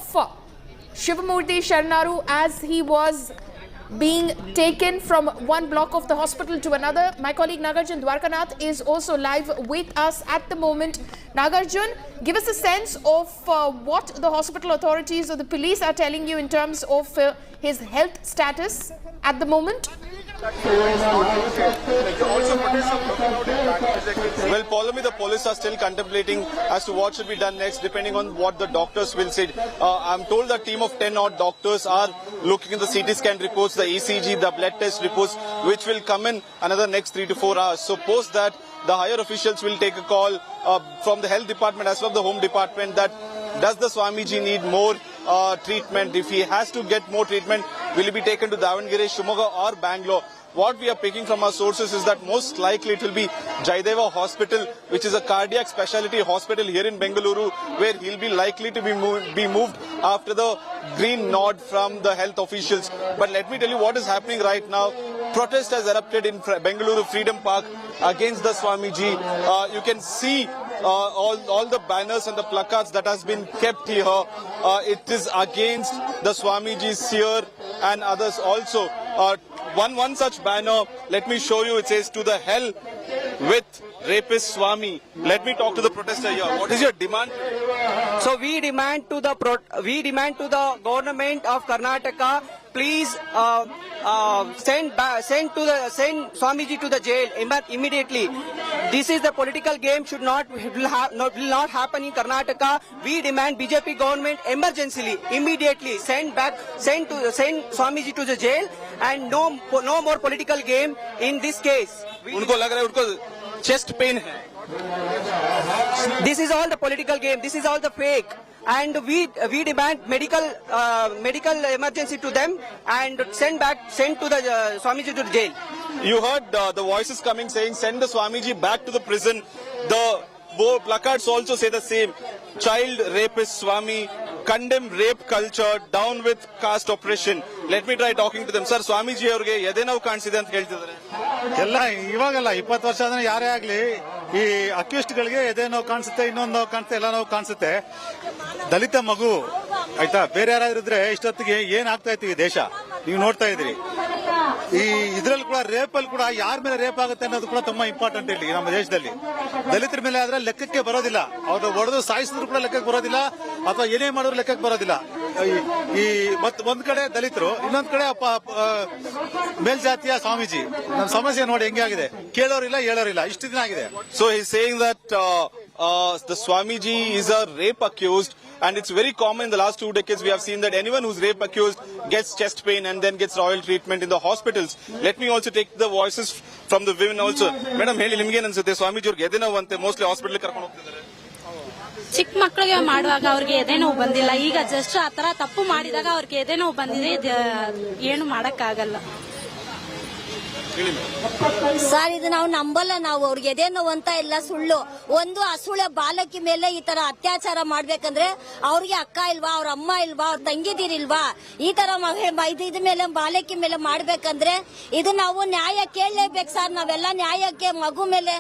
Shivamurthy Sharnaru as he was being taken from one block of the hospital to another. My colleague Nagarjun Dwarkanath is also live with us at the moment. Nagarjun, give us a sense of what the hospital authorities or the police are telling you in terms of his health status at the moment. Well, Paulami, the police are still contemplating as to what should be done next, depending on what the doctors will say. I'm told that a team of 10 odd doctors are looking at the CT scan reports, the ECG, the blood test reports, which will come in another next 3 to 4 hours. So post that, the higher officials will take a call from the health department as well as the home department that does the Swamiji need more treatment? If he has to get more treatment, will he be taken to Davangere, Shimoga or Bangalore? What we are picking from our sources is that most likely it will be Jaideva Hospital, which is a cardiac specialty hospital here in Bengaluru, where he'll be likely to be moved after the green nod from the health officials. But let me tell you what is happening right now. Protest has erupted in Bengaluru Freedom Park against the Swamiji. You can see all the banners and the placards that has been kept here. It is against the Swamiji seer and others also. One such banner, let me show you, it says, "To the hell with rapist Swami." Let me talk to the protester here. What is your demand? So we demand to the government of Karnataka, please send Swamiji to the jail immediately. This is the political game, will not happen in Karnataka. We demand BJP government emergency, immediately send Swamiji to the jail, and no more political game in this case. उनको लग रहा है उनको chest pain है. This is all the political game. This is all the fake. And we demand medical emergency to them and send to the Swamiji to the jail. You heard the voices coming saying send the Swamiji back to the prison. The placards also say the same. Child rapist Swami, condemn rape culture, down with caste oppression. Let me try talking to them. Sir, Swamiji ಅವ್ರಿಗೆ ಎದೆ ನೋವು ಕಾಣಿಸಿದೆ ಅಂತ ಹೇಳ್ತಿದ್ದಾರೆ. ಎಲ್ಲ ಇವಾಗಲ್ಲ 20 ವರ್ಷ ಆದ್ರೆ ಯಾರೇ ಆಗ್ಲಿ ಈ ಅಕ್ಯೂಸ್ಟ್ ಗಳಿಗೆ ಎದೆ ನೋವು ಕಾಣಿಸುತ್ತೆ, ಇನ್ನೊಂದು ನೋವು ಕಾಣಿಸುತ್ತೆ, ಎಲ್ಲ ನೋವು ಕಾಣಿಸುತ್ತೆ. ದಲಿತ ಮಗು ಆಯ್ತಾ, ಬೇರೆ ಯಾರಾದ್ರೂ ಇದ್ರೆ ಇಷ್ಟೊತ್ತಿಗೆ ಏನ್ ಆಗ್ತಾ ಇತ್ತು ಈ ದೇಶ ನೀವು ನೋಡ್ತಾ ಇದ್ರಿ. ಈ ಇದರಲ್ಲಿ ಕೂಡ ರೇಪಲ್ಲಿ ಕೂಡ ಯಾರ ಮೇಲೆ ರೇಪ್ ಆಗುತ್ತೆ ಅನ್ನೋದು ಕೂಡ ತುಂಬಾ ಇಂಪಾರ್ಟೆಂಟ್ ಇಲ್ಲಿ ನಮ್ಮ ದೇಶದಲ್ಲಿ. ದಲಿತರ ಮೇಲೆ ಆದ್ರೆ ಲೆಕ್ಕಕ್ಕೆ ಬರೋದಿಲ್ಲ, ಅವ್ರು ಹೊಡೆದು ಸಾಯಿಸಿದ್ರು ಕೂಡ ಲೆಕ್ಕಕ್ಕೆ ಬರೋದಿಲ್ಲ, ಅಥವಾ ಏನೇ ಮಾಡಿದ್ರು ಲೆಕ್ಕಕ್ಕೆ ಬರೋದಿಲ್ಲ. ಈ ಒಂದ್ ಕಡೆ ದಲಿತರು, ಇನ್ನೊಂದ್ ಕಡೆ ಮೇಲ್ಜಾತಿಯ ಸ್ವಾಮೀಜಿ. ನಮ್ಮ ಸಮಸ್ಯೆ ನೋಡಿ ಹೆಂಗೆ ಆಗಿದೆ, ಕೇಳೋರಿಲ್ಲ ಹೇಳೋರಿಲ್ಲ, ಇಷ್ಟು ದಿನ ಆಗಿದೆ. So he's saying that the Swamiji is a rape accused, and it's very common in the last 2 decades we have seen that anyone who's rape accused gets chest pain and then gets royal treatment in the hospitals. Let me also take the voices from the women also. Madam, ಹೇಳಿ ನಿಮ್ಗೆ ಏನು ಅನ್ಸುತ್ತೆ? ಸ್ವಾಮೀಜಿ ಅವ್ರಿಗೆ ಎದೆ ನೋವು ಅಂತೆ, mostly hospital ಕರ್ಕೊಂಡು ಹೋಗ್ತಿದ್ದಾರೆ. ಚಿಕ್ಕ ಮಕ್ಕಳಿಗೆ ಮಾಡುವಾಗ ಅವ್ರಿಗೆ ಎದೆ ನೋವು ಬಂದಿಲ್ಲ, ಈಗ ಜಸ್ಟ್ ಆತರ ತಪ್ಪು ಮಾಡಿದಾಗ ಅವ್ರಿಗೆ ಎದೆ ನೋವು ಬಂದಿದೆ, ಏನು ಮಾಡಕ್ಕಾಗಲ್ಲ. ಸರ್, ಇದು ನಾವು ನಂಬಲ್ಲ. ನಾವು ಅವ್ರಿಗೆ ಎದೆ ನೋವು ಅಂತ ಇಲ್ಲ, ಸುಳ್ಳು. ಒಂದು ಅಸುಳೆ ಬಾಲಕಿ ಮೇಲೆ ಈ ತರ ಅತ್ಯಾಚಾರ ಮಾಡ್ಬೇಕಂದ್ರೆ ಅವ್ರಿಗೆ ಅಕ್ಕ ಇಲ್ವಾ, ಅವ್ರ ಅಮ್ಮ ಇಲ್ವಾ, ಅವ್ರ ತಂಗಿದಿರಿಲ್ವಾ? ಈ ತರ ಇದ್ರ ಮೇಲೆ ಬಾಲಕಿ ಮೇಲೆ ಮಾಡ್ಬೇಕಂದ್ರೆ ಇದು ನಾವು ನ್ಯಾಯ ಕೇಳಲೇಬೇಕು ಸರ್. ನಾವೆಲ್ಲ ನ್ಯಾಯಕ್ಕೆ ಮಗು ಮೇಲೆ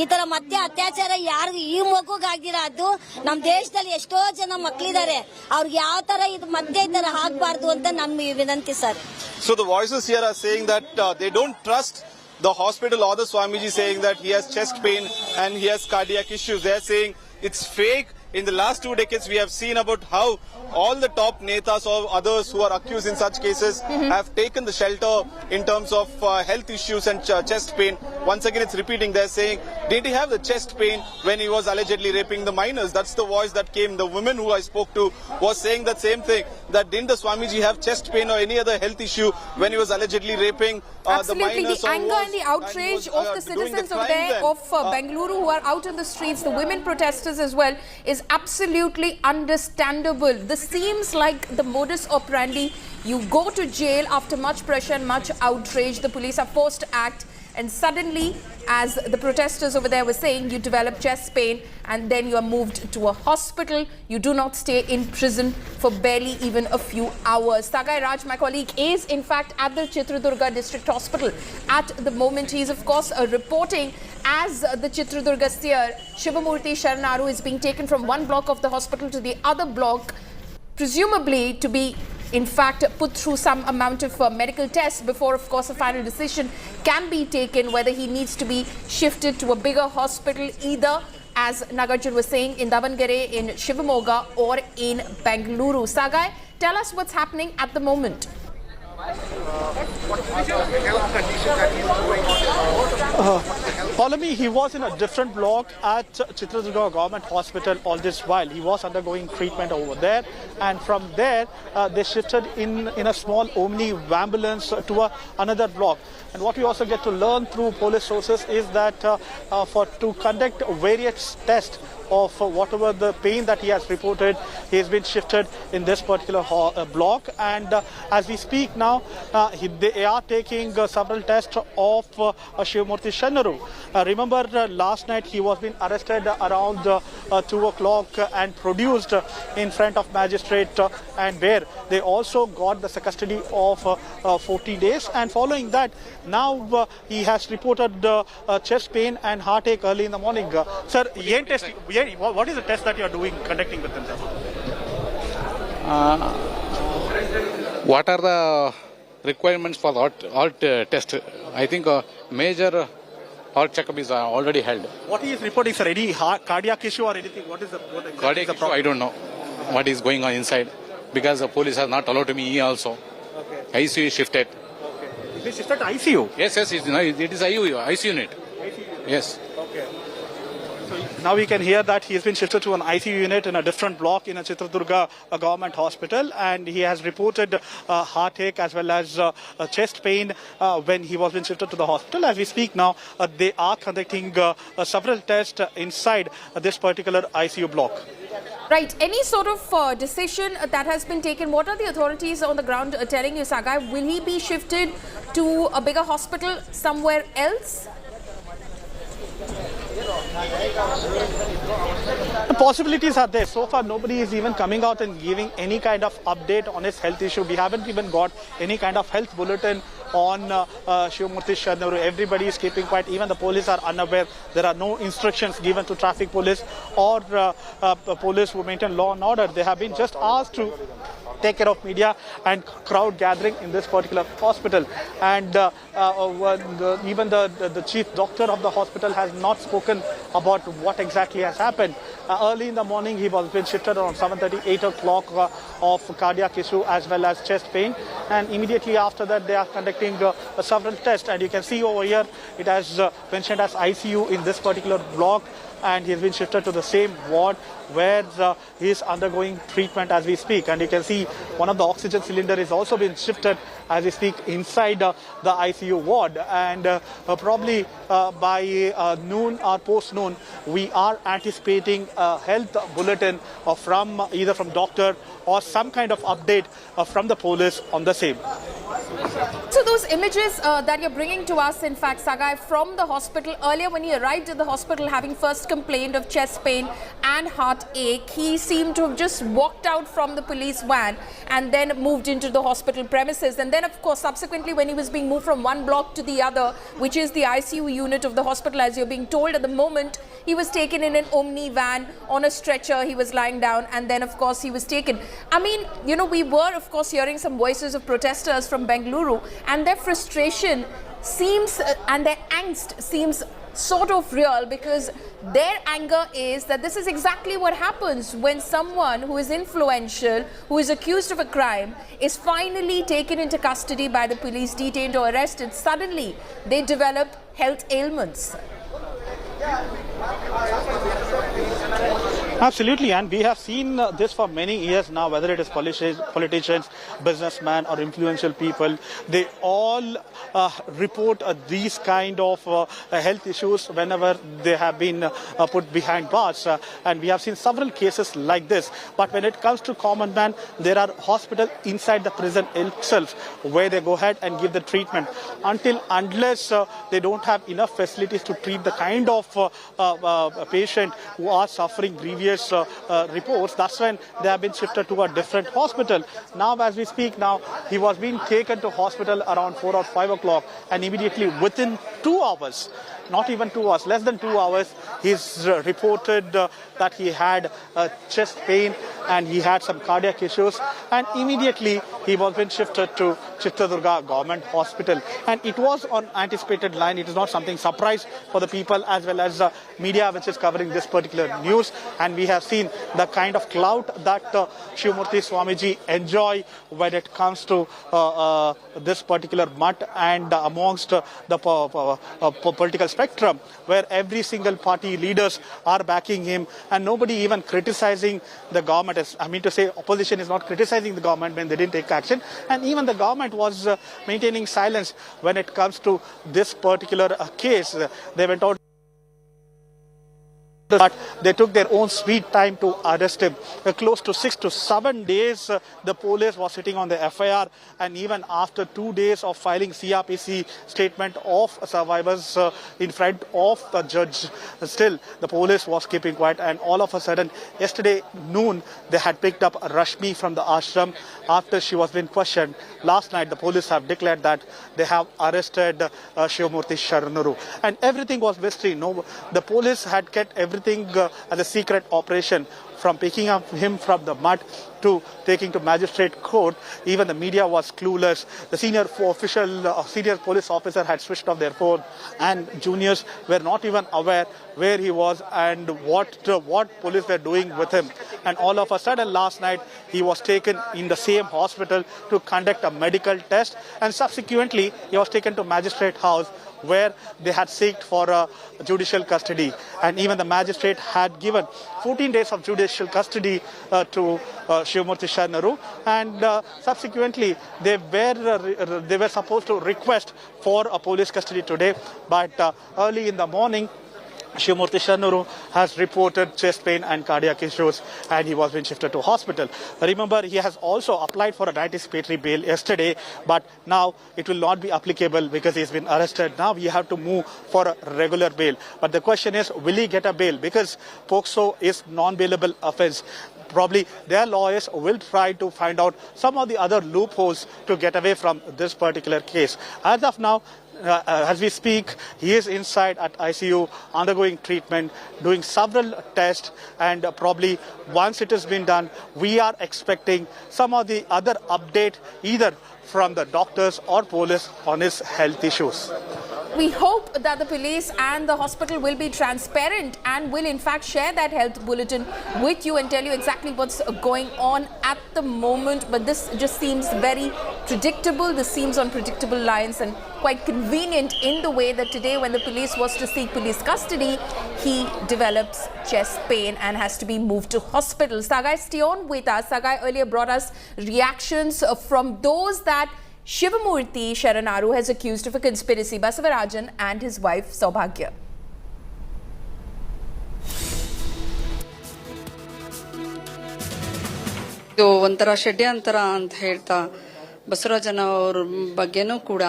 ಈ ತರ ಮತ್ತೆ ಅತ್ಯಾಚಾರ ಯಾರು ಈ ಮಗುಗಾಗಿರ, ಅದು ನಮ್ ದೇಶದಲ್ಲಿ ಎಷ್ಟೋ ಜನ ಮಕ್ಳಿದ್ದಾರೆ, ಅವ್ರಿಗೆ ಯಾವ ತರ ಇದು ಮತ್ತೆ ಈ ತರ ಆಗ್ಬಾರ್ದು ಅಂತ ನಮ್ಮ ವಿನಂತಿ sir. So the voices here are saying that they don't trust the hospital or the Swamiji, saying that he has chest pain and he has cardiac issues. They are saying it's fake. In the last 2 decades, we have seen about how all the top netas or others who are accused in such cases have taken the shelter in terms of health issues and chest pain. Once again, it's repeating. They're saying, did he have the chest pain when he was allegedly raping the minors? That's the voice that came. The woman who I spoke to was saying that same thing, that didn't the Swamiji have chest pain or any other health issue when he was allegedly raping the minors? The anger and the outrage of the citizens over there of Bengaluru who are out in the streets, the women protesters as well, is absolutely understandable. This seems like the modus operandi. You go to jail after much pressure and much outrage. The police are forced to act, and suddenly, as the protesters over there were saying, you develop chest pain and then you are moved to a hospital. You do not stay in prison for barely even a few hours. Sagai Raj, my colleague, is in fact at the Chitradurga District Hospital at the moment. He is of course reporting as the Chitradurga seer Shivamurti Sharanaru is being taken from one block of the hospital to the other block, presumably to be in fact put through some amount of medical tests before of course a final decision can be taken whether he needs to be shifted to a bigger hospital, either as Nagarjun was saying in Davangere, in Shivamoga, or in Bengaluru. Sagai, tell us what's happening at the moment. Polami, he was in a different block at Chitradurga Government Hospital all this while. He was undergoing treatment over there, and from there they shifted in a small Omni ambulance to another block. And what we also get to learn through police sources is that to conduct various tests of whatever the pain that he has reported, he has been shifted in this particular block. And as we speak now, they are taking several tests of Shivamurti Sharanaru. Remember, last night he was being arrested around 2 o'clock and produced in front of magistrate, and where they also got the custody of 40 days. And following that, now he has reported chest pain and heartache early in the morning. Sir, what is the test that you are conducting with him, sir? What are the requirements for the heart test? I think major heart checkup is already held. What he is reporting, sir? Any cardiac issue or anything? What is the cardiac issue? I don't know what is going on inside, because the police has not allowed me also. Okay. ICU is shifted. Okay. Is it shifted to ICU? Yes, it is ICU unit. Yes. Okay. So now we can hear that he has been shifted to an ICU unit in a different block in a Chitradurga government hospital, and he has reported heartache as well as chest pain when he was being shifted to the hospital. As we speak now, they are conducting several tests inside this particular ICU block. Right. Any sort of decision that has been taken? What are the authorities on the ground telling you, Sagai? Will he be shifted to a bigger hospital somewhere else? The possibilities are there. So far, nobody is even coming out and giving any kind of update on his health issue. We haven't even got any kind of health bulletin on Shivamurti Sharanaru. Everybody is keeping quiet. Even the police are unaware. There are no instructions given to traffic police or police who maintain law and order. They have been just asked to take care of media and crowd gathering in this particular hospital. And even the chief doctor of the hospital has not spoken about what exactly has happened. Early in the morning, he was been shifted around 7:30, 8 o'clock of cardiac issue as well as chest pain. And immediately after that, they are conducting several tests. And you can see over here, it has mentioned as ICU in this particular block. And he has been shifted to the same ward where he is undergoing treatment as we speak. And you can see one of the oxygen cylinder is also been shifted as we speak inside the ICU ward. And probably by noon or post-noon, we are anticipating a health bulletin from either from doctor or some kind of update from the police on the same. So those images that you're bringing to us, in fact, Sagai, from the hospital, earlier when he arrived at the hospital having first complained of chest pain and heartache, he seemed to have just walked out from the police van and then moved into the hospital premises. And then, of course, subsequently when he was being moved from one block to the other, which is the ICU unit of the hospital, as you're being told at the moment, he was taken in an Omni van on a stretcher. He was lying down and then, of course, he was taken. I mean, you know, we were, of course, hearing some voices of protesters from Bengaluru, and their frustration seems and their angst seems sort of real, because their anger is that this is exactly what happens when someone who is influential, who is accused of a crime, is finally taken into custody by the police, detained or arrested. Suddenly, they develop health ailments. Absolutely, and we have seen this for many years now, whether it is politicians, businessmen or influential people. They all report these kind of health issues whenever they have been put behind bars. And we have seen several cases like this. But when it comes to common man, there are hospitals inside the prison itself where they go ahead and give the treatment. Unless they don't have enough facilities to treat the kind of patient who are suffering grievous reports, that's when they have been shifted to a different hospital. Now, as we speak now, he was being taken to hospital around 4 or 5 o'clock, and immediately within 2 hours, not even 2 hours, less than 2 hours, he's reported that he had chest pain and he had some cardiac issues, and immediately he was being shifted to Chitradurga Government Hospital. And it was on anticipated line. It is not something surprise for the people as well as media which is covering this particular news. And we have seen the kind of clout that Shivamurthy Swamiji enjoy when it comes to this particular mutt and amongst the political spectrum, where every single party leaders are backing him and nobody even criticizing the government. I mean to say, opposition is not criticizing the government when they didn't take action, and even the government was maintaining silence when it comes to this particular case. They went out, but they took their own sweet time to arrest him. Close to 6 to 7 days, the police was sitting on the FIR, and even after 2 days of filing CRPC statement of survivors in front of the judge, still the police was keeping quiet. And all of a sudden, yesterday noon, they had picked up Rashmi from the ashram after she was being questioned. Last night, the police have declared that they have arrested Shivamurthy Sharanuru, and everything was mystery. No, the police had kept everything as a secret operation, from picking up him from the mud to taking to magistrate court. Even the media was clueless. The senior police officer had switched off their phone, and juniors were not even aware where he was and what police were doing with him. And all of a sudden last night, he was taken in the same hospital to conduct a medical test, and subsequently he was taken to magistrate house, where they had sought for judicial custody. And even the magistrate had given 14 days of judicial custody to Shivamurthy Sharanuru, and subsequently they were supposed to request for a police custody today, but early in the morning, Shivamurthy Sharanuru has reported chest pain and cardiac issues, and he was being shifted to hospital. Remember, he has also applied for an anticipatory bail yesterday, but now it will not be applicable because he's been arrested. Now we have to move for a regular bail. But the question is, will he get a bail? Because POCSO is non-bailable offence. Probably their lawyers will try to find out some of the other loopholes to get away from this particular case. As of now, as we speak, he is inside at ICU undergoing treatment, doing several tests, and probably once it has been done, we are expecting some of the other update either from the doctors or police on his health issues. We hope that the police and the hospital will be transparent and will in fact share that health bulletin with you and tell you exactly what's going on at the moment. But this just seems very predictable. This seems on predictable lines and quite convenient in the way that today when the police was to seek police custody, he develops chest pain and has to be moved to hospital. Sagai, stay on with us. Sagai earlier brought us reactions from those that Shivamurthy Sharanaru has accused of a conspiracy, Basavarajan and his wife Saubhagya. ಇದು ಒಂಥರ ಷಡ್ಯಂತರ ಅಂತ ಹೇಳ್ತಾ ಬಸವರಾಜನ್ ಅವ್ರ ಬಗ್ಗೆನೂ ಕೂಡ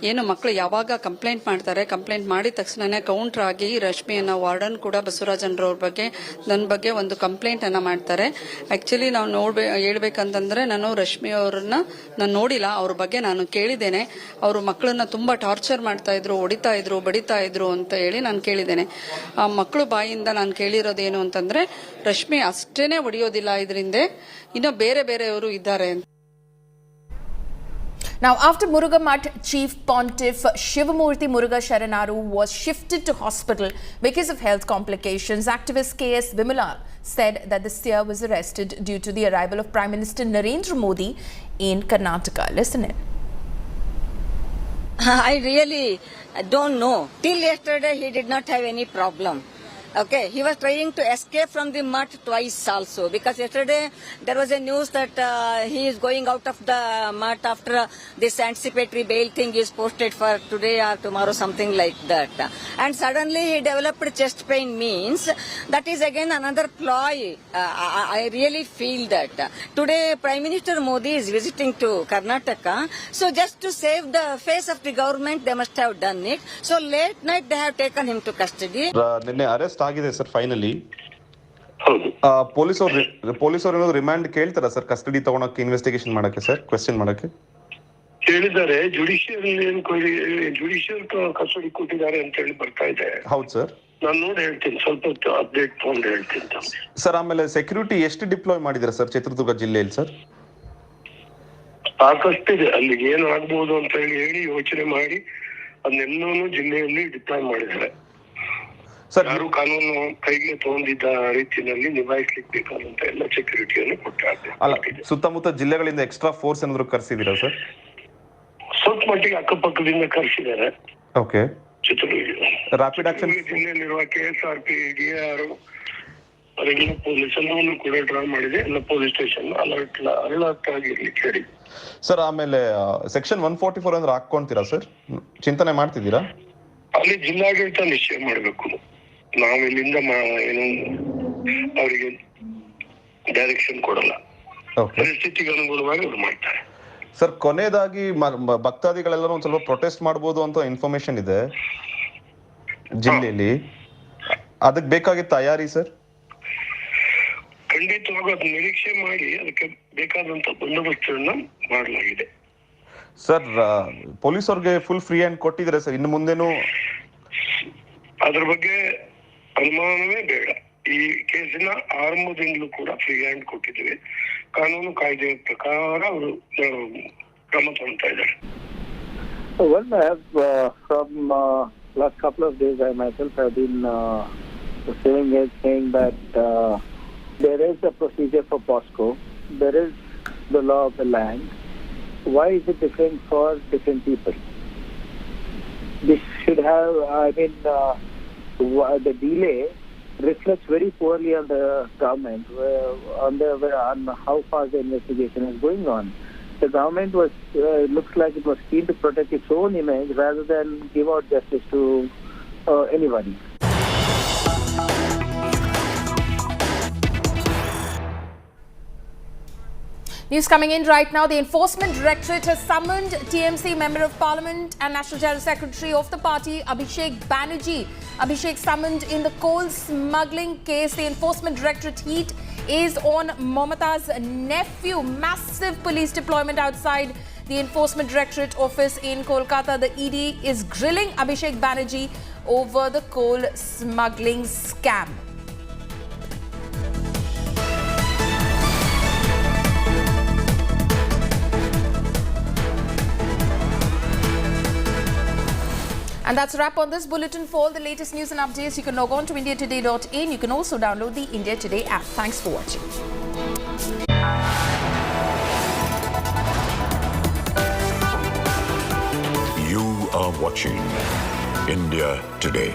ಏನು ಮಕ್ಕಳು ಯಾವಾಗ ಕಂಪ್ಲೇಂಟ್ ಮಾಡ್ತಾರೆ, ಕಂಪ್ಲೇಂಟ್ ಮಾಡಿದ ತಕ್ಷಣನೇ ಕೌಂಟರ್ ಆಗಿ ರಶ್ಮಿ ಅನ್ನೋ ವಾರ್ಡನ್ ಕೂಡ ಬಸವರಾಜನ್ರವ್ರ ಬಗ್ಗೆ ನನ್ನ ಬಗ್ಗೆ ಒಂದು ಕಂಪ್ಲೇಂಟ್ ಅನ್ನ ಮಾಡ್ತಾರೆ. ಆಕ್ಚುಲಿ ನಾವು ಹೇಳ್ಬೇಕಂತಂದ್ರೆ ನಾನು ರಶ್ಮಿ ಅವ್ರನ್ನ ನಾನು ನೋಡಿಲ್ಲ, ಅವ್ರ ಬಗ್ಗೆ ನಾನು ಕೇಳಿದ್ದೇನೆ. ಅವರು ಮಕ್ಕಳನ್ನ ತುಂಬಾ ಟಾರ್ಚರ್ ಮಾಡ್ತಾ ಇದ್ರು, ಹೊಡಿತಾ ಇದ್ರು, ಬಡಿತಾ ಇದ್ರು ಅಂತ ಹೇಳಿ ನಾನು ಕೇಳಿದ್ದೇನೆ. ಆ ಮಕ್ಕಳು ಬಾಯಿಂದ ನಾನು ಕೇಳಿರೋದೇನು ಅಂತಂದ್ರೆ ರಶ್ಮಿ ಅಷ್ಟೇನೆ ಹೊಡಿಯೋದಿಲ್ಲ, ಇದರಿಂದ ಇನ್ನು ಬೇರೆಯವರು ಇದ್ದಾರೆ ಅಂತ. Now, after Muruga Mutt Chief Pontiff Shivamurthy Muruga Sharanaru was shifted to hospital because of health complications, activist K.S. Vimala said that the seer was arrested due to the arrival of Prime Minister Narendra Modi in Karnataka. Listen in. I really don't know. Till yesterday, he did not have any problem. Okay, he was trying to escape from the mud twice also, because yesterday there was a news that he is going out of the mud after this anticipatory bail thing is posted for today or tomorrow, something like that. And suddenly he developed chest pain, means that is again another ploy. I really feel that. Today Prime Minister Modi is visiting to Karnataka, so just to save the face of the government, they must have done it. So late night they have taken him to custody. Arrest ಆಗಿದೆ sir finally. Police ಅವರು remand ಕೇಳ್ತಾರ sir, custody ತಗೊಳಕ್ಕೆ, investigation ಮಾಡಕ್ಕೆ sir, question ಮಾಡಕ್ಕೆ ಕೇಳಿದ್ದಾರೆ. Judicial custody ಕೊಟ್ಟಿದ್ದಾರೆ ಅಂತ ಹೇಳಿ ಬರ್ತಾ ಇದೆ. ಹೌದು ಸರ್, ನಾನು ನೋಡಿ ಹೇಳ್ತೀನಿ, ಸ್ವಲ್ಪ ಅಪ್ಡೇಟ್ ತಗೊಂಡು ಹೇಳ್ತೀನಿ ಸರ್. ಆಮೇಲೆ ಸೆಕ್ಯೂರಿಟಿ ಎಷ್ಟು ಡಿಪ್ಲಾಯ್ ಮಾಡಿದ್ದಾರೆ ಸರ್ ಚಿತ್ರದುರ್ಗ ಜಿಲ್ಲೆಯಲ್ಲಿ ಸರ್? ಸಾಕಷ್ಟಿದೆ, ಅಲ್ಲಿಗೆ ಏನು ಆಗ್ಬಹುದು ಅಂತ ಹೇಳಿ ಯೋಚನೆ ಮಾಡಿ ಅದನ್ನೆಲ್ಲೂ ಜಿಲ್ಲೆಯಲ್ಲಿ ಡಿಪ್ಲಾಯ್ ಮಾಡಿದ್ದಾರೆ. ಯಾರು ಕಾನೂನು ಕೈಗೆ ತಗೊಂಡಿದ್ದ ರೀತಿಯಲ್ಲಿ ನಿಭಾಯಿಸ್ಲಿಕ್ಕೆ ಬೇಕಾದಂತ ಎಲ್ಲ ಸೆಕ್ಯೂರಿಟಿಯನ್ನು ಕೊಟ್ಟಾರೆ. ಅಲ್ಲ, ಸುತ್ತಮುತ್ತ ಜಿಲ್ಲೆಗಳಿಂದ ಎಕ್ಸ್ಟ್ರಾ ಫೋರ್ಸ್ ಏನಾದ್ರು ಕರ್ಸಿದೀರಾ ಸರ್? ಸ್ವಲ್ಪ ಮಟ್ಟಿಗೆ ಅಕ್ಕಪಕ್ಕದಿಂದ ಕರ್ಸಿದ್ದಾರೆ. ಓಕೆ, ಚಿತ್ರದುರ್ಗ ರಾಪಿಡ್ ಆಕ್ಷನ್ ಜಿಲ್ಲೆಯಲ್ಲಿರುವ KSRP, DAR, ರೆಗ್ಯುಲರ್ ಪೊಲೀಸ್ ಎಲ್ಲವನ್ನು ಕೂಡ ಡ್ರಾ ಮಾಡಿದೆ. ಎಲ್ಲ ಪೊಲೀಸ್ ಸ್ಟೇಷನ್ ಅಲರ್ಟ್ ಆಗಿರ್ಲಿಕ್ಕೆ ಹೇಳಿ ಸರ್. ಆಮೇಲೆ ಸೆಕ್ಷನ್ 144 ಅಂದ್ರೆ ಹಾಕೊಂತೀರಾ ಸರ್? ಚಿಂತನೆ ಮಾಡ್ತಿದ್ದೀರಾ? ಅಲ್ಲಿ ಜಿಲ್ಲಾಡಳಿತ ನಿಶ್ಚಯ ಮಾಡಬೇಕು. ನಾವು ಇಲ್ಲಿಂದ ಏನು ಅವರಿಗೆ ಡೈರೆಕ್ಷನ್ ಕೊಡಲ್ಲ, ಪರಿಸ್ಥಿತಿಗೆ ಅನುಗುಣವಾಗಿ ಅವ್ರು ಮಾಡ್ತಾರೆ. ಸರ್, ಕೊನೆಯದಾಗಿ ಭಕ್ತಾದಿಗಳೆಲ್ಲರೂ ಒಂದ್ ಸ್ವಲ್ಪ ಪ್ರೊಟೆಸ್ಟ್ ಮಾಡಬಹುದು ಅಂತ ಇನ್ಫಾರ್ಮೇಶನ್ ಇದೆ ಜಿಲ್ಲೆಯಲ್ಲಿ, ಅದಕ್ಕೆ ಬೇಕಾಗಿದ್ದ ತಯಾರಿ ಸರ್? ಖಂಡಿತವಾಗೂ ಅದು ನಿರೀಕ್ಷೆ ಮಾಡಿ ಅದಕ್ಕೆ ಬೇಕಾದಂತ ಬಂದೋಬಸ್ತನ್ನ ಮಾಡಲಾಗಿದೆ ಸರ್. ಪೊಲೀಸ್ ಅವ್ರಿಗೆ ಫುಲ್ ಫ್ರೀ ಹ್ಯಾಂಡ್ ಕೊಟ್ಟಿದ್ರೆ ಸರ್, ಇನ್ನು ಮುಂದೇನು ಅದ್ರ ಬಗ್ಗೆ ಅನುಮಾನವೇ ಬೇಡ. ಈ ಕೇಸಿನ ಆರಂಭದಿಂದಲೂ ಕೂಡ ಫ್ರೀ ಹ್ಯಾಂಡ್ ಕೊಟ್ಟಿದ್ದೇವೆ. ಕಾನೂನು ಕಾಯ್ದೆಯ ಪ್ರಕಾರ ಅವರು ಕ್ರಮ ತಗೊಳ್ತಾ ಇದ್ದಾರೆ. Well, I have from last couple of days I myself have been saying that there is a procedure for POSCO, there is the law of the land. Why is it different for different people? This should have, the delay reflects very poorly on the government, on how fast the investigation is going on. The government was, looks like it was keen to protect its own image rather than give out justice to anybody. News coming in right now. The Enforcement Directorate has summoned TMC Member of Parliament and National General Secretary of the party, Abhishek Banerjee. Abhishek summoned in the coal smuggling case. The Enforcement Directorate heat is on Mamata's nephew. Massive police deployment outside the Enforcement Directorate Office in Kolkata, the ED is grilling Abhishek Banerjee over the coal smuggling scam. And that's a wrap on this bulletin. For all the latest news and updates, you can log on to indiatoday.in. You can also download the India Today app. Thanks for watching. You are watching India Today.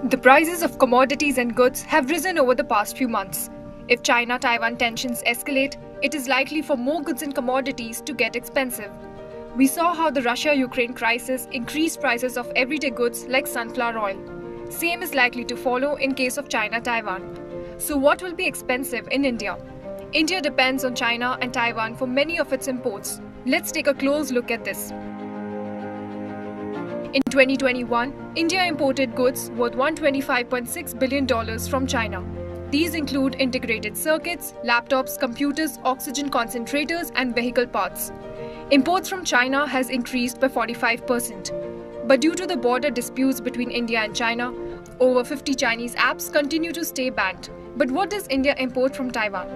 The prices of commodities and goods have risen over the past few months. If China-Taiwan tensions escalate, it is likely for more goods and commodities to get expensive. We saw how the Russia-Ukraine crisis increased prices of everyday goods like sunflower oil. Same is likely to follow in case of China-Taiwan. So what will be expensive in India? India depends on China and Taiwan for many of its imports. Let's take a close look at this. In 2021, India imported goods worth $125.6 billion from China. These include integrated circuits, laptops, computers, oxygen concentrators, and vehicle parts. Imports from China has increased by 45%. But due to the border disputes between India and China, over 50 Chinese apps continue to stay banned. But what does India import from Taiwan?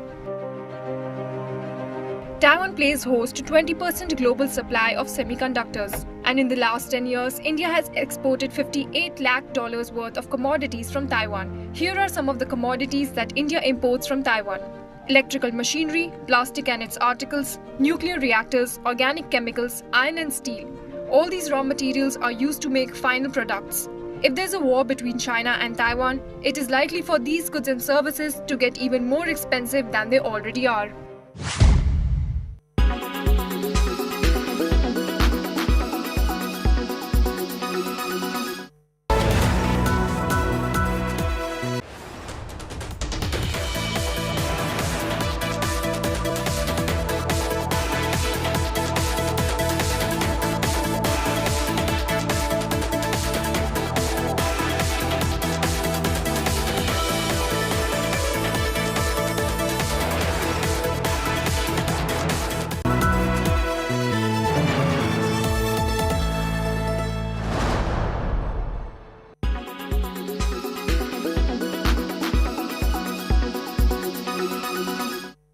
Taiwan plays host to 20% global supply of semiconductors. And in the last 10 years, India has exported $58 lakh worth of commodities from Taiwan. Here are some of the commodities that India imports from Taiwan. Electrical machinery, plastic and its articles, nuclear reactors, organic chemicals, iron and steel. All these raw materials are used to make final products. If there's a war between China and Taiwan, it is likely for these goods and services to get even more expensive than they already are.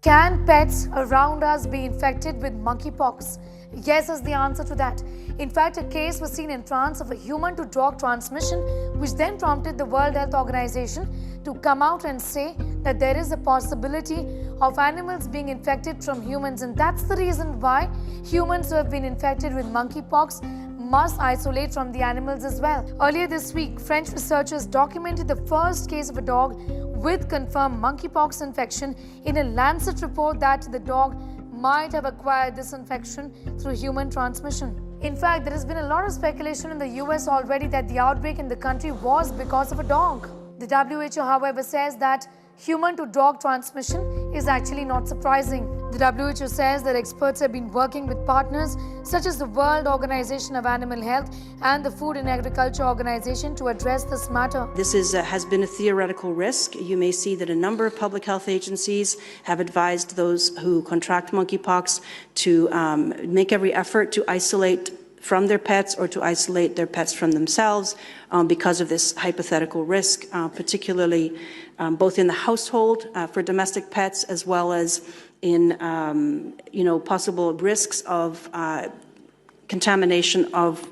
Can pets around us be infected with monkeypox? Yes is the answer to that. In fact, a case was seen in France of a human-to-dog transmission, which then prompted the World Health Organization to come out and say that there is a possibility of animals being infected from humans, and that's the reason why humans who have been infected with monkeypox must isolate from the animals as well. Earlier this week, French researchers documented the first case of a dog with confirmed monkeypox infection in a Lancet report that the dog might have acquired this infection through human transmission. In fact, there has been a lot of speculation in the US already that the outbreak in the country was because of a dog. The WHO, however, says that human to dog transmission is actually not surprising. The WHO says that experts have been working with partners such as the World Organization of Animal Health and the Food and Agriculture Organization to address this matter. This has been a theoretical risk. You may see that a number of public health agencies have advised those who contract monkeypox to make every effort to isolate from their pets or to isolate their pets from themselves because of this hypothetical risk, particularly both in the household for domestic pets as well as in possible risks of contamination of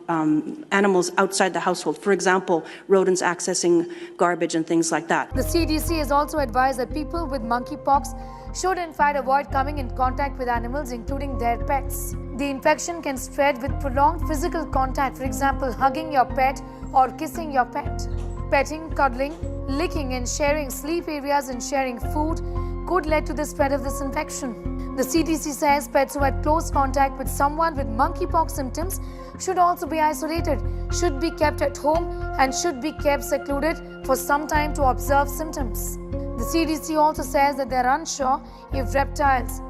animals outside the household. For example, rodents accessing garbage and things like that. The CDC has also advised that people with monkeypox should in fact avoid coming in contact with animals, including their pets. The infection can spread with prolonged physical contact, for example, hugging your pet or kissing your pet. Petting, cuddling, licking and sharing sleep areas and sharing food could lead to the spread of this infection. The CDC says pets who had close contact with someone with monkeypox symptoms should also be isolated, should be kept at home and should be kept secluded for some time to observe symptoms. The CDC also says that they are unsure if reptiles,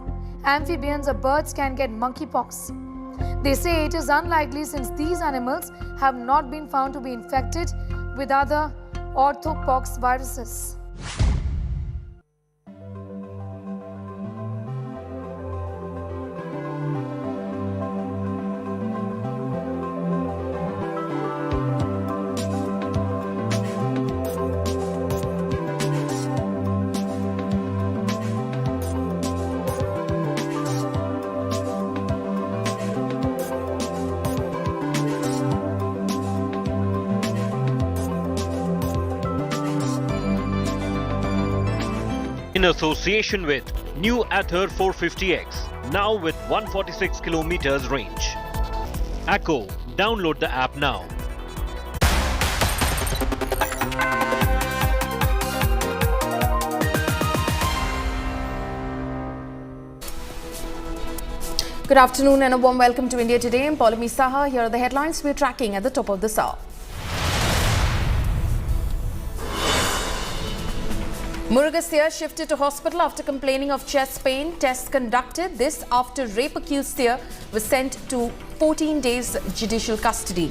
amphibians or birds can get monkeypox. They say it is unlikely since these animals have not been found to be infected with other orthopox viruses. In association with new Ather 450X, now with 146 kilometers range. Echo, download the app now. Good afternoon and a warm welcome to India Today. I'm Paulami Saha. Here are the headlines we're tracking at the top of this hour. Muruga seer shifted to hospital after complaining of chest pain. Tests conducted. This after rape accused seer was sent to 14 days judicial custody.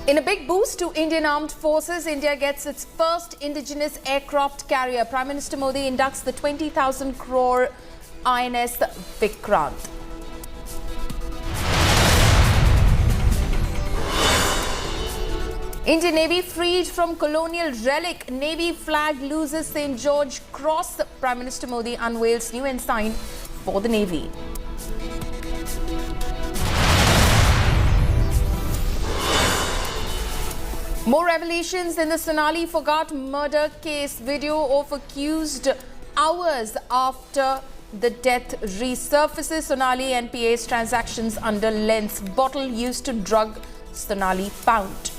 In a big boost to Indian Armed Forces, India gets its first indigenous aircraft carrier. Prime Minister Modi inducts the 20,000 crore INS Vikrant. Indian Navy freed from colonial relic. Navy flag loses St. George Cross. Prime Minister Modi unveils new ensign for the Navy. More revelations in the Sonali Phogat murder case. Video of accused hours after the death resurfaces. Sonali NPA's transactions under lens. Bottle used to drug Sonali found.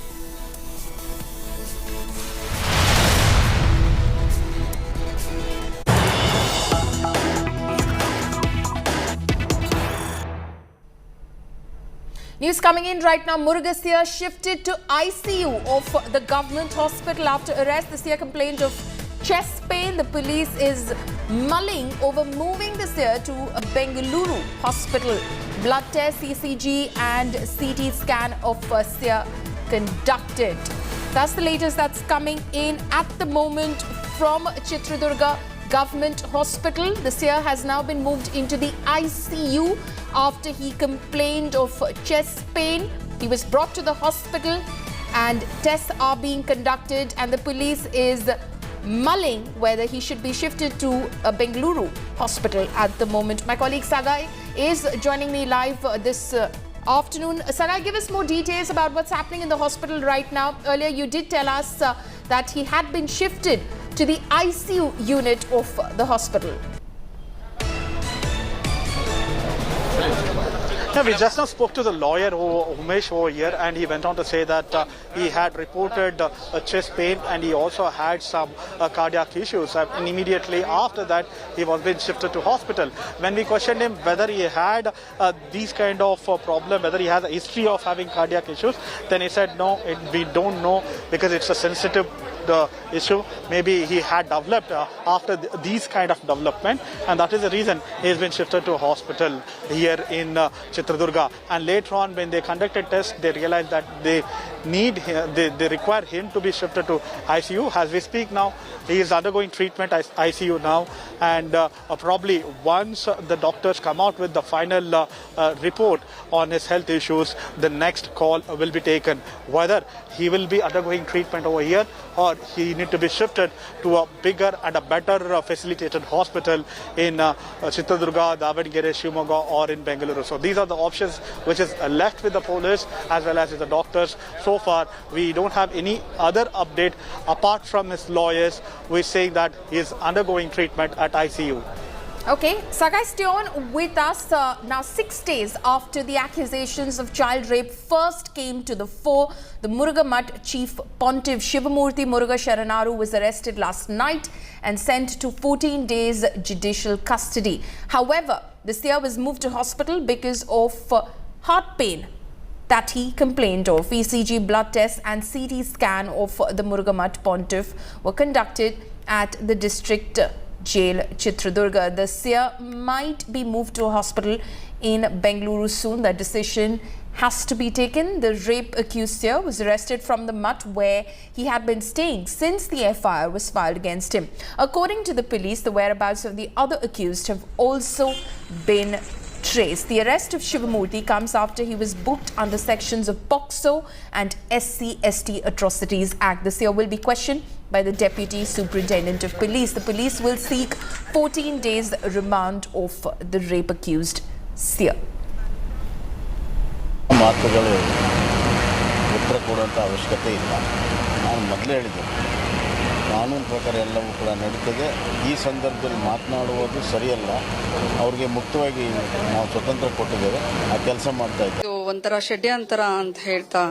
News coming in right now. Muruga seer shifted to ICU of the government hospital after arrest. The seer complained of chest pain. The police is mulling over moving the seer to a Bengaluru hospital. Blood test, ECG and CT scan of seer conducted. That's the latest that's coming in at the moment from Chitradurga Government Hospital. The seer has now been moved into the ICU after he complained of chest pain. He was brought to the hospital and tests are being conducted, and the police is mulling whether he should be shifted to a Bengaluru hospital at the moment. My colleague Sagai is joining me live this afternoon. Sarai, give us more details about what's happening in the hospital right now. Earlier, you did tell us that he had been shifted to the ICU unit of the hospital. Yeah, we just now spoke to the lawyer, Umesh, over here, and he went on to say that he had reported a chest pain and he also had some cardiac issues. And immediately after that, he was being shifted to hospital. When we questioned him whether he had these kind of problem, whether he has a history of having cardiac issues, then he said, no, we don't know because it's a sensitive issue. Maybe he had developed after these kind of development, and that is the reason he has been shifted to a hospital here in Chitradurga. And later on, when they conducted tests, they realized that they require him to be shifted to ICU. As we speak now, he is undergoing treatment at ICU now, and probably once the doctors come out with the final report on his health issues, the next call will be taken whether he will be undergoing treatment over here or he need to be shifted to a bigger and a better facilitated hospital in Chitradurga, Davangere, Shimoga, or in Bengaluru. So these are the options which is left with the police as well as with the doctors. So far, we don't have any other update apart from his lawyers who is saying that he is undergoing treatment at ICU. Okay, Sagai, stay on with us. Now, 6 days after the accusations of child rape first came to the fore, the Muruga Mutt Chief Pontiff Shivamurti Muruga Sharanaru was arrested last night and sent to 14 days judicial custody. However, the seer was moved to hospital because of heart pain that he complained of. ECG, blood tests and CT scan of the Muruga Mutt Pontiff were conducted at the district jail Chitradurga. The seer might be moved to a hospital in Bengaluru soon. That decision has to be taken. The rape accused seer was arrested from the mutt where he had been staying since the FIR was filed against him. According to the police, the whereabouts of the other accused have also been traced. The arrest of Shivamurti comes after he was booked under sections of POCSO and SC/ST Atrocities Act. The seer will be questioned by the Deputy Superintendent of Police. The police will seek 14 days remand of the rape accused seer. ಮಾತುಗಳು ಉತ್ತರ ಕೊಡುವಂಥ ಅವಶ್ಯಕತೆ ಇಲ್ಲ. ನಾನು ಮೊದಲೇ ಹೇಳಿದ್ದೆ, ಕಾನೂನು ಪ್ರಕಾರ ಎಲ್ಲವೂ ಕೂಡ ನಡೀತದೆ. ಈ ಸಂದರ್ಭದಲ್ಲಿ ಮಾತನಾಡುವುದು ಸರಿಯಲ್ಲ. ಅವ್ರಿಗೆ ಮುಕ್ತವಾಗಿ ನಾವು ಸ್ವತಂತ್ರ ಕೊಟ್ಟಿದ್ದೇವೆ, ಆ ಕೆಲಸ ಮಾಡ್ತಾ ಇದ್ದೀವಿ. ಒಂಥರ ಷಡ್ಯಂತರ ಅಂತ ಹೇಳ್ತಾ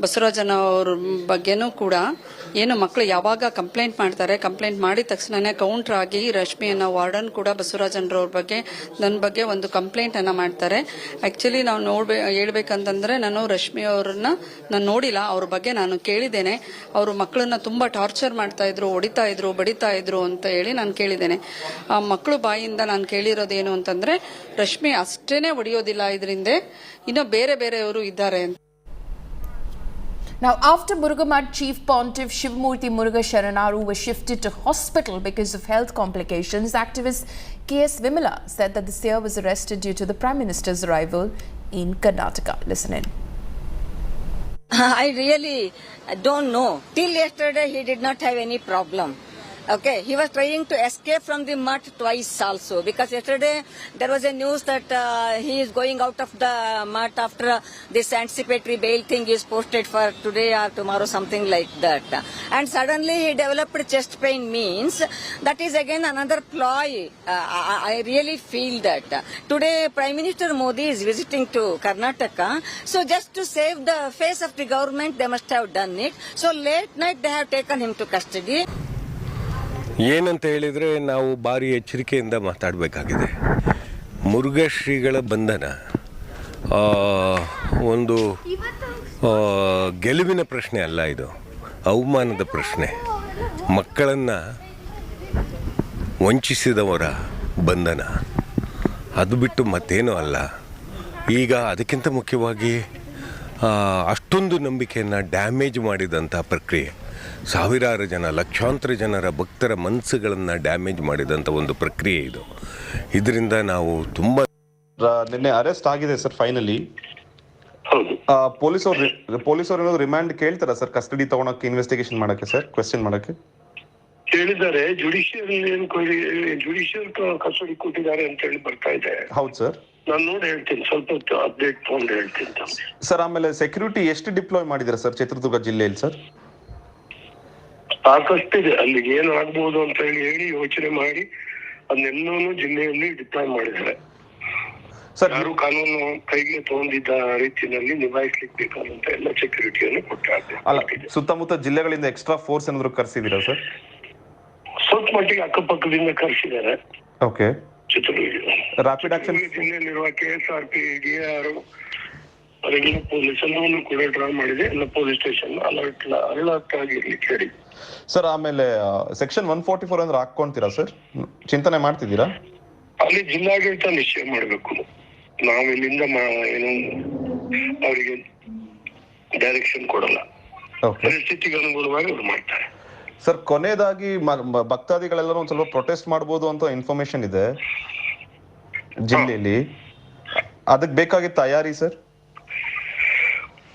ಬಸವರಾಜನ ಅವ್ರ ಬಗ್ಗೆನೂ ಕೂಡ ಏನು ಮಕ್ಕಳು ಯಾವಾಗ ಕಂಪ್ಲೇಂಟ್ ಮಾಡ್ತಾರೆ, ಕಂಪ್ಲೇಂಟ್ ಮಾಡಿದ ತಕ್ಷಣನೇ ಕೌಂಟರ್ ಆಗಿ ರಶ್ಮಿಯನ್ನ ವಾರ್ಡನ್ ಕೂಡ ಬಸವರಾಜನ್ರವ್ರ ಬಗ್ಗೆ ನನ್ನ ಬಗ್ಗೆ ಒಂದು ಕಂಪ್ಲೇಂಟ್ ಅನ್ನ ಮಾಡ್ತಾರೆ. ಆಕ್ಚುಲಿ ನಾವು ಹೇಳ್ಬೇಕಂತಂದ್ರೆ ನಾನು ರಶ್ಮಿ ಅವ್ರನ್ನ ನಾನು ನೋಡಿಲ್ಲ, ಅವ್ರ ಬಗ್ಗೆ ನಾನು ಕೇಳಿದ್ದೇನೆ. ಅವರು ಮಕ್ಕಳನ್ನ ತುಂಬಾ ಟಾರ್ಚರ್ ಮಾಡ್ತಾ ಇದ್ರು, ಹೊಡಿತಾ ಇದ್ರು, ಬಡಿತಾ ಇದ್ರು ಅಂತ ಹೇಳಿ ನಾನು ಕೇಳಿದ್ದೇನೆ. ಆ ಮಕ್ಕಳು ಬಾಯಿಯಿಂದ ನಾನು ಕೇಳಿರೋದೇನು ಅಂತಂದ್ರೆ ರಶ್ಮಿ ಅಷ್ಟೇನೆ ಹೊಡಿಯೋದಿಲ್ಲ, ಇದರಿಂದ ಇನ್ನು ಬೇರೆಯವರು ಇದ್ದಾರೆ ಅಂತ. Now, after Muruga Mutt Chief Pontiff Shivamurti Muruga Sharanaru was shifted to hospital because of health complications, activist K.S. Vimala said that the seer was arrested due to the Prime Minister's arrival in Karnataka. Listen in. I really don't know. Till yesterday, he did not have any problem. Okay, he was trying to escape from the mutt twice also, because yesterday there was a news that he is going out of the mutt after this anticipatory bail thing is posted for today or tomorrow, something like that. And suddenly he developed chest pain, means that is again another ploy. I really feel that. Today Prime Minister Modi is visiting to Karnataka, so just to save the face of the government, they must have done it. So late night they have taken him to custody. ಏನಂತ ಹೇಳಿದರೆ ನಾವು ಭಾರಿ ಎಚ್ಚರಿಕೆಯಿಂದ ಮಾತಾಡಬೇಕಾಗಿದೆ. ಮುರುಘಾ ಶ್ರೀಗಳ ಬಂಧನ ಒಂದು ಗೆಲುವಿನ ಪ್ರಶ್ನೆ ಅಲ್ಲ, ಇದು ಅವಮಾನದ ಪ್ರಶ್ನೆ. ಮಕ್ಕಳನ್ನು ವಂಚಿಸಿದವರ ಬಂಧನ, ಅದು ಬಿಟ್ಟು ಮತ್ತೇನೂ ಅಲ್ಲ. ಈಗ ಅದಕ್ಕಿಂತ ಮುಖ್ಯವಾಗಿ ಅಷ್ಟೊಂದು ನಂಬಿಕೆಯನ್ನು ಡ್ಯಾಮೇಜ್ ಮಾಡಿದಂಥ ಪ್ರಕ್ರಿಯೆ, ಸಾವಿರಾರು ಜನ, ಲಕ್ಷಾಂತರ ಜನರ ಭಕ್ತರ ಮನಸ್ಸುಗಳನ್ನು ಡ್ಯಾಮೇಜ್ ಮಾಡಿದಂಥ ಒಂದು ಪ್ರಕ್ರಿಯೆ ಇದು. ಇದರಿಂದ ನಾವು ತುಂಬ ನಿನ್ನೆ ಅರೆಸ್ಟ್ ಆಗಿದೆ ಸರ್ ಫೈನಲಿ. ಪೊಲೀಸರು ಏನಾದ್ರು ರಿಮಾಂಡ್ ಕೇಳ್ತಾರಾ ಸರ್, ಕಸ್ಟಡಿ ತಗೊಳಕ್ಕೆ, ಇನ್ವೆಸ್ಟಿಗೇಷನ್ ಮಾಡಕ್ಕೆ ಸರ್, ಕ್ವೆಶ್ಚನ್ ಮಾಡಕ್ಕೆ? ಹೇಳಿದ್ದಾರೆ ಜುಡಿಷಿಯಲ್ ಕಸ್ಟಡಿ ಕೊಟ್ಟಿದ್ದಾರೆ ಅಂತ ಹೇಳಿ ಬರ್ತಾ ಇದೆ. ಹೌದು ಸರ್, ನಾನು ನೋಡಿ ಹೇಳ್ತೀನಿ, ಸ್ವಲ್ಪ ಹೊತ್ತು ಅಪ್ಡೇಟ್ ತಗೊಂಡು ಹೇಳ್ತೀನಿ ತಮಗೆ. ಸರ್ ಆಮೇಲೆ ಸೆಕ್ಯೂರಿಟಿ ಎಷ್ಟು ಡಿಪ್ಲಾಯ್ ಮಾಡಿದ್ರೆ ಸರ್ ಚಿತ್ರದುರ್ಗ ಜಿಲ್ಲೆಯಲ್ಲಿ ಸರ್? ಸಾಕಷ್ಟಿದೆ, ಅಲ್ಲಿಗೆ ಏನು ಆಗ್ಬಹುದು ಅಂತ ಹೇಳಿ ಯೋಚನೆ ಮಾಡಿ ಅದನ್ನೆಲ್ಲೂ ಜಿಲ್ಲೆಯಲ್ಲಿ ಡಿಪ್ಲಾಯ್ ಮಾಡಿದ್ದಾರೆ. ಯಾರು ಕಾನೂನು ಕೈಗೆ ತಗೊಂಡಿದ್ದ ರೀತಿಯಲ್ಲಿ ನಿಭಾಯಿಸ್ಲಿಕ್ಕೆ ಬೇಕಾದಂತ ಎಲ್ಲ ಸೆಕ್ಯೂರಿಟಿಯನ್ನು ಕೊಟ್ಟಾಗ. ಅಲ್ಲ, ಸುತ್ತಮುತ್ತ ಜಿಲ್ಲೆಗಳಿಂದ ಎಕ್ಸ್ಟ್ರಾ ಫೋರ್ಸ್ ಏನಾದ್ರು ಕರ್ಸಿದೀರಾ ಸರ್? ಸ್ವಲ್ಪ ಮಟ್ಟಿಗೆ ಅಕ್ಕಪಕ್ಕದಿಂದ ಕರೆಸಿದ್ದಾರೆ. ಓಕೆ. ಚಿತ್ರದುರ್ಗ ರಾಪಿಡ್ ಆಕ್ಷನ್ ಜಿಲ್ಲೆಯಲ್ಲಿರುವ KSRP, DAR, ರೆಗ್ಯುಲರ್ ಪೊಲೀಸ್ ಎಲ್ಲವನ್ನು ಕೂಡ ಡ್ರಾ ಮಾಡಿದೆ. ಎಲ್ಲ ಪೊಲೀಸ್ ಸ್ಟೇಷನ್ ಅಲರ್ಟ್ ಆಗಿರ್ಲಿಕ್ಕೆ ಹೇಳಿ ಸರ್. ಆಮೇಲೆ ಸೆಕ್ಷನ್ 144 ಅಂದ್ರೆ ಹಾಕೊಂತೀರಾ ಸರ್? ಚಿಂತನೆ ಮಾಡ್ತಿದ್ದೀರಾ? ಅಲ್ಲಿ ಜಿಲ್ಲಾಡಳಿತ ನಿಶ್ಚಯ ಮಾಡಬೇಕು. ನಾವು ಇಲ್ಲಿಂದ ಏನು ಅವರಿಗೆ ಡೈರೆಕ್ಷನ್ ಕೊಡಲ್ಲ. ಪರಿಸ್ಥಿತಿಗೆ ಅನುಗುಣವಾಗಿ ಅವ್ರು ಮಾಡ್ತಾರೆ. ಸರ್ ಕೊನೆಯದಾಗಿ ಭಕ್ತಾದಿಗಳೆಲ್ಲರೂ ಒಂದ್ ಸ್ವಲ್ಪ ಪ್ರೊಟೆಸ್ಟ್ ಮಾಡಬಹುದು ಅಂತ ಇನ್ಫಾರ್ಮೇಶನ್ ಇದೆ ಜಿಲ್ಲೆಯಲ್ಲಿ. ಅದಕ್ಕೆ ಬೇಕಾಗಿದ್ದ ತಯಾರಿ ಸರ್?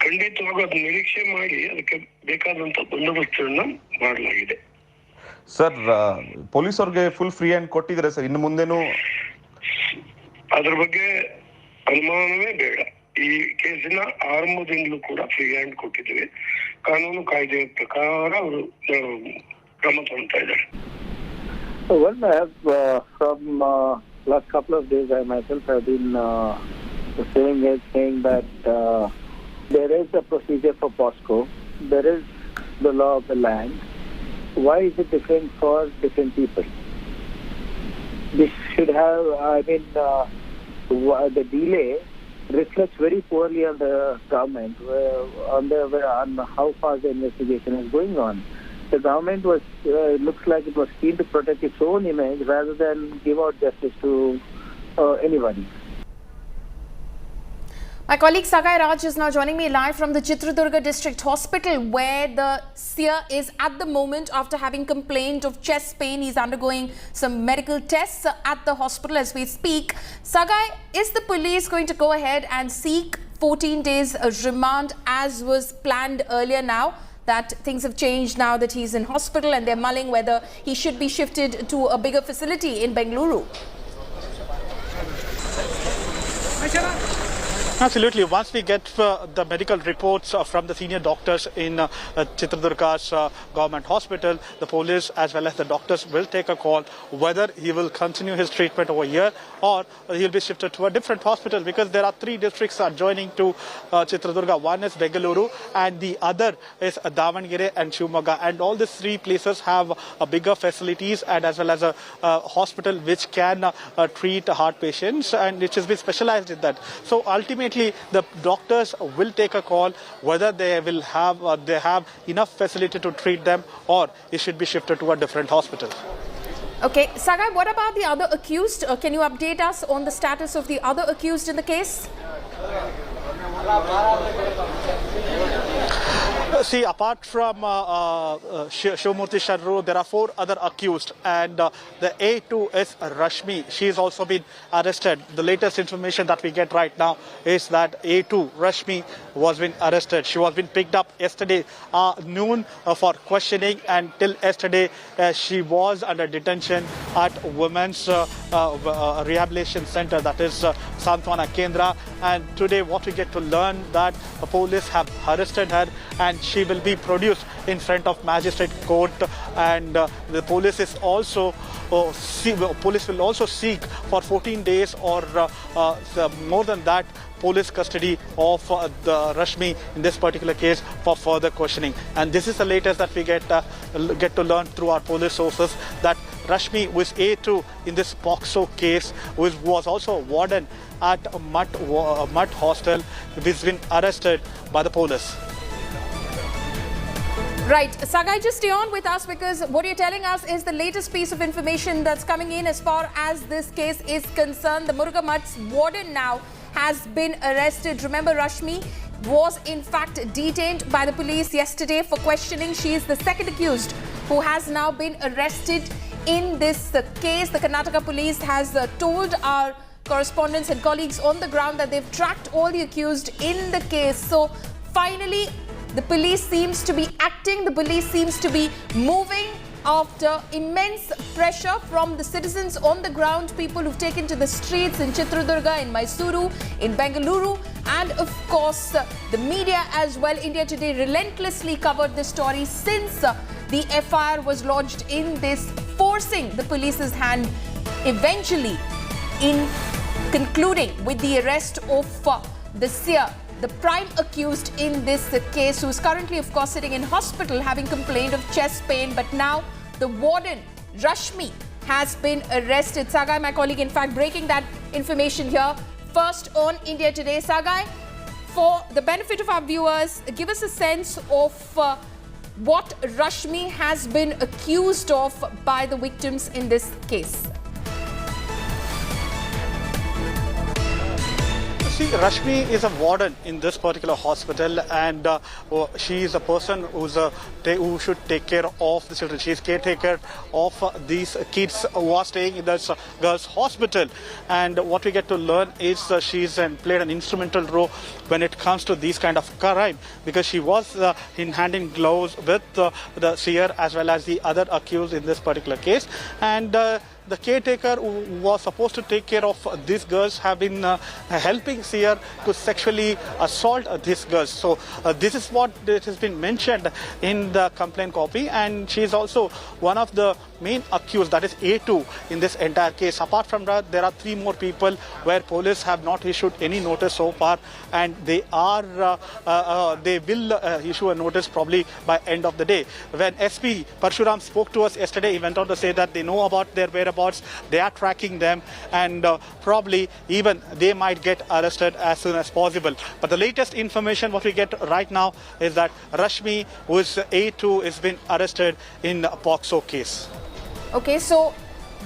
ಖಂಡಿತವಾಗಿ ಅದು ನಿರೀಕ್ಷೆ ಮಾಡಿ ಅದಕ್ಕೆ ಬೇಕಾದಂತ ಬಂದೋಬಸ್ತನ್ನ ಮಾಡಲಾಗಿದೆ. ಸರ್ ಪೊಲೀಸ್ ಅವ್ರಿಗೆ ಫುಲ್ ಫ್ರೀ ಹ್ಯಾಂಡ್ ಕೊಟ್ಟಿದ್ರೆ ಸರ್, ಇನ್ನು ಮುಂದೆನೂ ಅದ್ರ ಬಗ್ಗೆ ಅನುಮಾನವೇ ಬೇಡ. ಈ ಕೇಸಿನ ಆರಂಭದಿಂದಲೂ ಕೂಡ ಫ್ರೀ ಹ್ಯಾಂಡ್ ಕೊಟ್ಟಿದ್ದೀವಿ. ಕಾನೂನು ಕಾಯ್ದೆಯ ಪ್ರಕಾರ ಅವರು ಕ್ರಮ ತಗೊಳ್ತಾ ಇದ್ದಾರೆ. Well, I have from last couple of days I myself have been saying that there is a procedure for POSCO, there is the law of the land. Why is it different for different people? This should have, the delay reflects very poorly on the government, on how fast the investigation is going on. The government was, looks like it was keen to protect its own image rather than give out justice to anybody. My colleague Sagai Raj is now joining me live from the Chitradurga District Hospital, where the seer is at the moment after having complained of chest pain. He's undergoing some medical tests at the hospital as we speak. Sagai, is the police going to go ahead and seek 14 days remand as was planned earlier now? That things have changed now that he's in hospital and they're mulling whether he should be shifted to a bigger facility in Bengaluru. Absolutely. Once we get the medical reports from the senior doctors in Chitradurga's government hospital, the police as well as the doctors will take a call whether he will continue his treatment over here or he'll be shifted to a different hospital, because there are 3 districts adjoining to Chitradurga. One is Bengaluru and the other is Davangere and Shivamogga, and all these 3 places have bigger facilities and as well as a hospital which can treat heart patients, and which has been specialized in that. So ultimately the doctors will take a call whether they will have enough facility to treat them or it should be shifted to a different hospital. Okay, Sagai, what about the other accused? Can you update us on the status of the other accused in the case? See, apart from Shivamurthy Sharru, there are 4 other accused, and the A2 is Rashmi. She has also been arrested. The latest information that we get right now is that A2 Rashmi was been arrested. She was been picked up yesterday noon for questioning, and till yesterday she was under detention at Women's Rehabilitation Center, that is Santwana Kendra. And today what we get to learn that the police have arrested her and she will be produced in front of magistrate court, and the police is also police will also seek for 14 days or more than that police custody of the Rashmi in this particular case for further questioning. And this is the latest that we get to learn through our police sources, that Rashmi, who is A2 in this POXO case, who was also a warden at Mutt Hostel, has been arrested by the police. Right. Sagai, just stay on with us, because what you're telling us is the latest piece of information that's coming in as far as this case is concerned. The Muruga Mutt's warden now has been arrested. Remember, Rashmi was in fact detained by the police yesterday for questioning. She is the second accused who has now been arrested in this case. The Karnataka police has told our correspondents and colleagues on the ground that they've tracked all the accused in the case. So finally, the police seems to be acting, the police seems to be moving after immense pressure from the citizens on the ground, people who've taken to the streets in Chitradurga, in Mysuru, in Bengaluru, and of course the media as well. India Today relentlessly covered this story since the FIR was lodged in this, forcing the police's hand eventually in concluding with the arrest of the seer, the prime accused in this case, who is currently, of course, sitting in hospital having complained of chest pain. But now the warden, Rashmi, has been arrested. Sagai, my colleague, in fact, breaking that information here first on India Today. Sagai, for the benefit of our viewers, give us a sense of what Rashmi has been accused of by the victims in this case. See, Rashmi is a warden in this particular hospital, and she is a person who should take care of the children. She is caretaker of these kids who are staying in this girls' hospital. And what we get to learn is she's played an instrumental role when it comes to these kind of crime, because she was in hand in gloves with the seer as well as the other accused in this particular case. And the caretaker who was supposed to take care of these girls have been helping seer to sexually assault these girls. So this is what it has been mentioned in the complaint copy, and she is also one of the main accused, that is A2 in this entire case. Apart from that, there are 3 more people where police have not issued any notice so far, and they will issue a notice probably by end of the day. When SP Parshuram spoke to us yesterday, he went on to say that they know about their whereabouts, they are tracking them, and probably even they might get arrested as soon as possible. But the latest information what we get right now is that Rashmi, who is A2, has been arrested in a POCSO case. Okay, so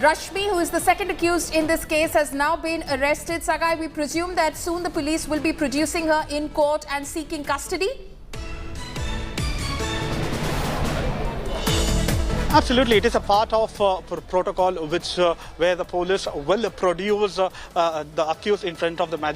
Rashmi, who is the second accused in this case, has now been arrested. Sagai, we presume that soon the police will be producing her in court and seeking custody? Absolutely, it is a part of protocol which where the police will produce the accused in front of the magistrate.